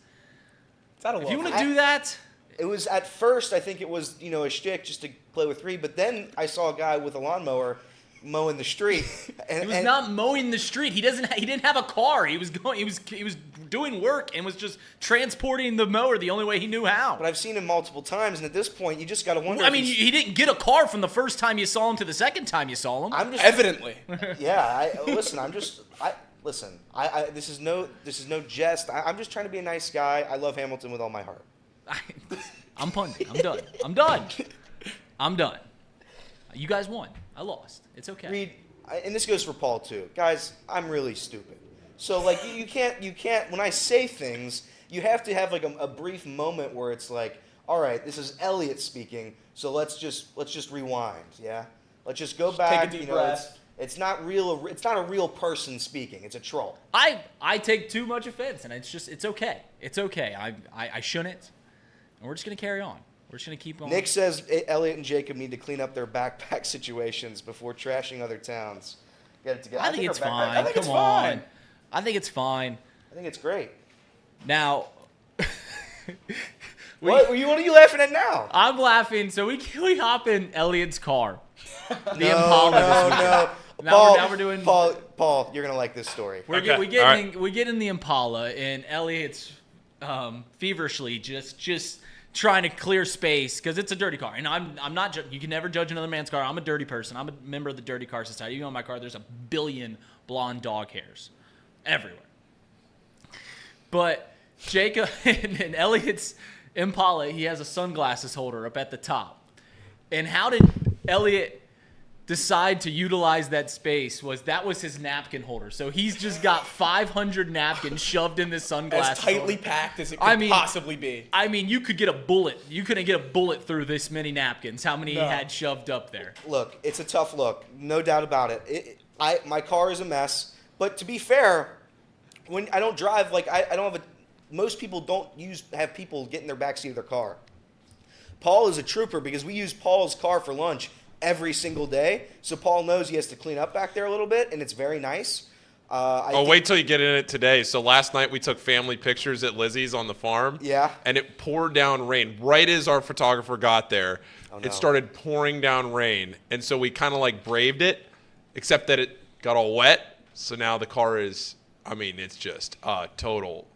that a if you want to do that. It was at first, I think it was, a shtick just to play with Reed, but then I saw a guy with a lawnmower mowing the street. He was not mowing the street. He didn't have a car. He was doing work and was just transporting the mower the only way he knew how. But I've seen him multiple times, and at this point, you just got to wonder. I mean, he didn't get a car from the first time you saw him to the second time you saw him. I'm just evidently. Yeah. Listen. This is no jest. I'm just trying to be a nice guy. I love Hamilton with all my heart. I'm punting. I'm done. I'm done. You guys won. I lost. It's okay. Reed, and this goes for Paul too. Guys, I'm really stupid. So you can't. When I say things, you have to have like a brief moment where it's like, all right, this is Elliot speaking. So let's just rewind. Yeah. Let's just go back. Take a deep breath. It's not real. It's not a real person speaking. It's a troll. I take too much offense, and it's okay. It's okay. I shouldn't. And we're just gonna carry on. We're just going to keep on. Nick says Elliot and Jacob need to clean up their backpack situations before trashing other towns. Get it together. I think it's fine. Come on. I think it's fine. I think it's great. Now, what are you laughing at now? I'm laughing. So we hop in Elliot's car. The Impala. No. Now we're doing. Paul, you're going to like this story. We get in the Impala, and Elliot's feverishly just trying to clear space because it's a dirty car. And I'm not you can never judge another man's car. I'm a dirty person. I'm a member of the Dirty Car Society. Even on my car, there's 1 billion blonde dog hairs everywhere. But Jacob and Elliot's Impala, he has a sunglasses holder up at the top. And how did Elliot decide to utilize that space? That was his napkin holder. So he's just got 500 napkins shoved in this sunglasses As tightly holder. packed as it could possibly be. I mean, you could get a bullet. You couldn't get a bullet through this many napkins. How many he had shoved up there? Look, it's a tough look, no doubt about it. My car is a mess, but to be fair, when I don't drive, like I don't have most people don't have people get in their backseat of their car. Paul is a trooper because we use Paul's car for lunch every single day, so Paul knows he has to clean up back there a little bit, and it's very nice. Wait till you get in it today. So last night we took family pictures at Lizzie's on the farm. Yeah. And it poured down rain. Right as our photographer got there, it started pouring down rain. And so we kind of like braved it, except that it got all wet. So now the car is, it's just total.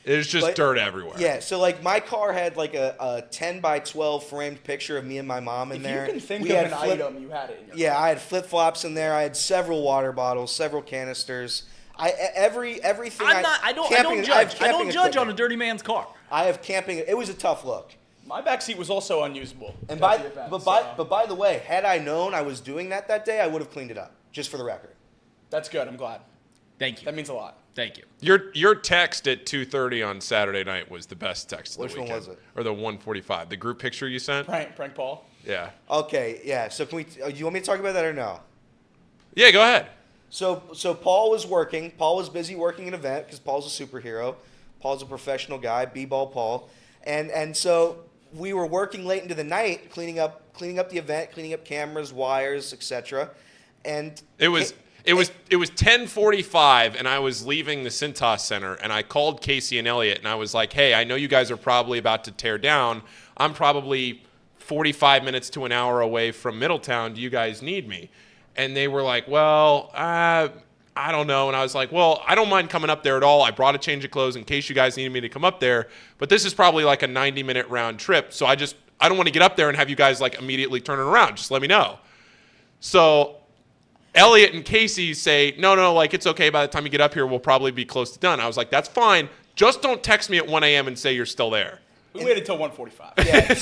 There's just dirt everywhere. Yeah, so like my car had like a 10 by 12 framed picture of me and my mom in there. If you can think of an item, you had it in your car. I had flip-flops in there. I had several water bottles, several canisters. Everything. I don't judge on a dirty man's car. I have camping. It was a tough look. My backseat was also unusable. And by the way, had I known I was doing that day, I would have cleaned it up. Just for the record. That's good. I'm glad. Thank you. That means a lot. Thank you. Your text at 2:30 on Saturday night was the best text of the weekend. Which one was it? Or the 1:45, the group picture you sent? Prank Paul. Yeah. Okay, yeah. So can we? You want me to talk about that or no? Yeah, go ahead. So Paul was working. Paul was busy working an event because Paul's a superhero. Paul's a professional guy, B-ball Paul, and so we were working late into the night, cleaning up the event, cleaning up cameras, wires, etc. And It was 10:45, and I was leaving the Cintas Center, and I called Casey and Elliot, and I was like, hey, I know you guys are probably about to tear down. I'm probably 45 minutes to an hour away from Middletown. Do you guys need me? And they were like, well, I don't know. And I was like, well, I don't mind coming up there at all. I brought a change of clothes in case you guys needed me to come up there, but this is probably like a 90-minute round trip, so I don't want to get up there and have you guys like immediately turn it around. Just let me know. So Elliot and Casey say, no, like it's okay. By the time you get up here, we'll probably be close to done. I was like, that's fine. Just don't text me at 1 a.m. and say you're still there. We waited till 1:45. Yeah.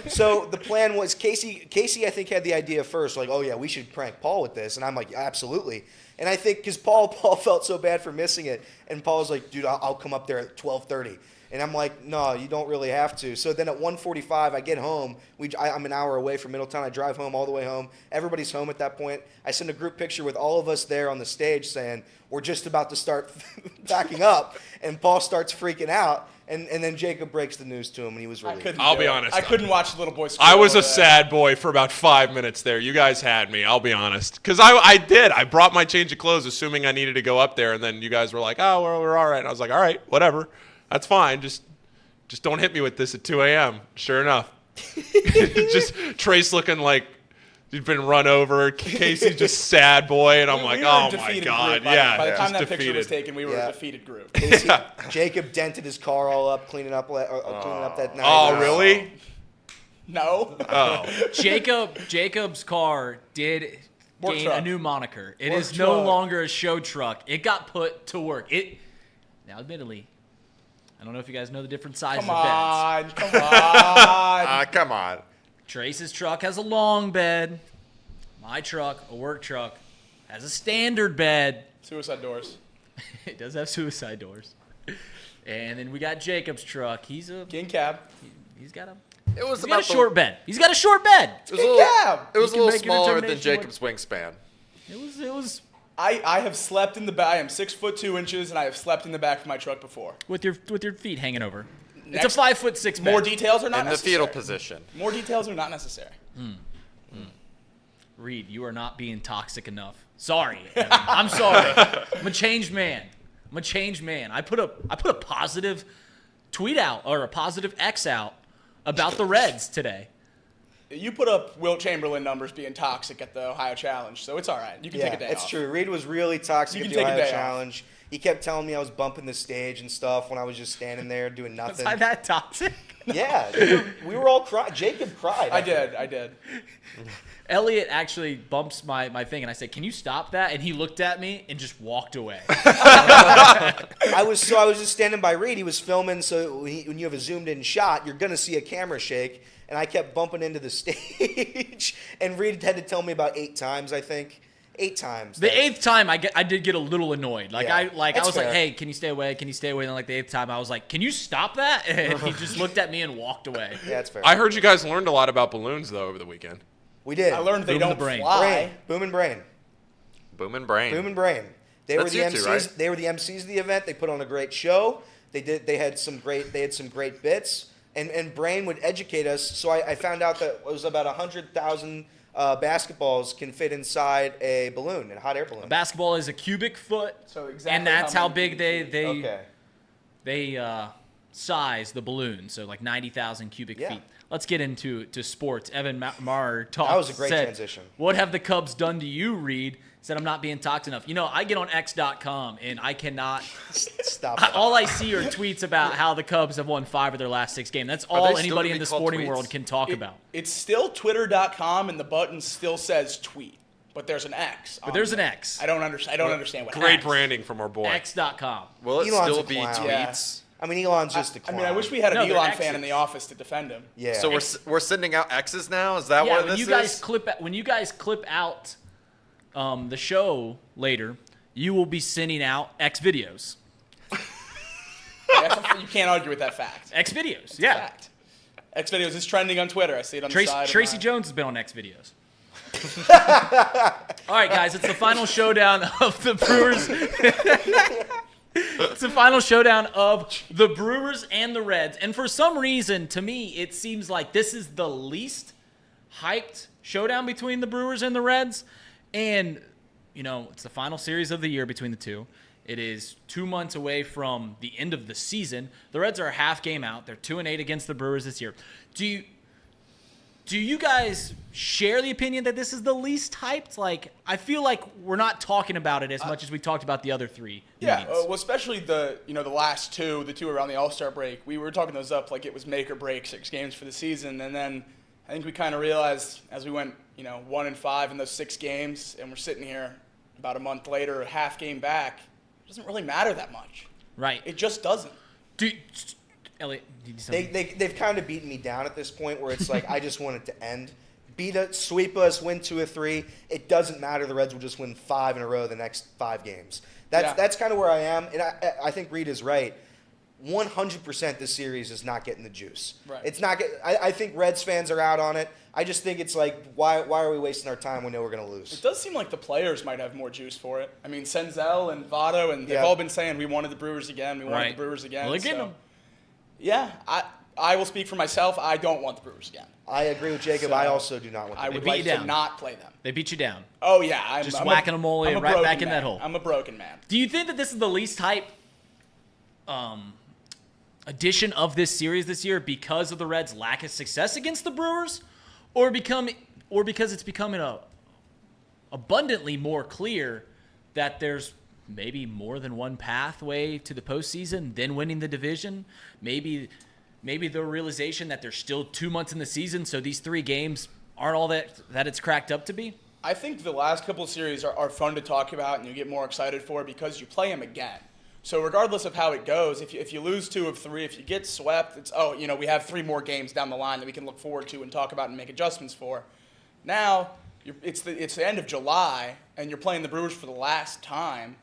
So the plan was Casey I think had the idea first, like, oh yeah, we should prank Paul with this, and I'm like, absolutely. And I think because Paul felt so bad for missing it, and Paul was like, dude, I'll come up there at 12:30. And I'm like, no, you don't really have to. So then at 1:45, I get home. I'm an hour away from Middletown. I drive home all the way home. Everybody's home at that point. I send a group picture with all of us there on the stage saying, we're just about to start backing up. And Paul starts freaking out. And then Jacob breaks the news to him, and he was relieved. I'll be honest. I couldn't watch the little boy. I was a sad boy for about 5 minutes there. You guys had me. I'll be honest. Because I did. I brought my change of clothes assuming I needed to go up there. And then you guys were like, oh, we're all right. And I was like, all right, whatever. That's fine. Just don't hit me with this at 2 a.m. Sure enough. Just Trace looking like he's been run over. Casey's just sad boy. And I'm like, oh, my God. By the time that picture was taken, we were a defeated group. Casey, Jacob dented his car all up, cleaning up that night. Oh, really? No. Oh. Jacob's car did gain a new moniker. It is no longer a show truck. It got put to work. Now, admittedly, I don't know if you guys know the different sizes of beds. Come on. Come on. Trace's truck has a long bed. My truck, a work truck, has a standard bed. Suicide doors. It does have suicide doors. And then we got Jacob's truck. He's a king cab. He's got a short bed. He's got a short bed. It was a little smaller than Jacob's wingspan. It was. I have slept in the back. I am 6'2", and I have slept in the back of my truck before. With your feet hanging over. It's a 5'6" bed. More details are not necessary. In the fetal position. More details are not necessary. Reed, you are not being toxic enough. Sorry, Evan. I'm sorry. I'm a changed man. I put a positive tweet out or a positive X out about the Reds today. You put up Wilt Chamberlain numbers being toxic at the Ohio Challenge, so it's all right. You can take a day off. It's true. Reed was really toxic at the Ohio Challenge. He kept telling me I was bumping the stage and stuff when I was just standing there doing nothing. Was I that toxic? Yeah, we were all crying. Jacob cried. I did. Elliot actually bumps my thing, and I said, "Can you stop that?" And he looked at me and just walked away. I was just standing by Reed. He was filming, so when you have a zoomed-in shot, you're gonna see a camera shake. And I kept bumping into the stage, and Reed had to tell me about 8 times, I think. 8 times. The 8th time, I did get a little annoyed. Like Yeah, I was fair. like, "Hey, can you stay away? Can you stay away?" And then like the 8th time, I was like, "Can you stop that?" And he just looked at me and walked away. Yeah, that's fair. I heard you guys learned a lot about balloons though over the weekend. We did. I learned they Boom don't the brain. fly. Boom and Brain. Boom and brain. Boom and Brain. They That's were the you MCs. two, right? They were the MCs of the event. They put on a great show. They had some great bits. And Brain would educate us. So I found out that it was about 100,000 basketballs can fit inside a balloon, a hot air balloon. A basketball is a cubic foot, So exactly and that's how many big Okay. they size the balloon. So like 90,000 cubic feet. Let's get into sports. Evan Maher talked. That was a great said, transition. "What have the Cubs done to you, Reed?" Said, "I'm not being talked enough." You know, I get on X.com and I cannot. Stop that. All I see are tweets about how the Cubs have won 5 of their last 6 games. That's Are all they still anybody gonna in be the called sporting tweets? world can talk about. It's still Twitter.com, and the button still says tweet, but there's an X. But there's an X. I don't understand what. Great X. branding from our boy. X.com. Will it Elon's still a be clown. tweets? I mean, Elon's just a I clown. mean, I wish we had No, an they're Elon X's. fan in the office to defend him. Yeah. So we're sending out X's now? Is that Yeah, what when this you guys is? clip out the show later, you will be sending out X videos. You can't argue with that fact. X videos. It's a Yeah. fact. X videos is trending on Twitter. I see it on the side. Tracy of my- Jones has been on X videos. All right, guys, it's the final showdown of the Brewers. It's the final showdown of the Brewers and the Reds. And for some reason, to me, it seems like this is the least hyped showdown between the Brewers and the Reds. And, you know, it's the final series of the year between the two. It is 2 months away from the end of the season. The Reds are a half game out. They're 2-8 against the Brewers this year. Do you guys share the opinion that this is the least hyped? Like, I feel like we're not talking about it as much as we talked about the other 3 Yeah, meetings. well, especially the last two, the two around the All-Star break. We were talking those up like it was make or break 6 games for the season, and then I think we kind of realized as we went 1-5 in those 6 games, and we're sitting here about a month later, a half game back. It doesn't really matter that much. Right. It just doesn't. Elliot, do you something? They've kind of beaten me down at this point where it's like I just want it to end. Beat us, sweep us, win 2 or 3. It doesn't matter. The Reds will just win 5 in a row the next 5 games. That's kind of where I am, and I think Reed is right. 100% this series is not getting the juice. Right. It's not. I think Reds fans are out on it. I just think it's like why are we wasting our time? We know we're going to lose. It does seem like the players might have more juice for it. I mean, Senzel and Votto, and they've all been saying we wanted the Brewers again. We wanted the Brewers again. Well, they're getting so- them. Yeah, I will speak for myself. I don't want the Brewers again. I agree with Jacob. So, I also do not want. I them. would beat like you to down. not play them. They beat you down. Oh yeah, I'm Just I'm whacking them all I'm a right broken back in man. that hole. I'm a broken man. Do you think that this is the least hype edition of this series this year because of the Reds' lack of success against the Brewers, or because it's becoming abundantly more clear that there's maybe more than one pathway to the postseason than winning the division? Maybe the realization that there's still 2 months in the season, so these 3 games aren't all that it's cracked up to be? I think the last couple of series are fun to talk about and you get more excited for because you play them again. So regardless of how it goes, if you lose 2 of 3, if you get swept, it's we have 3 more games down the line that we can look forward to and talk about and make adjustments for. Now it's the end of July and you're playing the Brewers for the last time.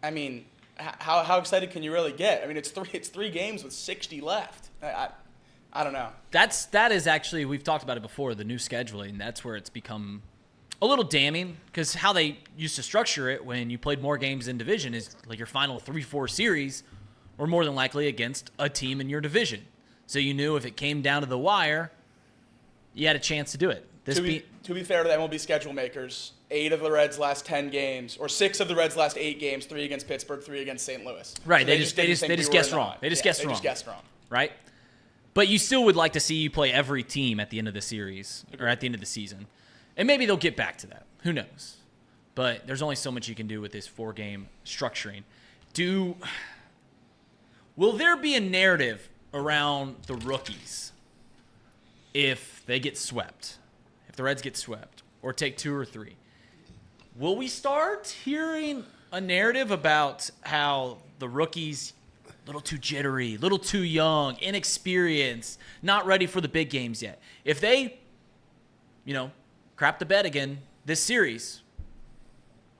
I mean, how excited can you really get? I mean, it's 3 games with 60 left. I don't know. That is actually, we've talked about it before, the new scheduling. That's where it's become a little damning because how they used to structure it when you played more games in division is like your final 3-4 series were more than likely against a team in your division. So you knew if it came down to the wire, you had a chance to do it. To be fair to the MLB schedule makers, 8 of the Reds' last 10 games, or 6 of the Reds' last 8 games, 3 against Pittsburgh, 3 against St. Louis. Right, So they just guessed wrong. They just guessed wrong. Right? But you still would like to see you play every team at the end of the series or at the end of the season. And maybe they'll get back to that. Who knows? But there's only so much you can do with this 4-game structuring. Will there be a narrative around the rookies if they get swept, if the Reds get swept, or take 2 or 3? Will we start hearing a narrative about how the rookies a little too jittery, a little too young, inexperienced, not ready for the big games yet? If they, crap the bed again this series,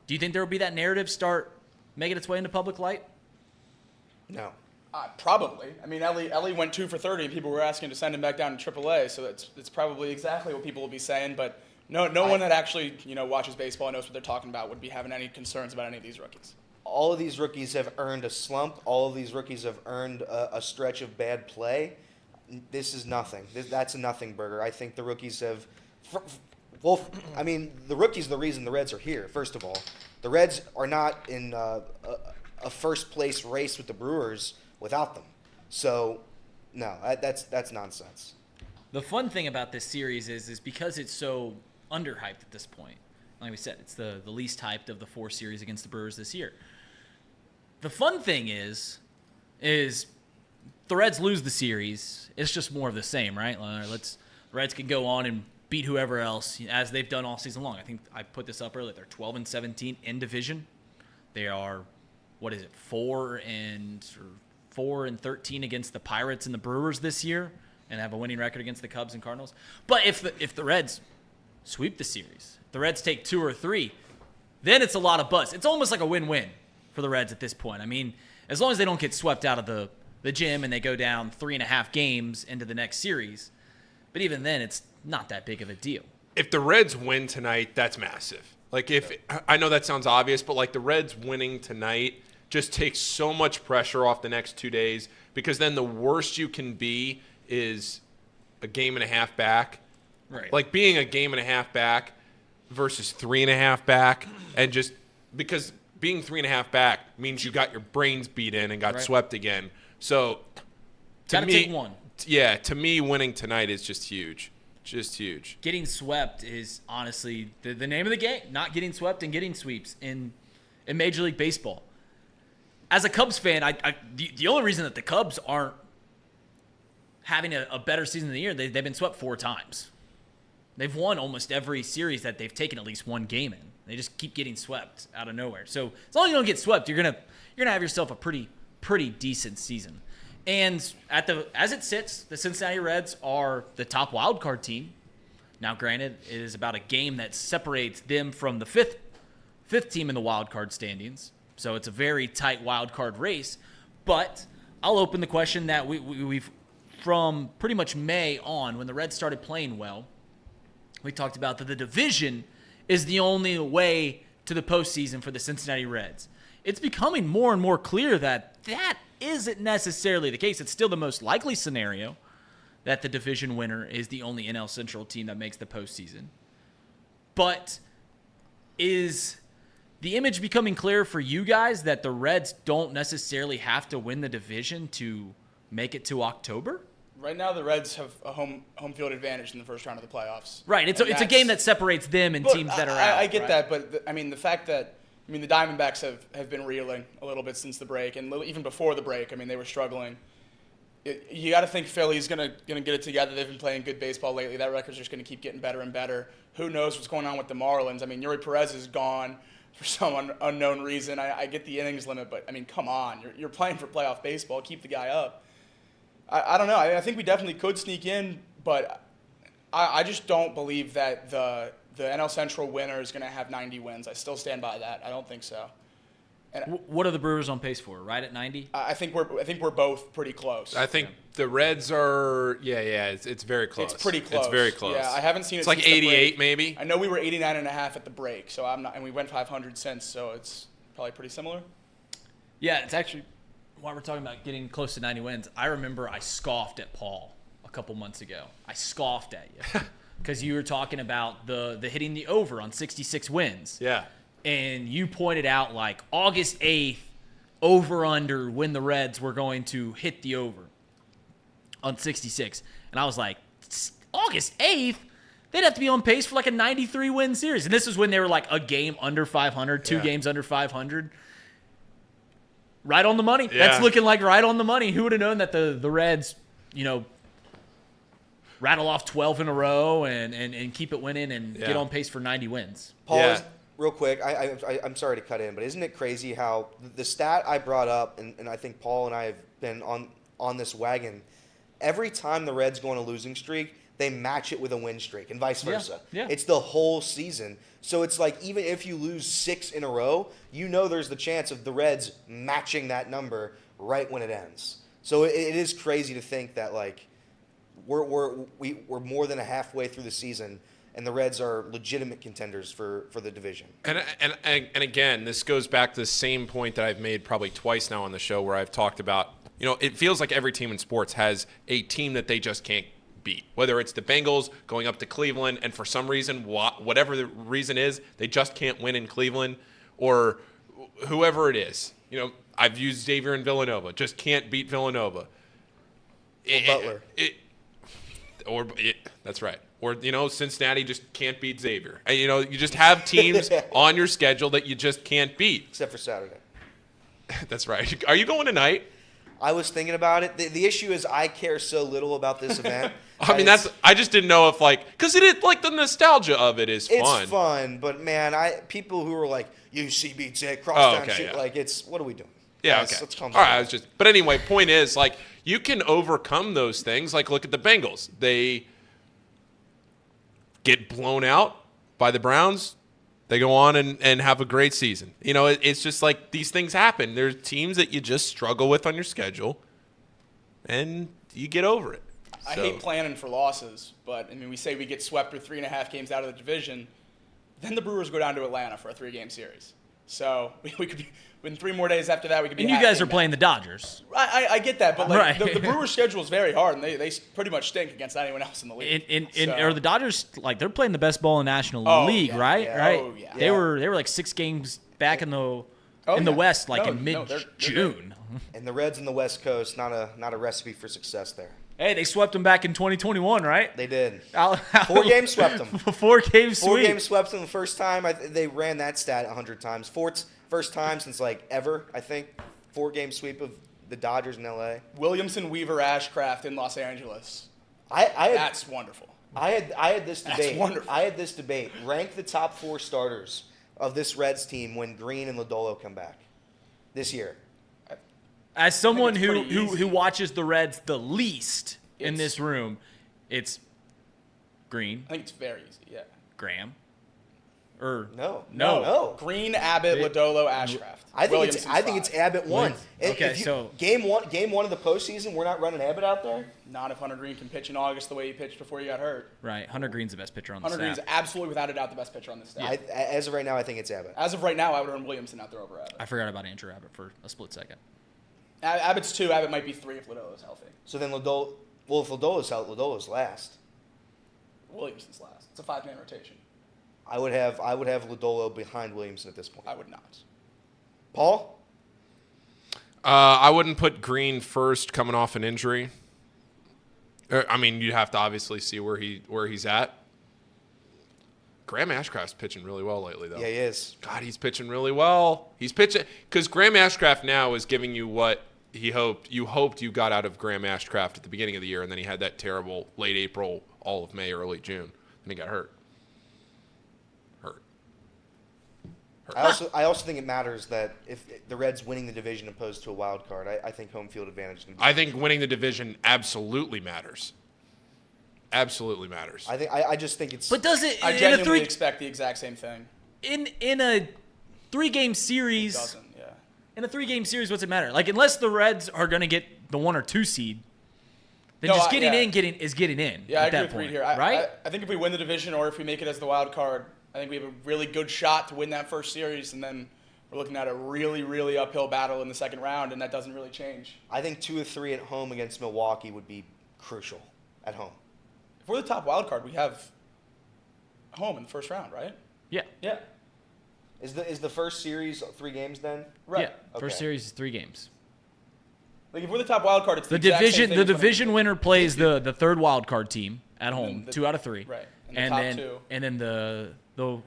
do you think there will be that narrative start making its way into public light? No. Probably. I mean, Elly went 2 for 30, and people were asking to send him back down to AAA, so it's probably exactly what people will be saying. But no one that actually watches baseball and knows what they're talking about would be having any concerns about any of these rookies. All of these rookies have earned a slump. All of these rookies have earned a stretch of bad play. This is nothing. That's a nothing burger. I think the rookies have. The rookies are the reason the Reds are here. First of all, the Reds are not in a first place race with the Brewers without them. So, no, that's nonsense. The fun thing about this series is because it's so underhyped at this point. Like we said, it's the least hyped of the 4 series against the Brewers this year. The fun thing is the Reds lose the series. It's just more of the same, right? The Reds can go on and beat whoever else as they've done all season long. I think I put this up earlier. They're 12-17 in division. They are, 4-13 against the Pirates and the Brewers this year, and have a winning record against the Cubs and Cardinals. But if the Reds sweep the series, if the Reds take 2 or 3, then it's a lot of buzz. It's almost like a win-win for the Reds at this point. I mean, as long as they don't get swept out of the gym and they go down 3.5 games into the next series, but even then, it's not that big of a deal. If the Reds win tonight, that's massive. I know that sounds obvious, but the Reds winning tonight just takes so much pressure off the next 2 days, because then the worst you can be is a game and a half back. Right. Being a game and a half back versus 3.5 back, and just because being 3.5 back means you got your brains beat in and got swept again. So to me, take one. Yeah, to me, winning tonight is just huge. Just huge. Getting swept is honestly the name of the game. Not getting swept and getting sweeps in Major League Baseball. As a Cubs fan, the only reason that the Cubs aren't having a better season of the year, they've been swept 4 times. They've won almost every series that they've taken at least one game in. They just keep getting swept out of nowhere. So as long as you don't get swept, you're gonna have yourself a pretty decent season. And as it sits, the Cincinnati Reds are the top wild card team. Now, granted, it is about a game that separates them from the fifth team in the wild card standings. So it's a very tight wild card race. But I'll open the question that we've from pretty much May on, when the Reds started playing well, we talked about that the division is the only way to the postseason for the Cincinnati Reds. It's becoming more and more clear that isn't necessarily the case. It's still the most likely scenario that the division winner is the only NL Central team that makes the postseason. But is the image becoming clear for you guys that the Reds don't necessarily have to win the division to make it to October? Right now, the Reds have a home field advantage in the first round of the playoffs. Right. It's a game that separates them and teams that are out. I get right? that, but the fact that the Diamondbacks have been reeling a little bit since the break, and even before the break, they were struggling. You got to think Philly's gonna get it together. They've been playing good baseball lately. That record's just gonna keep getting better and better. Who knows what's going on with the Marlins? Yuri Perez is gone for some unknown reason. I get the innings limit, but come on, you're playing for playoff baseball. Keep the guy up. I don't know. I think we definitely could sneak in, but I just don't believe that the NL Central winner is going to have 90 wins. I still stand by that. I don't think so. And what are the Brewers on pace for? Right at 90? I think we're both pretty close. I think the Reds are. It's very close. It's pretty close. It's very close. Yeah, I haven't seen it. It's like 88 maybe. I know we were 89.5 at the break, so I'm not, and we went 500 since, so it's probably pretty similar. Yeah, it's actually. While we're talking about getting close to 90 wins, I remember I scoffed at Paul a couple months ago. I scoffed at you because you were talking about the hitting the over on 66 wins. Yeah. And you pointed out August 8th over under when the Reds were going to hit the over on 66. And I was like, August 8th? They'd have to be on pace for a 93 win series. And this is when they were a game under 500, 2 games under 500. right on the money. Yeah. That's looking like right on the money. Who would have known that the Reds, rattle off 12 in a row and keep it winning and get on pace for 90 wins? Paul, real quick, I'm sorry to cut in, but isn't it crazy how the stat I brought up, and I think Paul and I have been on this wagon, every time the Reds go on a losing streak, they match it with a win streak and vice versa. Yeah. It's the whole season. So it's like even if you lose 6 in a row, there's the chance of the Reds matching that number right when it ends. So it is crazy to think that like we're more than a halfway through the season and the Reds are legitimate contenders for the division. And again, this goes back to the same point that I've made probably twice now on the show where I've talked about, it feels like every team in sports has a team that they just can't beat. Whether it's the Bengals going up to Cleveland and for some reason, whatever the reason is, they just can't win in Cleveland, or whoever it is. I've used Xavier in Villanova, just can't beat Villanova. Butler. That's right. Or, Cincinnati just can't beat Xavier. And, you just have teams on your schedule that you just can't beat. Except for Saturday. That's right. Are you going tonight? I was thinking about it. The issue is I care so little about this event. I just didn't know if because it is like the nostalgia of it is fun. It's fun, but man, people who are like UC beats it, crosstown shit, what are we doing? Yeah, Guys, okay. Let's calm All down. right, but anyway, point is you can overcome those things. Like look at the Bengals. They get blown out by the Browns. They go on and have a great season. It's just like these things happen. There's teams that you just struggle with on your schedule, and you get over it. I hate planning for losses, but, we say we get swept with 3.5 games out of the division. Then the Brewers go down to Atlanta for a 3-game series. So we could be, in 3 more days after that, we could be. And you guys are playing the Dodgers. I get that, but Right. the Brewers' schedule is very hard, and they pretty much stink against anyone else in the league. Are the Dodgers they're playing the best ball in National League, yeah, right? yeah. Right. Oh, yeah. They were like 6 games back in the West, in mid-June. And the Reds in the West Coast, not a recipe for success there. Hey, they swept them back in 2021, right? They did. 4 games swept them. 4 games sweep. 4 games swept them the first time. They ran that stat 100 times. First time since ever, I think. 4-game sweep of the Dodgers in L.A. Williamson, Weaver, Ashcraft in Los Angeles. That's wonderful. I had this debate. That's wonderful. I had this debate. Rank the top 4 starters of this Reds team when Green and Lodolo come back this year. As someone who watches the Reds the least in this room, it's Green. I think it's very easy, yeah. Graham. Or No. Green, Abbott, Lodolo, Ashcraft. I think it's Abbott 1. Okay, so game one of the postseason, we're not running Abbott out there? Not if Hunter Green can pitch in August the way he pitched before he got hurt. Right. Hunter Green's the best pitcher on the staff. Hunter Green's absolutely, without a doubt, the best pitcher on the staff. As of right now, I think it's Abbott. As of right now, I would run Williamson out there over Abbott. I forgot about Andrew Abbott for a split second. Abbott's 2. Abbott might be 3 if Lodolo's healthy. So then if Lodolo's out, Lodolo's last. Williamson's last. It's a 5-man rotation. I would have Lodolo behind Williamson at this point. I would not. Paul? I wouldn't put Green first coming off an injury. You'd have to obviously see where he's at. Graham Ashcraft's pitching really well lately, though. Yeah, he is. God, he's pitching really well. He's pitching because Graham Ashcraft now is giving you what you hoped you got out of Graham Ashcraft at the beginning of the year, and then he had that terrible late April, all of May, early June, and he got hurt. I also think it matters that if the Reds winning the division opposed to a wild card, I think home field advantage is going to be. I think winning the division absolutely matters. Absolutely matters. I just think it's. But does it? I genuinely expect the exact same thing. In a 3-game series. It doesn't. Yeah. In a 3-game series, what's it matter? Unless the Reds are going to get the 1 or 2 seed, then just getting in is getting in. Yeah, at I agree that with point, Reed here. Right? I think if we win the division or if we make it as the wild card, I think we have a really good shot to win that first series, and then we're looking at a really, really uphill battle in the second round, and that doesn't really change. I think 2 or 3 at home against Milwaukee would be crucial at home. If we're the top wild card, we have home in the first round, right? Yeah. Yeah. Is the first series 3 games then? Right. Yeah. First series is 3 games. If we're the top wild card, it's the division. The division winner plays the third wild card team at home, 2 out of 3. Right. And then the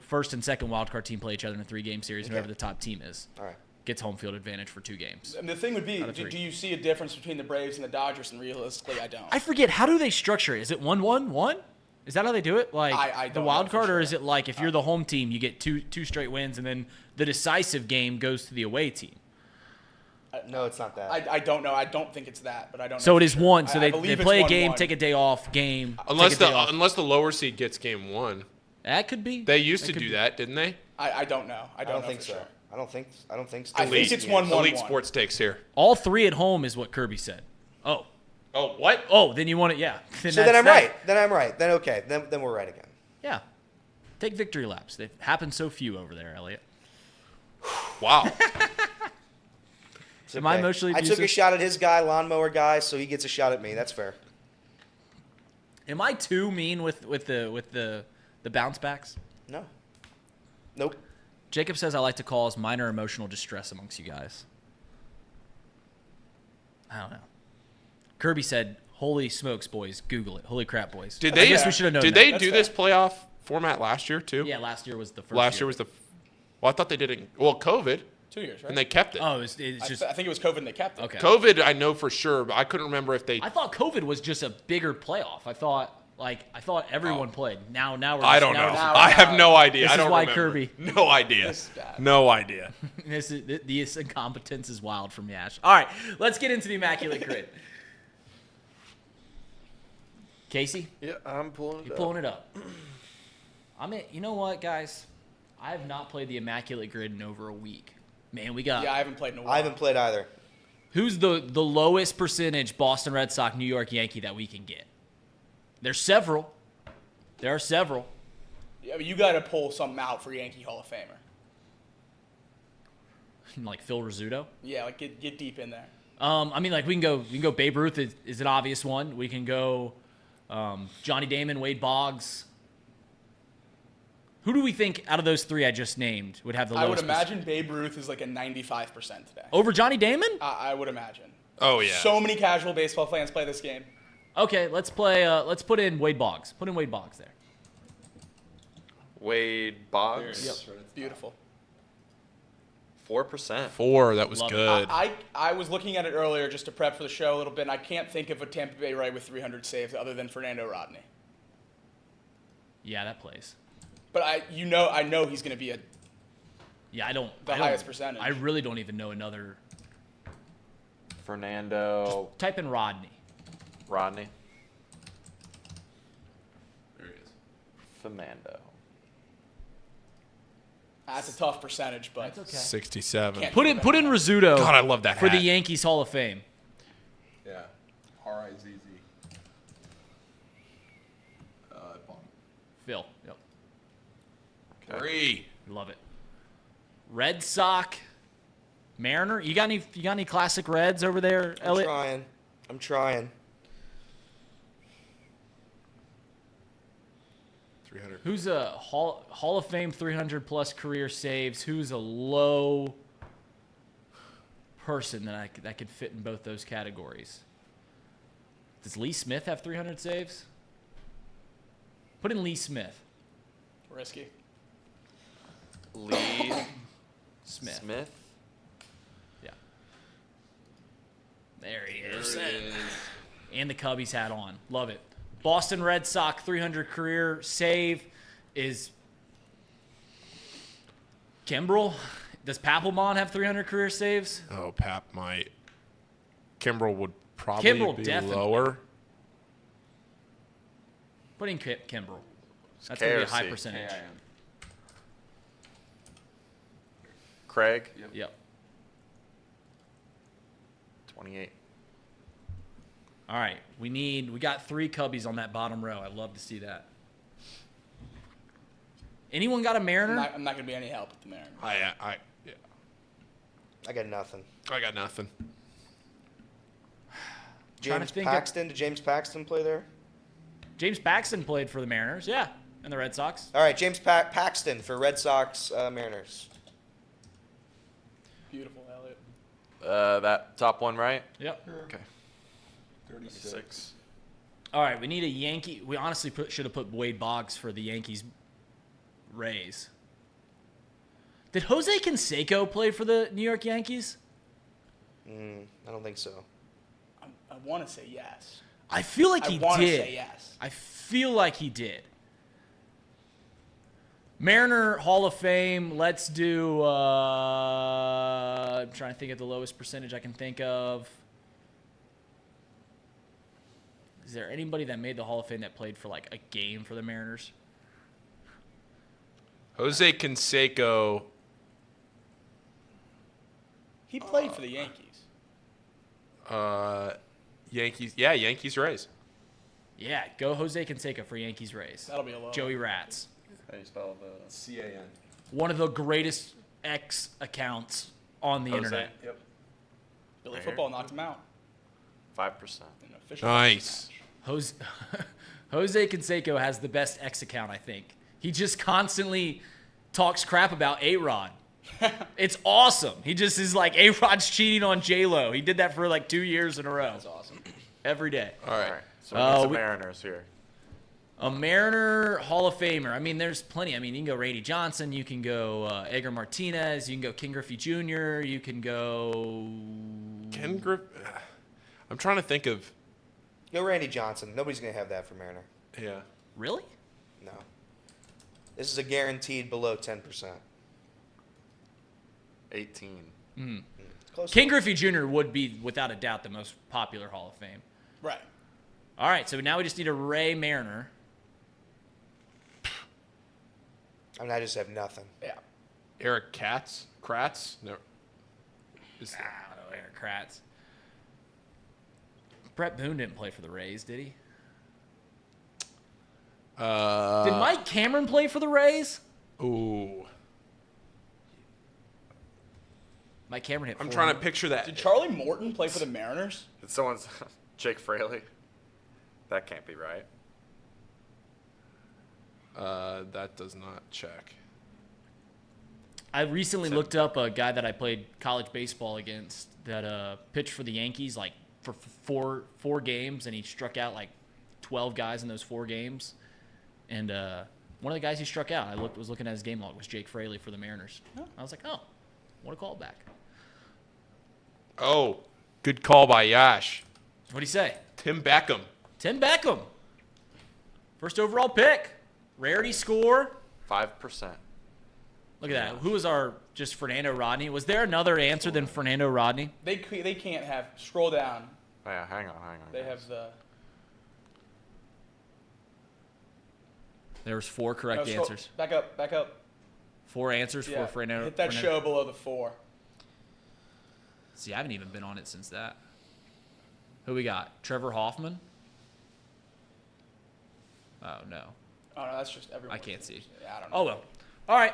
first and second wild card team play each other in a 3-game series, whoever the top team is. All right. gets home field advantage for 2 games. And the thing would be, Out of 3. do you see a difference between the Braves and the Dodgers? And realistically, I don't. I forget, how do they structure it? Is it 1-1-1? Is that how they do it? Like I the don't wild know for card, or sure. is it like if you're the home team, you get two straight wins, and then the decisive game goes to the away team? No, it's not that. I don't know. I don't think it's that, but I don't know. So it for is sure. one. So I they believe it's play a game, 1-1. take a day off, game. Unless take a day off. unless the lower seed gets game 1. That could be. They used to could do be. that, didn't they? I don't know. I don't know think for so. Sure. I don't think so. I think it's 1-1-1. Elite sports takes here. All 3 at home is what Kirby said. Oh. Oh, what? Oh, then you want it, yeah. So then I'm right. Then okay. Then we're right again. Yeah. Take victory laps. They've happened so few over there, Elliot. Wow. Am I emotionally I abusive? took a shot at his guy, lawnmower guy, so he gets a shot at me. That's fair. Am I too mean with the bounce backs? No. Nope. Jacob says I like to cause minor emotional distress amongst you guys. I don't know. Kirby said, "Holy smokes, boys! Google it. Holy crap, boys!" Did I they? guess we should have known. Did that. they do this playoff format last year too? Yeah, last year was the first. Last year was the. Well, I thought they did it. Well, COVID. 2 years, right? And they kept it. Oh, it's just. I think it was COVID and they kept it. Okay. COVID, I know for sure, but I couldn't remember if they. I thought COVID was just a bigger playoff. I thought everyone played. Now we're. I don't know. I have no idea. This I don't is why remember. Kirby. No idea. This is bad. No idea. This incompetence is wild from Yash. All right, let's get into the Immaculate Grid. Casey? Yeah, I'm pulling it up. You're pulling it up. You know what, guys? I have not played the Immaculate Grid in over a week. Man, we got. Yeah, I haven't played in a while. I haven't played either. Who's the lowest percentage Boston Red Sox, New York Yankee that we can get? There's several. There are several. Yeah, but you got to pull something out for Yankee Hall of Famer. Like Phil Rizzuto. Yeah, like get deep in there. I mean, like we can go. Babe Ruth is an obvious one. We can go Johnny Damon, Wade Boggs. Who do we think out of those 3 I just named would have the lowest? I would imagine Babe Ruth is like a 95% today. Over Johnny Damon? I would imagine. Oh yeah. So many casual baseball fans play this game. Okay, let's play. Let's put in Wade Boggs. Put in Wade Boggs there. Wade Boggs. Yep. Beautiful. 4%. 4. That was Love it. good. I was looking at it earlier just to prep for the show a little bit, and I can't think of a Tampa Bay right with 300 saves other than Fernando Rodney. Yeah, that plays. But I know he's going to be a Yeah, I don't. highest percentage. I really don't even know another. Fernando. Type in Rodney. Rodney. There he is. Fernando. That's a tough percentage, but That's okay. 67. Can't- Put in Rizzuto. God, I love that for the hat. Yankees Hall of Fame. Yeah. RIZZ. Phil. Yep. 3. Love it. Red Sox. Mariner. You got any classic Reds over there, Elliot? I'm trying. 300. Who's a Hall of Fame 300 plus career saves? Who's a low person that could fit in both those categories? Does Lee Smith have 300 saves? Put in Lee Smith. risky. Lee Smith. Yeah. There he is. And the Cubbies hat on. Love it. Boston Red Sox 300 career save is Kimbrel. Does Papelbon have 300 career saves? Oh, Pap might. Kimbrel would probably be definitely. lower. Put in Kimbrel. That's going to be a high percentage. Craig. Yep. 28. All right. We got 3 Cubbies on that bottom row. I'd love to see that. Anyone got a Mariner? I'm not going to be any help with the Mariner. I got nothing. I got nothing. James Paxton. Did James Paxton play there? James Paxton played for the Mariners, yeah, and the Red Sox. All right, James Paxton for Red Sox Mariners. Beautiful, Elliot. That top one, right? Yep. Okay. 36. All right, we need a Yankee. We honestly should have put Wade Boggs for the Yankees Rays. Did Jose Canseco play for the New York Yankees? I don't think so. I want to say yes. I feel like he did. I want to say yes. I feel like he did. Mariner Hall of Fame. Let's do. I'm trying to think of the lowest percentage I can think of. Is there anybody that made the Hall of Fame that played for like a game for the Mariners? Jose Canseco. He played for the Yankees. Yankees. Yeah, Yankees Rays. Yeah, go Jose Canseco for Yankees Rays. That'll be a low. Joey Rats. How do you spell the C-A-N. One of the greatest X accounts on the Jose. internet. Yep. Billy Right Football here. knocked him out. 5%. In an official Nice. Jose Canseco has the best X account, I think. He just constantly talks crap about A-Rod. It's awesome. He just is like, A-Rod's cheating on J-Lo. He did that for like 2 years in a row. That's awesome. Every day. All right. So we got some Mariners here. A Mariner Hall of Famer. I mean, there's plenty. I mean, you can go Randy Johnson. You can go Edgar Martinez. You can go King Griffey Jr. You can go... Ken Griff. I'm trying to think of. Go Randy Johnson. Nobody's going to have that for Mariner. Yeah. Really? No. This is a guaranteed below 10%. 18. Close King enough. Griffey Jr. would be, without a doubt, the most popular Hall of Fame. Right. All right, so now we just need a Ray Mariner. I mean, I just have nothing. Yeah. Eric Kratz? No. I don't know, Eric Kratz. Brett Boone didn't play for the Rays, did he? Did Mike Cameron play for the Rays? Ooh. Mike Cameron hit. I'm 400. trying to picture that. Did Charlie Morton play for the Mariners? Did someone's Jake Fraley? That can't be right. That does not check. I recently looked up a guy that I played college baseball against that pitched for the Yankees like for four games, and he struck out like 12 guys in those 4 games. And one of the guys he struck out, I was looking at his game log, was Jake Fraley for the Mariners. I was like, oh, what a callback. Oh, good call by Yash. What'd he say? Tim Beckham. Tim Beckham. First overall pick. Rarity score. 5%. Look at that. Who was our just Fernando Rodney? Was there another answer than Fernando Rodney? They can't have. Scroll down. Oh, yeah, hang on. They guys. have the. There was 4 correct No, answers. Back up. 4 answers Yeah. for Fernando. Hit that show below the 4. See, I haven't even been on it since that. Who we got? Trevor Hoffman? Oh, no. Oh no, that's just everyone. I can't see. Yeah, I don't know. Oh, well. All right.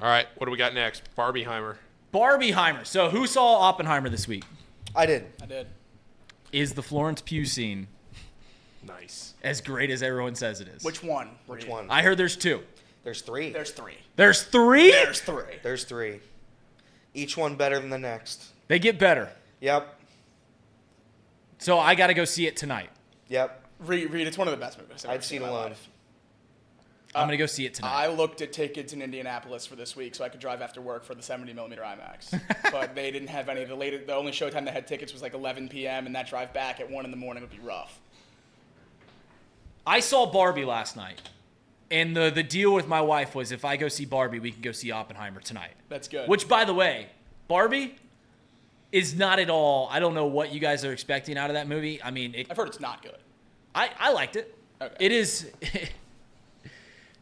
All right, what do we got next? Barbieheimer. Barbieheimer. So who saw Oppenheimer this week? I did. Is the Florence Pugh scene Nice. as great as everyone says it is? Which one? Which one? I heard there's 2. There's 3. There's 3. There's 3? There's 3. There's 3. Each one better than the next. They get better. Yep. So I got to go see it tonight. Yep. Reed, it's one of the best movies I've seen in my alone. life. I'm going to go see it tonight. I looked at tickets in Indianapolis for this week so I could drive after work for the 70mm IMAX. But they didn't have any. The only showtime that had tickets was like 11 p.m. and that drive back at 1 in the morning would be rough. I saw Barbie last night. And the deal with my wife was if I go see Barbie, we can go see Oppenheimer tonight. That's good. Which, by the way, Barbie is not at all. I don't know what you guys are expecting out of that movie. I mean, I've heard it's not good. I liked it. Okay. It is.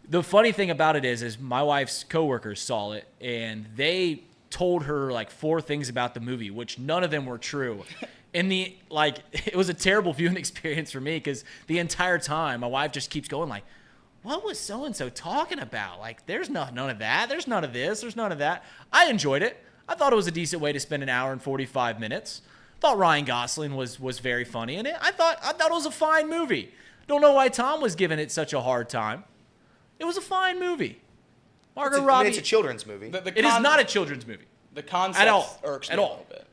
The funny thing about it is my wife's coworkers saw it and they told her like 4 things about the movie, which none of them were true. And it was a terrible viewing experience for me because the entire time my wife just keeps going like, what was so-and-so talking about? Like, there's none of that. There's none of this. There's none of that. I enjoyed it. I thought it was a decent way to spend an hour and 45 minutes. Thought Ryan Gosling was very funny in it. I thought it was a fine movie. Don't know why Tom was giving it such a hard time. It was a fine movie. Margot Robbie. It's a children's movie. It is not a children's movie. The concept at all. irks me At a all. little bit.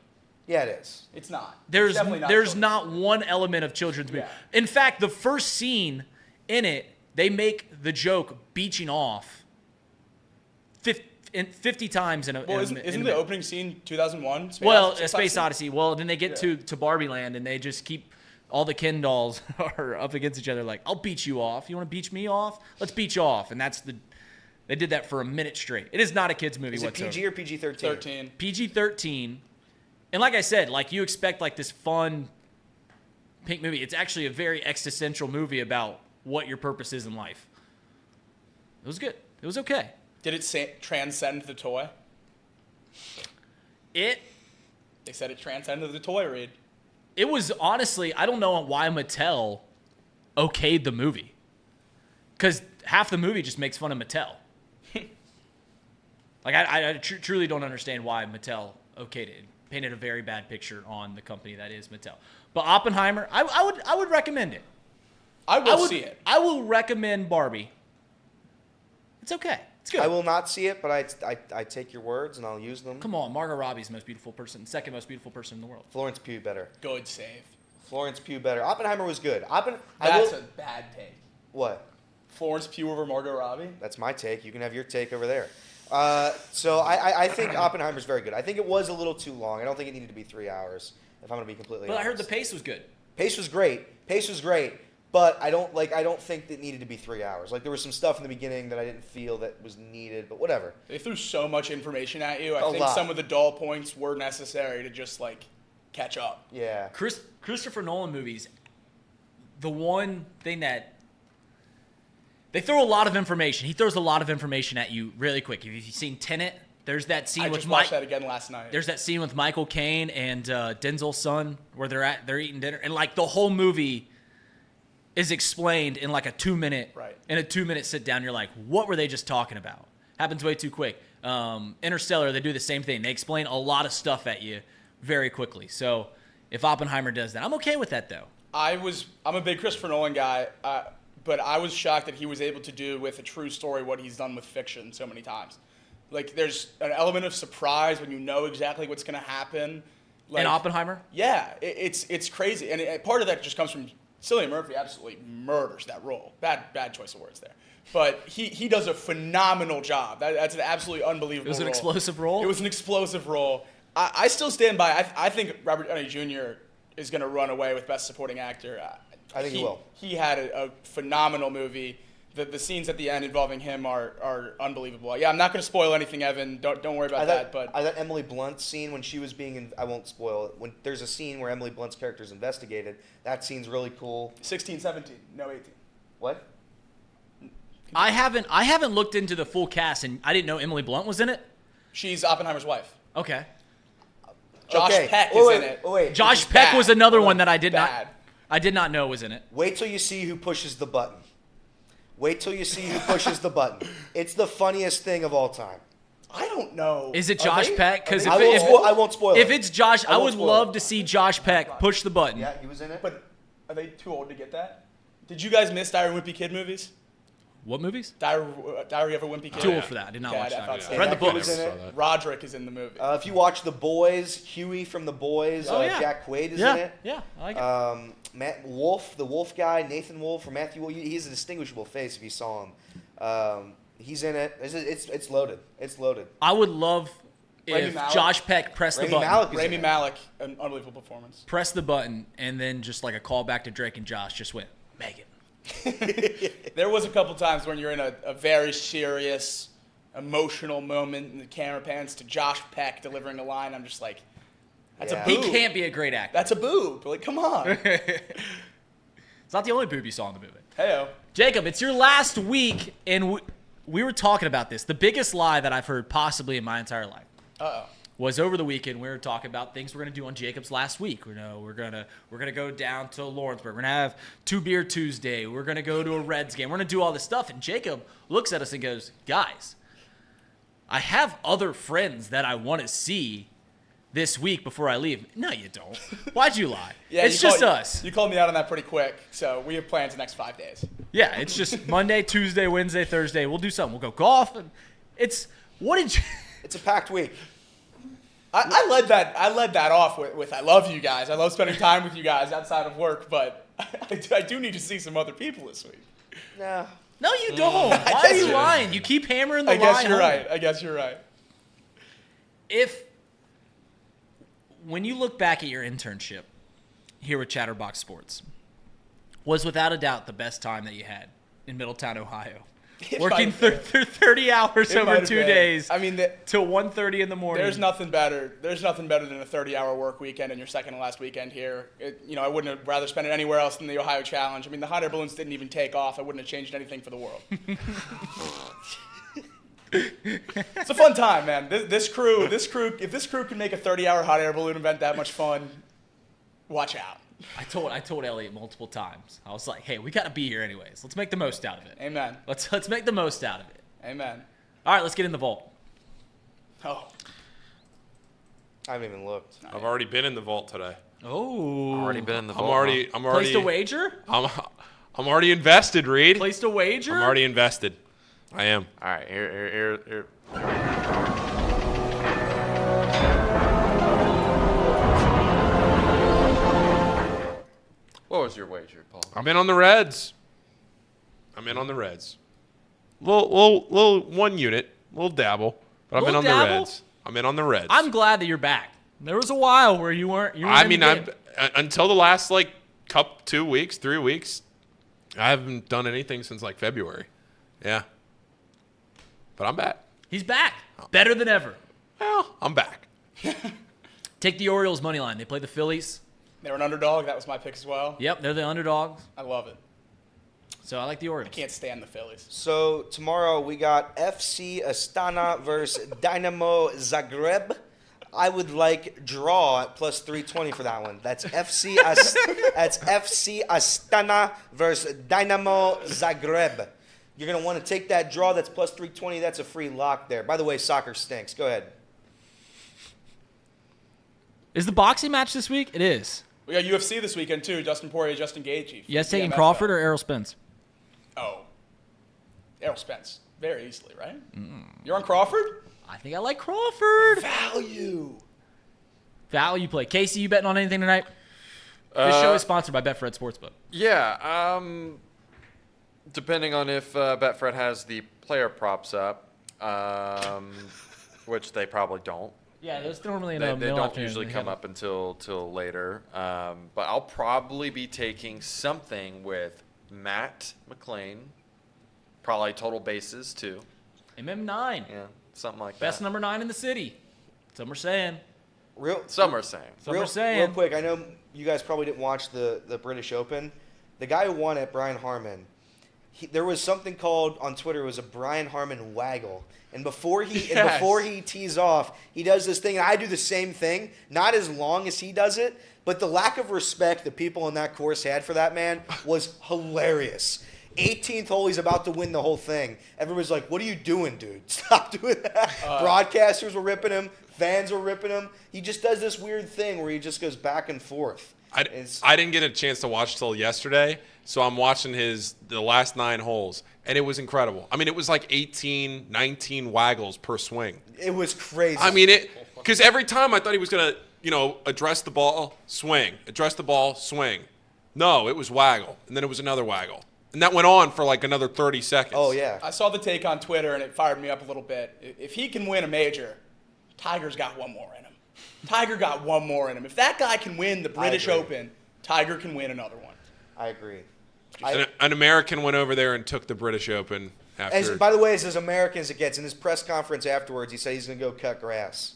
Yeah, it is. It's not. There's It's definitely not there's children's. not one element of children's movie. Yeah. In fact, the first scene in it, they make the joke beaching off 50 times in a. Well, isn't the opening scene 2001? Space Odyssey. Well, then they get to Barbie Land and they just keep all the Ken dolls are up against each other. Like, I'll beat you off. You want to beat me off? Let's beat you off. And they did that for a minute straight. It is not a kids movie. Is it whatsoever. PG or PG-13? 13. PG-13. And like I said, like you expect like this fun pink movie. It's actually a very existential movie about what your purpose is in life. It was good. It was okay. Did it transcend the toy? They said it transcended the toy, Reed. It was honestly, I don't know why Mattel okayed the movie. Because half the movie just makes fun of Mattel. Like, I truly don't understand why Mattel okayed it. It painted a very bad picture on the company that is Mattel. But Oppenheimer, I would recommend it. I will see it. I will recommend Barbie. It's okay. It's good. I will not see it, but I take your words and I'll use them. Come on, Margot Robbie's the most beautiful person, second most beautiful person in the world. Florence Pugh better. Good save. Florence Pugh better. Oppenheimer was good. That's a bad take. What? Florence Pugh over Margot Robbie? That's my take. You can have your take over there. So I think Oppenheimer's very good. I think it was a little too long. I don't think it needed to be 3 hours, if I'm going to be completely honest. But I heard the pace was good. Pace was great. But I don't think that it needed to be 3 hours. Like, there was some stuff in the beginning that I didn't feel that was needed, but whatever. They threw so much information at you. I think some of the dull points were necessary to just, like, catch up. Yeah. Christopher Nolan movies, the one thing that they throw a lot of information. He throws a lot of information at you really quick. Have you seen Tenet? There's that scene I with just watched that again last night. There's that scene with Michael Caine and Denzel's son where they're eating dinner, and like the whole movie is explained in like a 2-minute sit down. You're like, what were they just talking about? Happens way too quick. Interstellar, they do the same thing. They explain a lot of stuff at you very quickly. So if Oppenheimer does that, I'm okay with that though. I'm a big Christopher Nolan guy, but I was shocked that he was able to do with a true story what he's done with fiction so many times. Like, there's an element of surprise when you know exactly what's going to happen. Like, in Oppenheimer? Yeah, it's crazy. And part of that just comes from Cillian Murphy absolutely murders that role. Bad choice of words there. But he does a phenomenal job. That's an absolutely unbelievable role. It was an explosive role? It was an explosive role. I still stand by. I think Robert Downey Jr. is going to run away with Best Supporting Actor. I think he will. He had a phenomenal movie. The scenes at the end involving him are unbelievable. Yeah, I'm not going to spoil anything, Evan. Don't worry about that. But I thought Emily Blunt's scene when she was I won't spoil it. When there's a scene where Emily Blunt's character is investigated, that scene's really cool. 16, 17, no 18. What? I haven't looked into the full cast, and I didn't know Emily Blunt was in it. She's Oppenheimer's wife. Okay. Josh Peck is in it. Wait. Josh Peck was another one that I did not know was in it. Wait till you see who pushes the button. Wait till you see who pushes the button. It's the funniest thing of all time. I don't know. Is it Josh Peck? Because I won't spoil it. If it's Josh, I would love to see Josh Peck push the button. Yeah, he was in it. But are they too old to get that? Did you guys miss Diary of a Wimpy Kid movies? What movies? Diary of a Wimpy Kid. Too old for that. I did not watch that. I Read the books. Roderick is in the movie. If you watch The Boys, Huey from The Boys, Jack Quaid is in it. Yeah, I like it. Matt Wolf, the Wolf guy, Nathan Wolf, or Matthew Wolf, he's a distinguishable face if you saw him. He's in it. It's loaded. It's loaded. I would love if Josh Peck pressed the button. Rami Malek, an unbelievable performance. Press the button, and then just like a call back to Drake and Josh just went, Megan. There was a couple times when you're in a very serious, emotional moment, and the camera pans to Josh Peck delivering a line. I'm just like, that's a boob. He can't be a great actor. That's a boob. Like, come on. It's not the only boob you saw in the movie. Hey-o. Jacob, it's your last week, and we were talking about this. The biggest lie that I've heard possibly in my entire life was over the weekend. We were talking about things we're going to do on Jacob's last week. We're gonna go down to Lawrenceburg. We're gonna have 2 Beer Tuesday. We're gonna go to a Reds game. We're gonna do all this stuff. And Jacob looks at us and goes, "Guys, I have other friends that I want to see this week before I leave." No, you don't. Why'd you lie? Yeah, it's just us. You called me out on that pretty quick. So we have plans the next 5 days. Yeah, it's just Monday, Tuesday, Wednesday, Thursday. We'll do something. We'll go golf. It's a packed week. I led that off with I love you guys. I love spending time with you guys outside of work, but I do need to see some other people this week. No. No, you don't. Why are you lying? You keep hammering the line. I guess you're right. When you look back at your internship here with Chatterbox Sports, was without a doubt the best time that you had in Middletown, Ohio. Working through 30 hours over 2 days. I mean, till 1:30 in the morning. There's nothing better than a 30-hour work weekend and your second to last weekend here. I wouldn't have rather spent it anywhere else than the Ohio Challenge. I mean, the hot air balloons didn't even take off. I wouldn't have changed anything for the world. It's a fun time, man. If this crew can make a 30-hour hot air balloon event that much fun, watch out. I told Elliot multiple times. I was like, hey, we got to be here anyways. Let's make the most out of it. Amen. Let's make the most out of it. Amen. All right, let's get in the vault. Oh. I haven't even looked. I've already been in the vault today. Oh. Already been in the vault. I'm already. Placed a wager? I'm already invested, Reed. Placed a wager? I'm already invested. I am. All right, here. What was your wager, Paul? I'm in on the Reds. Little 1 unit, little dabble, but I'm in on the Reds. I'm in on the Reds. I'm glad that you're back. There was a while where you weren't. Until the last 2 weeks, 3 weeks, I haven't done anything since February. Yeah. But I'm back. He's back. Better than ever. Well, I'm back. Take the Orioles money line. They play the Phillies. They're an underdog. That was my pick as well. Yep, they're the underdogs. I love it. So I like the Orioles. I can't stand the Phillies. So tomorrow we got FC Astana versus Dynamo Zagreb. I would like draw at plus 320 for that one. That's FC Astana versus Dynamo Zagreb. You're going to want to take that draw. That's plus 320. That's a free lock there. By the way, soccer stinks. Go ahead. Is the boxing match this week? It is. We got UFC this weekend, too. Justin Poirier, Justin Gaethje. You guys taking Crawford or Errol Spence? Oh. Errol Spence. Very easily, right? You're on Crawford? I think I like Crawford. Value play. Casey, you betting on anything tonight? This show is sponsored by Betfred Sportsbook. Yeah. Depending on if Betfred has the player props up, which they probably don't. Yeah, those normally in they middle don't afternoon. usually come up until later. But I'll probably be taking something with Matt McLain. Probably total bases too. MM9. Yeah, something like Best that. number 9 in the city. Some are saying. Some are saying. Real quick, I know you guys probably didn't watch the British Open. The guy who won it, Brian Harman, there was something called on Twitter. It was a Brian Harman waggle, and before he tees off, he does this thing. And I do the same thing, not as long as he does it, but the lack of respect the people on that course had for that man was hilarious. 18th hole, he's about to win the whole thing. Everybody's like, "What are you doing, dude? Stop doing that." Broadcasters were ripping him. Fans were ripping him. He just does this weird thing where he just goes back and forth. I didn't get a chance to watch till yesterday, so I'm watching the last 9 holes, and it was incredible. I mean, it was like 18, 19 waggles per swing. It was crazy. I mean, because every time I thought he was going to, address the ball, swing, address the ball, swing. No, it was waggle, and then it was another waggle. And that went on for another 30 seconds. Oh, yeah. I saw the take on Twitter, and it fired me up a little bit. If he can win a major, Tiger's got one more in him. Tiger got one more in him. If that guy can win the British Open, Tiger can win another one. I agree. An American went over there and took the British Open after. By the way, as American as it gets, in his press conference afterwards, he said he's going to go cut grass.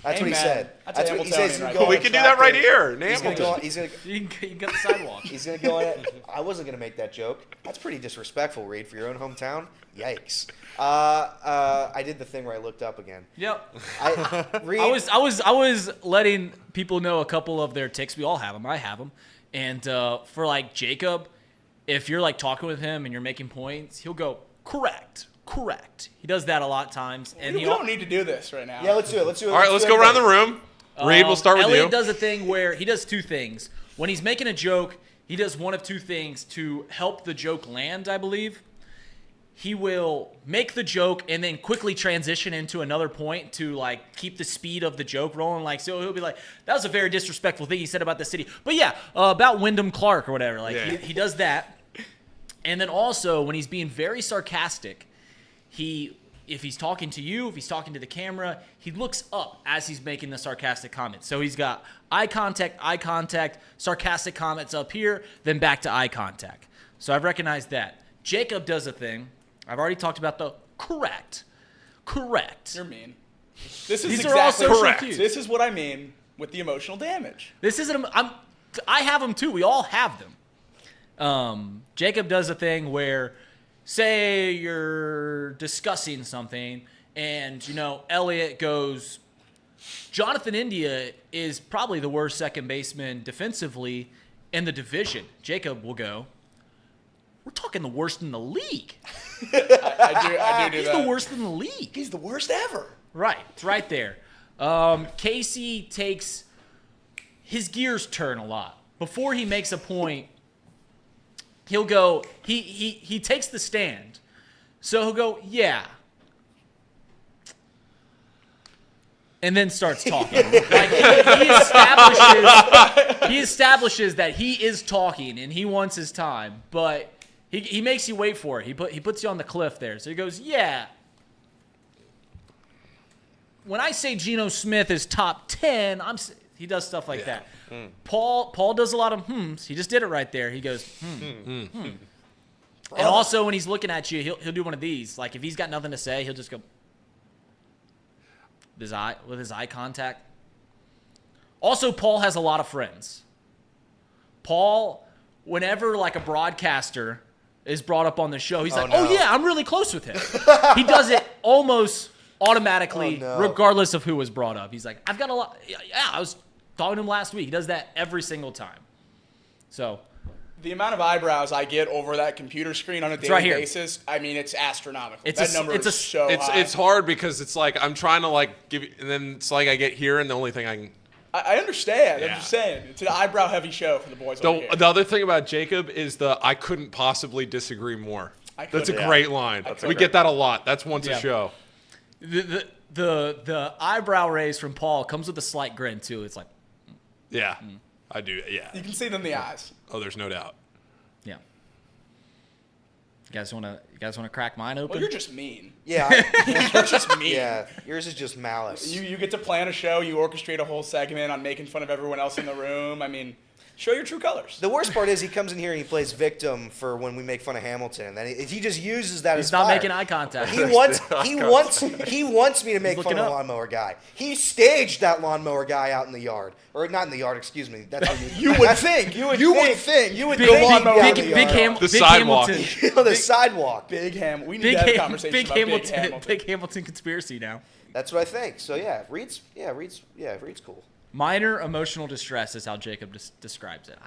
That's what he said. That's what he says. We can do that right here. He's going to go on. You got the sidewalk. He's going to go on it. I wasn't going to make that joke. That's pretty disrespectful, Reed, for your own hometown. Yikes. I did the thing where I looked up again. Yep. Reed, I was letting people know a couple of their ticks. We all have them. I have them. And for Jacob, if you're talking with him and you're making points, he'll go correct. He does that a lot of times. And we don't need to do this right now. Yeah, let's do it. All right, let's go around the room. Reed, we'll start with you. Elliot does a thing where he does 2 things. When he's making a joke, he does one of 2 things to help the joke land, I believe. He will make the joke and then quickly transition into another point to keep the speed of the joke rolling. So he'll be like, "That was a very disrespectful thing he said about the city." But yeah, about Wyndham Clark or whatever. He does that. And then also, when he's being very sarcastic, if he's talking to you, if he's talking to the camera, he looks up as he's making the sarcastic comments. So he's got eye contact, sarcastic comments up here, then back to eye contact. So I've recognized that. Jacob does a thing. I've already talked about the correct. You're mean. This is These exactly are all social correct. cues. This is what I mean with the emotional damage. This isn't. I have them too. We all have them. Jacob does a thing where, say you're discussing something, and Elliot goes, Jonathan India is probably the worst second baseman defensively in the division. Jacob will go, we're talking the worst in the league. I do He's that. the worst in the league. He's the worst ever. Right. It's right there. Casey takes his gears turn a lot. Before he makes a point, he'll go, he takes the stand. So he'll go, yeah. And then starts talking. Like he establishes that he is talking and he wants his time, but he makes you wait for it. He puts you on the cliff there. So he goes, yeah. When I say Geno Smith is top 10, he does stuff like that. Paul does a lot of hmms. He just did it right there. He goes, And also when he's looking at you, he'll do one of these. Like if he's got nothing to say, he'll just go with his eye contact. Also, Paul has a lot of friends. Paul, whenever like a broadcaster is brought up on the show, he's oh yeah, I'm really close with him. He does it almost automatically, regardless of who was brought up. He's like, I've got a lot. Yeah, I was talking to him last week. He does that every single time. So the amount of eyebrows I get over that computer screen on a daily basis, I mean, it's astronomical. That number is so high. It's hard because it's like I'm trying to like give you, and then it's like I get here, and the only thing I can. I understand. I'm just saying. It's an eyebrow-heavy show for the boys over here. The other thing about Jacob is I couldn't possibly disagree more. That's a great line. We get that a lot. That's once a show. The eyebrow raise from Paul comes with a slight grin too. It's like, I do. Yeah, you can see them in the eyes. Oh, there's no doubt. Yeah. You guys want to crack mine open? Well, you're just mean. Yeah, you're just mean. Yeah, yours is just malice. You get to plan a show. You orchestrate a whole segment on making fun of everyone else in the room. I mean, show your true colors. The worst part is he comes in here and he plays victim for when we make fun of Hamilton, and then he just uses that as He's not fire. making eye contact. He wants me to make fun of the lawnmower guy. He staged that lawnmower guy out in the yard, or not in the yard. Excuse me. That's what you would think. You would think. The sidewalk. The sidewalk. Big Ham. We need to have a conversation about Big Hamilton. Big Hamilton conspiracy now. That's what I think. So yeah, Reed's cool. Minor emotional distress is how Jacob describes it.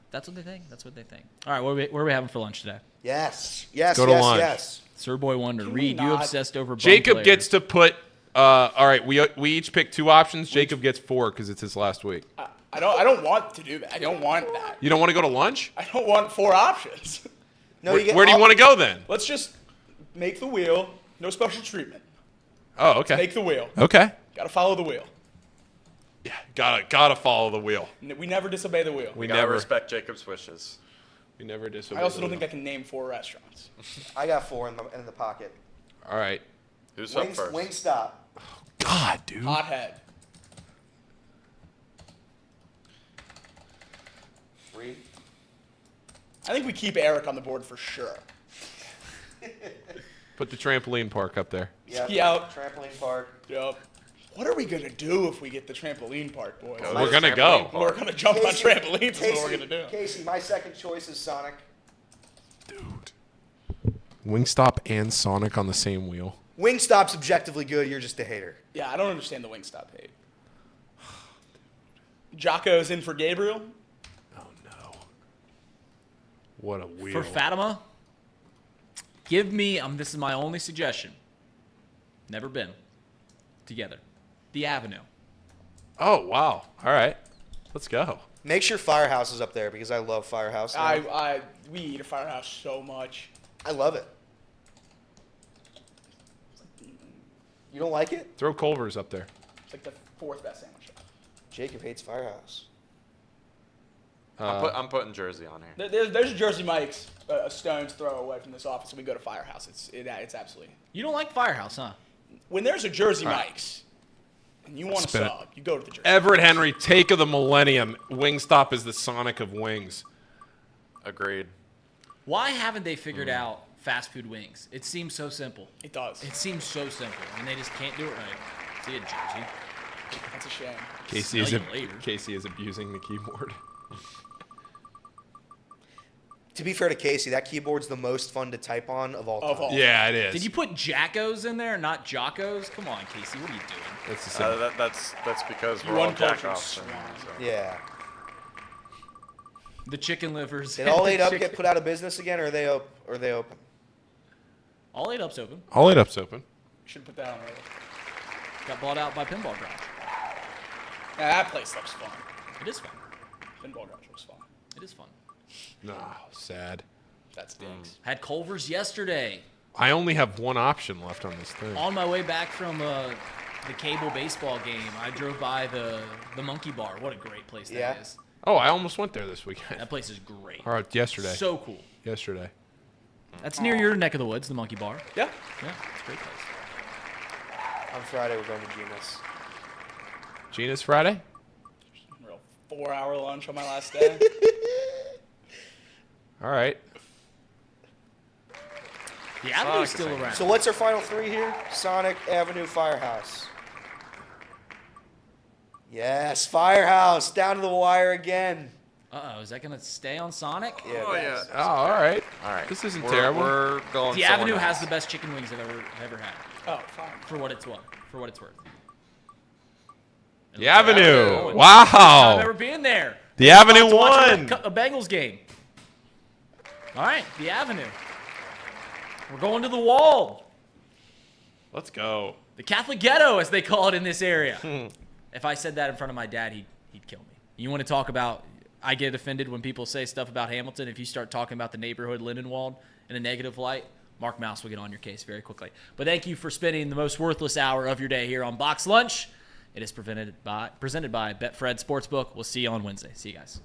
That's what they think. That's what they think. All right, what are we having for lunch today? Yes. Go to lunch. Yes. Sir Boy Wonder. Reed, you obsessed over bum Jacob players. gets to put. All right, we each pick 2 options. Jacob gets 4 because it's his last week. I don't want to do that. I don't want that. You don't want to go to lunch? I don't want 4 options. No, where do you want to go then? Let's just make the wheel. No special treatment. Oh, okay. Make the wheel. Okay. Got to follow the wheel. Yeah, gotta follow the wheel. We never disobey the wheel. We gotta respect Jacob's wishes. We never disobey. I also don't think I can name 4 restaurants. I got 4 in the pocket. All right. Who's up first? Wingstop. Oh, God, dude. Hothead. Reed. I think we keep Eric on the board for sure. Put the trampoline park up there. Yep. Yep. Trampoline park. Yep. What are we going to do if we get the trampoline park, boys? We're going to go. We're going to jump on trampolines. That's what we're going to do. Casey, my second choice is Sonic. Dude. Wingstop and Sonic on the same wheel. Wingstop's objectively good. You're just a hater. Yeah, I don't understand the Wingstop hate. Jocko's in for Gabriel. Oh, no. What a wheel. For Fatima, give me, this is my only suggestion. Never been together. The Avenue. Oh, wow. All right. Let's go. Make sure Firehouse is up there because I love Firehouse. We eat at Firehouse so much. I love it. You don't like it? Throw Culver's up there. It's like the 4th best sandwich shop. Jacob hates Firehouse. I'm putting Jersey on here. There's Jersey Mike's a stone's throw away from this office, and we go to Firehouse. It's absolutely. You don't like Firehouse, huh? When there's a Jersey All right. Mike's, and you want a Spin it. sub, you go to the Jersey. Everett Henry, take of the millennium. Wingstop is the Sonic of wings. Agreed. Why haven't they figured out fast food wings? It seems so simple. It does. It seems so simple, and they just can't do it right. See ya, Jersey. That's a shame. Casey is abusing the keyboard. To be fair to Casey, that keyboard's the most fun to type on of all time. Yeah, it is. Did you put Jackos in there, not Jockos? Come on, Casey, what are you doing? That's the same. That's because You we're all uncultured jack-offs. swine. Yeah. The chicken livers. Did All 8 Up get put out of business again, or are they open? All 8 Up's open. All 8 Up's open. Should put that on there. Got bought out by Pinball Garage. Yeah, that place looks fun. It is fun. Pinball Garage looks fun. It is fun. No, sad. That stinks. Had Culver's yesterday. I only have one option left on this thing. On my way back from the cable baseball game, I drove by the Monkey Bar. What a great place that is. Oh, I almost went there this weekend. That place is great. All right, yesterday. So cool. Yesterday. That's near your neck of the woods, the Monkey Bar. Yeah. Yeah, it's a great place. On Friday, we're going to Gina's. Gina's Friday? Real 4-hour lunch on my last day. All right. The Avenue's still around. So what's our final 3 here? Sonic, Avenue, Firehouse. Yes, Firehouse. Down to the wire again. Uh-oh, is that going to stay on Sonic? Yeah. Oh, yeah. Oh, all right. All right. This isn't We're- terrible. We're going The someone Avenue has else. the best chicken wings I've ever had. Oh, fine. For what it's worth. The Avenue. I've Wow. never been there. The Avenue To watch won. a Bengals game. All right, the Avenue. We're going to the wall. Let's go. The Catholic ghetto, as they call it in this area. If I said that in front of my dad, he'd kill me. You want to talk about, I get offended when people say stuff about Hamilton. If you start talking about the neighborhood Lindenwold in a negative light, Mark Mouse will get on your case very quickly. But thank you for spending the most worthless hour of your day here on Box Lunch. It is presented by Betfred Sportsbook. We'll see you on Wednesday. See you guys.